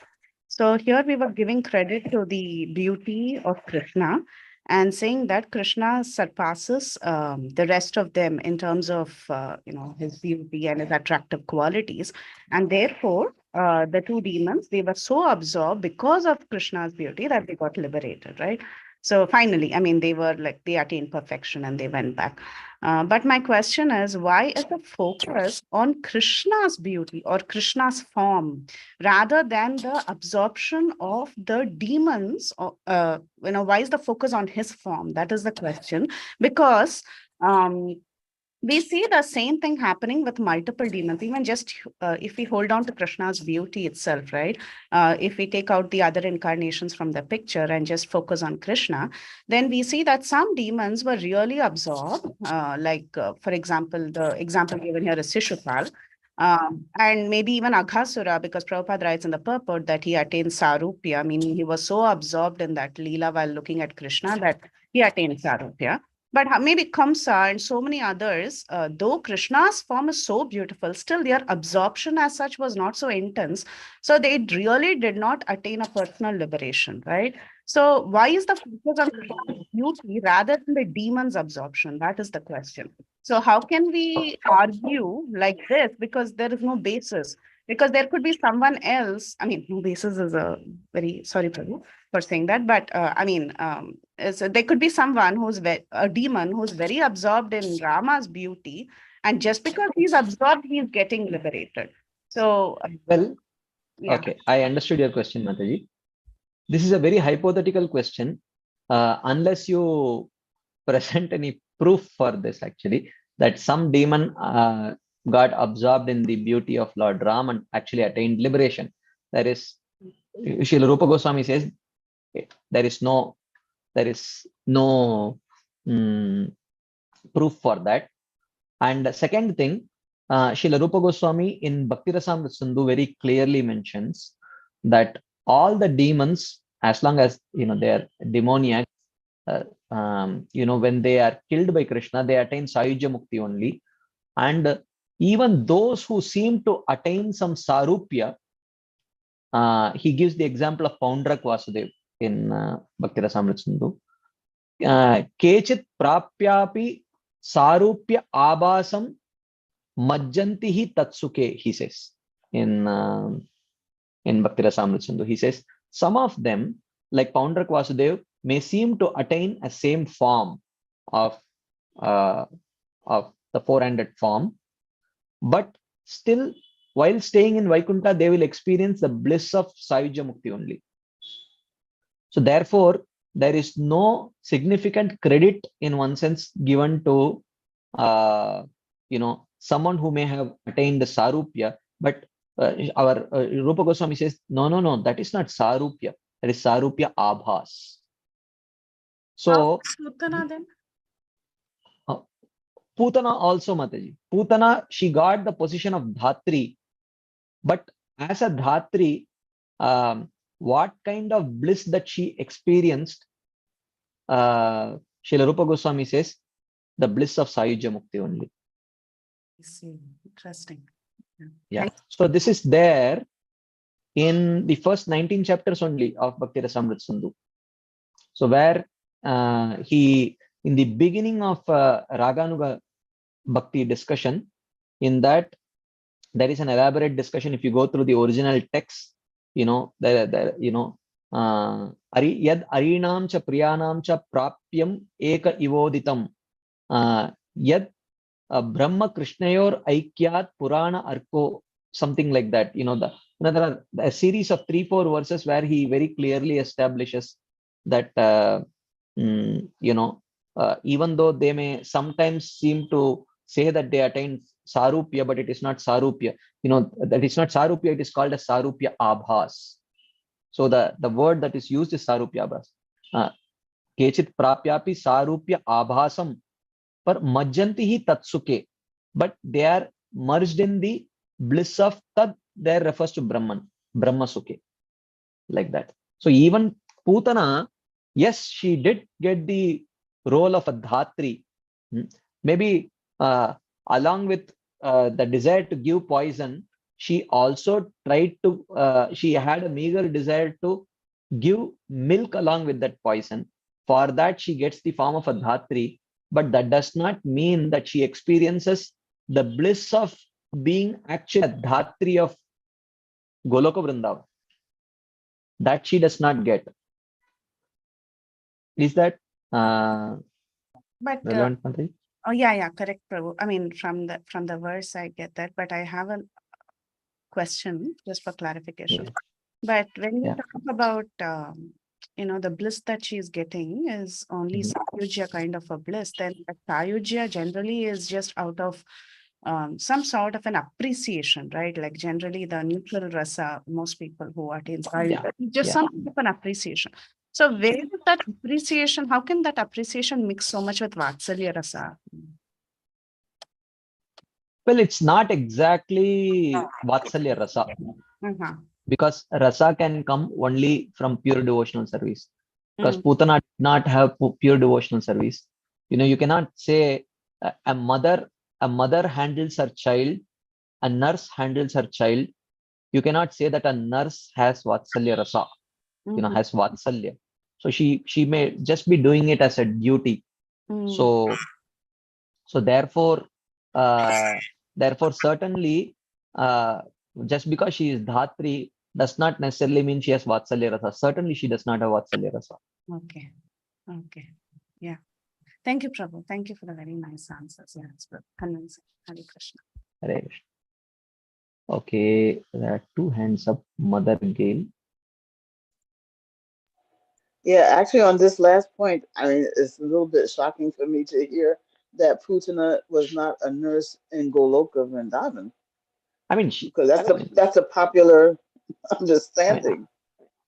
So here we were giving credit to the beauty of Krishna and saying that Krishna surpasses the rest of them in terms of his beauty and his attractive qualities, and therefore the two demons, they were so absorbed because of Krishna's beauty that they got liberated, right? So finally, they attained perfection and they went back. But my question is, why is the focus on Krishna's beauty or Krishna's form rather than the absorption of the demons? Why is the focus on his form? That is the question. Because we see the same thing happening with multiple demons, even just if we hold on to Krishna's beauty itself, right? If we take out the other incarnations from the picture and just focus on Krishna, then we see that some demons were really absorbed. For example, the example given here is Shishupal. And maybe even Aghasura, because Prabhupada writes in the purport that he attained Sarupya, meaning he was so absorbed in that Leela while looking at Krishna that he attained Sarupya. But maybe Kamsa and so many others, though Krishna's form is so beautiful, still their absorption as such was not so intense. So they really did not attain a personal liberation, right? So why is the focus on Krishna's beauty rather than the demon's absorption? That is the question. So how can we argue like this? Because there is no basis. Because there could be someone else. I mean, no basis is a very, sorry, Prabhu, for saying that. But so there could be someone who's a demon who's very absorbed in Rama's beauty. And just because he's absorbed, he's getting liberated. So, well, yeah. Okay, I understood your question, Mataji. This is a very hypothetical question. Unless you present any proof for this, actually, that some demon got absorbed in the beauty of Lord Ram and actually attained liberation. There is, Srila Rupa Goswami says, there is no proof for that. And the second thing, Srila Rupa Goswami in Bhakti Rasamrita Sindhu very clearly mentions that all the demons, as long as they are demoniac, when they are killed by Krishna, they attain Sayujya Mukti only. And even those who seem to attain some Sarupya, he gives the example of Paundrak Vasudev in Bhakti Rasamrita Sindhu. Kechit prapyapi Sarupya abasam majjantihi tatsuke, he says in Bhakti Rasamrita Sindhu. He says some of them, like Paundrak Vasudev, may seem to attain a same form of the four-handed form, but still, while staying in Vaikuntha, they will experience the bliss of Sayujya Mukti only. So therefore, there is no significant credit in one sense given to someone who may have attained the Sarupya, but our Rupa Goswami says, no, that is not Sarupya. That is Sarupya Abhas. So, Putana then? Putana also, Mataji. Putana, she got the position of Dhatri. But as a Dhatri, what kind of bliss that she experienced, Srila Rupa Goswami says, the bliss of Sayujya Mukti only. I see. Interesting. Yeah. So this is there in the first 19 chapters only of Bhakti Rasamrita Sindhu. So where in the beginning of Raganuga Bhakti discussion, in that there is an elaborate discussion. If you go through the original text, yad arinam cha priyanam cha prapyam eka ivoditam yad Brahma Krishnayor Aikyat Purana Arko, something like that. There are a series of 3-4 verses where he very clearly establishes that even though they may sometimes seem to say that they attain Sarupya, but it is not Sarupya. That is not Sarupya, it is called as Sarupya Abhas. So the word that is used is Sarupya Abhas. Kechit Prapyapi Sarupya Abhasam par majjanti hi tatsuke. But they are merged in the bliss of Tad. There refers to Brahman, Brahma Sukhe. Like that. So even Putana, yes, she did get the role of a Dhatri. Maybe along with the desire to give poison, she also tried to, she had a meager desire to give milk along with that poison. For that, she gets the form of a Dhatri, but that does not mean that she experiences the bliss of being actually a Dhatri of Goloka Vrindavan. That she does not get. Is that relevant, Mantri? Oh yeah, correct, Prabhu. I mean, from the verse, I get that, but I have a question just for clarification. But when you talk about the bliss that she is getting is only Sayujya kind of a bliss, then Sayujya generally is just out of some sort of an appreciation, right? Like generally the neutral rasa, most people who attain Sayujya, just some kind of an appreciation. So where is that appreciation? How can that appreciation mix so much with Vatsalya rasa? Well, it's not exactly Vatsalya rasa. Because rasa can come only from pure devotional service. Because Putana did not have pure devotional service. You cannot say a mother handles her child, a nurse handles her child. You cannot say that a nurse has Vatsalya rasa, has Vatsalya. So she may just be doing it as a duty. So therefore certainly just because she is Dhatri does not necessarily mean she has Vatsalya rasa. Certainly she does not have Vatsalya rasa. Okay. Yeah. Thank you, Prabhu. Thank you for the very nice answers. Yeah, it's convincing. Hare Krishna. Hare Krishna. Okay, there are 2 hands up. Mother Gail. Yeah, actually on this last point, I mean, it's a little bit shocking for me to hear that Putana was not a nurse in Goloka Vrindavan. I mean, because that's a popular understanding.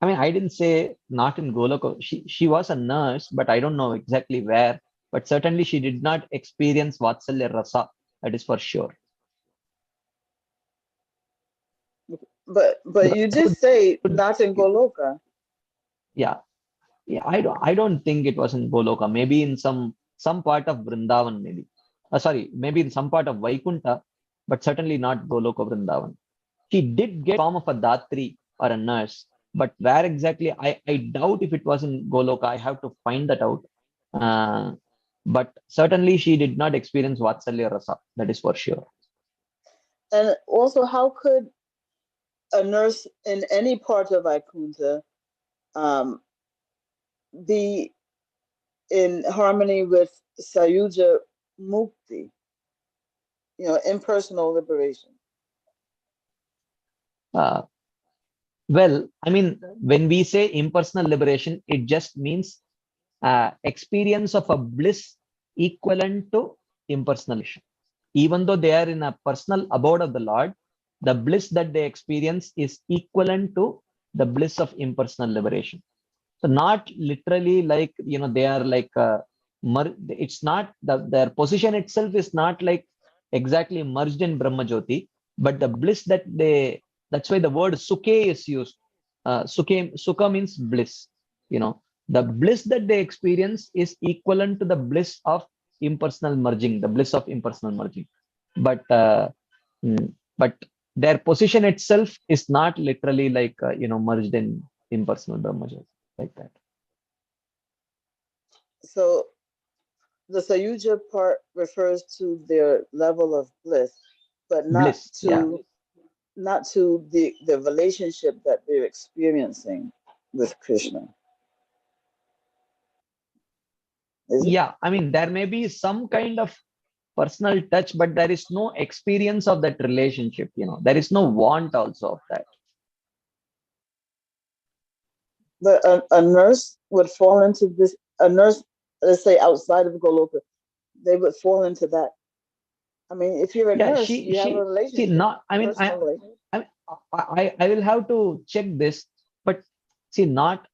I mean, I didn't say not in Goloka. She was a nurse, but I don't know exactly where. But certainly she did not experience Vatsalya rasa. That is for sure. But you did say not in Goloka. Yeah. I don't think it was in Goloka. Maybe in some part of Vrindavan, maybe. Maybe in some part of Vaikunta, but certainly not Goloka Vrindavan. She did get form of a Dhatri or a nurse, but where exactly, I doubt if it was in Goloka. I have to find that out. But certainly she did not experience Vatsalya rasa. That is for sure. And also, how could a nurse in any part of Vaikunta be in harmony with Sayujya Mukti, impersonal liberation? Well, I mean, when we say impersonal liberation, it just means experience of a bliss equivalent to impersonal liberation. Even though they are in a personal abode of the Lord, the bliss that they experience is equivalent to the bliss of impersonal liberation. So not literally like, they are like, it's not, their position itself is not like exactly merged in Brahma Jyoti, but the bliss that that's why the word sukhe is used. Sukha means bliss. The bliss that they experience is equivalent to the bliss of impersonal merging, the bliss of impersonal merging. But but their position itself is not literally like merged in impersonal Brahma Jyoti, like that. So the Sayuja part refers to their level of bliss, but not to the relationship that they're experiencing with Krishna. Yeah, I mean, there may be some kind of personal touch, but there is no experience of that relationship. There is no want also of that. But a nurse would fall into this. A nurse, let's say outside of Goloka, they would fall into that. I mean, if you're a nurse, you have a relationship. I will have to check this, but she might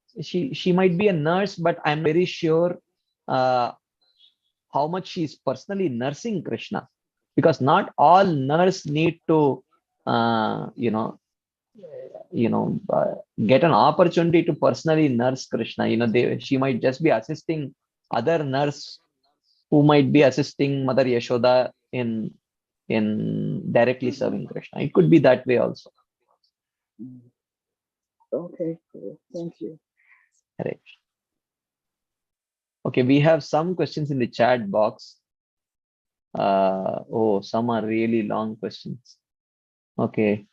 be a nurse, but I'm very sure how much she is personally nursing Krishna, because not all nurse need to get an opportunity to personally nurse Krishna. She might just be assisting other nurse who might be assisting Mother Yashoda in directly serving Krishna. It could be that way also. Okay, cool. Thank you. Right. Okay, we have some questions in the chat box. Some are really long questions. Okay.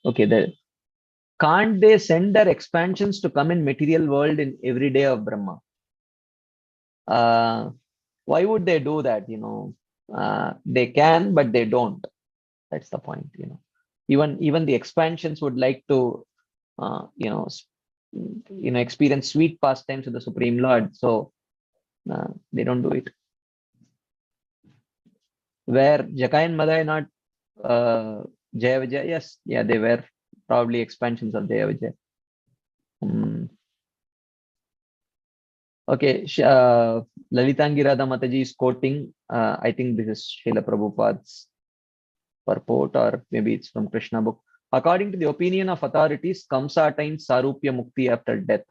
Okay, can't they send their expansions to come in material world in every day of Brahma? Why would they do that? They can, but they don't. That's the point. Even the expansions would like to experience sweet pastimes with the Supreme Lord, so they don't do it. Where Jakai and Madai not Jaya Vijaya? Yes, yeah, they were probably expansions of Jaya Vijaya. Okay, Lalitangi Radha Mataji is quoting, I think this is Srila Prabhupada's purport, or maybe it's from Krishna book. According to the opinion of authorities, Kamsa attained Sarupya Mukti after death.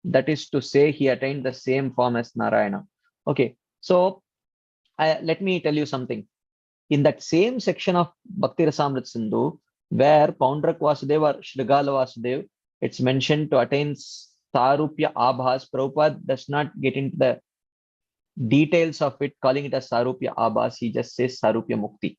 That is to say, he attained the same form as Narayana. Okay, so let me tell you something. In that same section of Bhakti Rasamrit Sindhu, where Paundrak Vasudeva or Shrigala Vasudev, it's mentioned to attain Sarupya Abhas. Prabhupada does not get into the details of it, calling it as Sarupya Abhas. He just says Sarupya Mukti.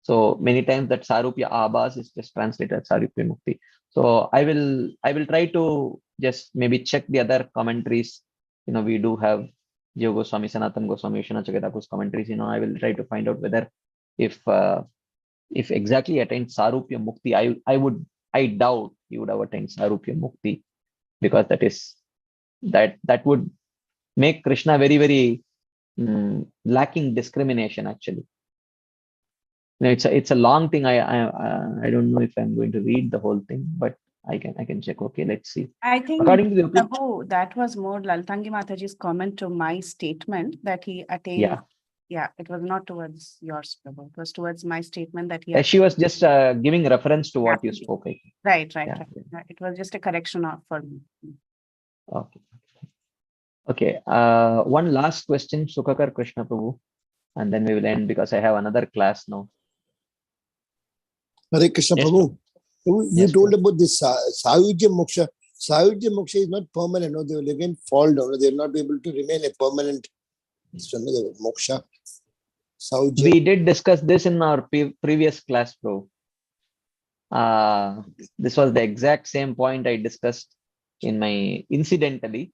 So many times that Sarupya Abhas is just translated as Sarupya Mukti. So I will try to just maybe check the other commentaries. We do have Jiva Goswami, Sanatan Goswami, Vishwanath Chakravarti's commentaries. I will try to find out whether if exactly attained Sarupya Mukti, I doubt he would have attained Sarupya Mukti, because that would make Krishna very, very lacking discrimination actually. It's a long thing. I don't know if I'm going to read the whole thing, but I can check. Okay, let's see. I think Prabhu, that was more Lalitangi Mataji's comment to my statement that he attained. Yeah, it was not towards yours, Prabhu. It was towards my statement that he. She was just giving reference to what you spoke. Right. It was just a correction for me. Okay. One last question, Sukhakar Krishna Prabhu, and then we will end because I have another class now. Hare Krishna Prabhu. You told about this Sayujya Moksha. Sayujya Moksha is not permanent. No, they will again fall down. They will not be able to remain a permanent moksha. Sayujya. We did discuss this in our previous class, bro. This was the exact same point I discussed incidentally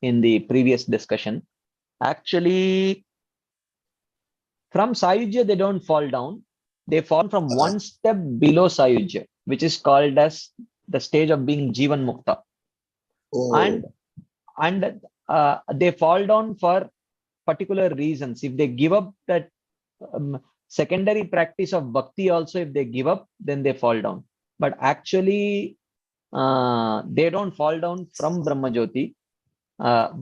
in the previous discussion. Actually, from Sayujya, they don't fall down. They fall from one step below Sayujya, which is called as the stage of being Jivan Mukta. And they fall down for particular reasons. If they give up that secondary practice of bhakti also, if they give up, then they fall down. But actually, they don't fall down from Brahmajyoti,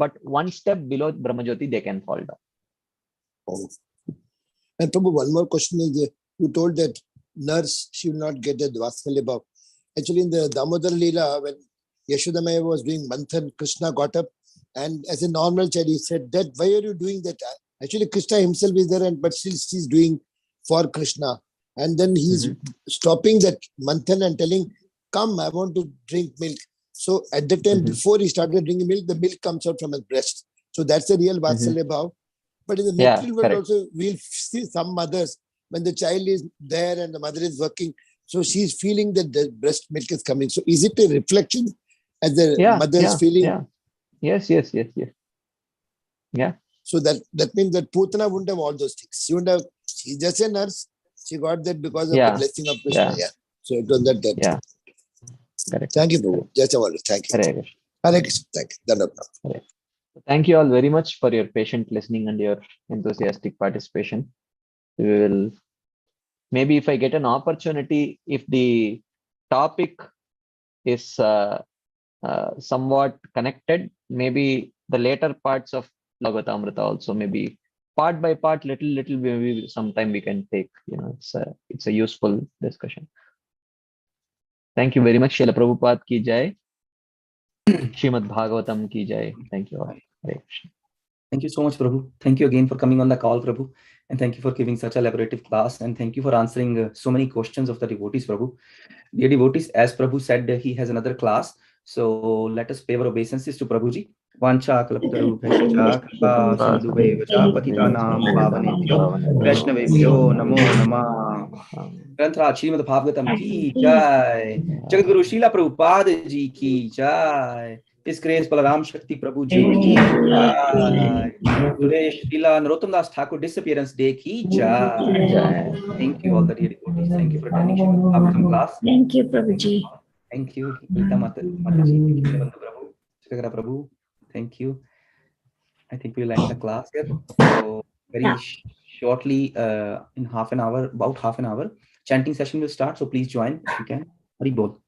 but one step below Brahmajyoti, they can fall down. Oh. And Prabhu, one more question is, you told that nurse, she will not get a Dvasalya Bhav. Actually, in the Damodar Leela, when Yashodamaya was doing Manthan, Krishna got up, and as a normal child, he said that, why are you doing that? Actually, Krishna himself is there, but still she's doing for Krishna. And then he's stopping that Manthan and telling, come, I want to drink milk. So at the time, before he started drinking milk, the milk comes out from his breast. So that's the real Vatsalya Bhav. But in the material world also, we'll see some mothers, when the child is there and the mother is working, so she's feeling that the breast milk is coming. So is it a reflection as the mother's feeling? Yeah. Yes. Yeah. So that means that Putana wouldn't have all those things. She wouldn't have, she's just a nurse. She got that because of the blessing of Krishna. Yeah. So it was that. Yeah. Correct. Thank you, Prabhu. Just a word. Thank you. Hare Krishna. Thank you. Thank you all very much for your patient listening and your enthusiastic participation. We will, maybe if I get an opportunity, if the topic is somewhat connected, maybe the later parts of Bhagavatamrita also, maybe part by part, little, maybe sometime we can take, it's a useful discussion. Thank you very much. Srila Prabhupada ki jai. Srimad Bhagavatam ki jai. Thank you all. Thank you so much, Prabhu. Thank you again for coming on the call, Prabhu. And thank you for giving such a elaborative class. And thank you for answering so many questions of the devotees, Prabhu. Dear devotees, as Prabhu said, he has another class. So let us pay our obeisances to Prabhuji. Vancha kalaptarubhascha kripa sindhubheva cha patitanam pavanebhyo vaishnavebhyo namo namah. Granthra Srimad Bhagavatam ki jai. Jagadguru Srila Prabhupada ji ki jai. His Grace Balaram Shakti Prabhu ji ki jai. Today Srila Narottam Das Thakur disappearance day ki jai. Thank you all the dear devotees. Thank you for attending Srimad Bhagavatam class. Thank you, Prabhuji. Thank you, Geeta Mataji. Thank you, Devananda Prabhu. Shagara Prabhu. Thank you. I think we'll end the class here. So very shortly, in half an hour, about half an hour, chanting session will start. So please join if you can. Hari Bol.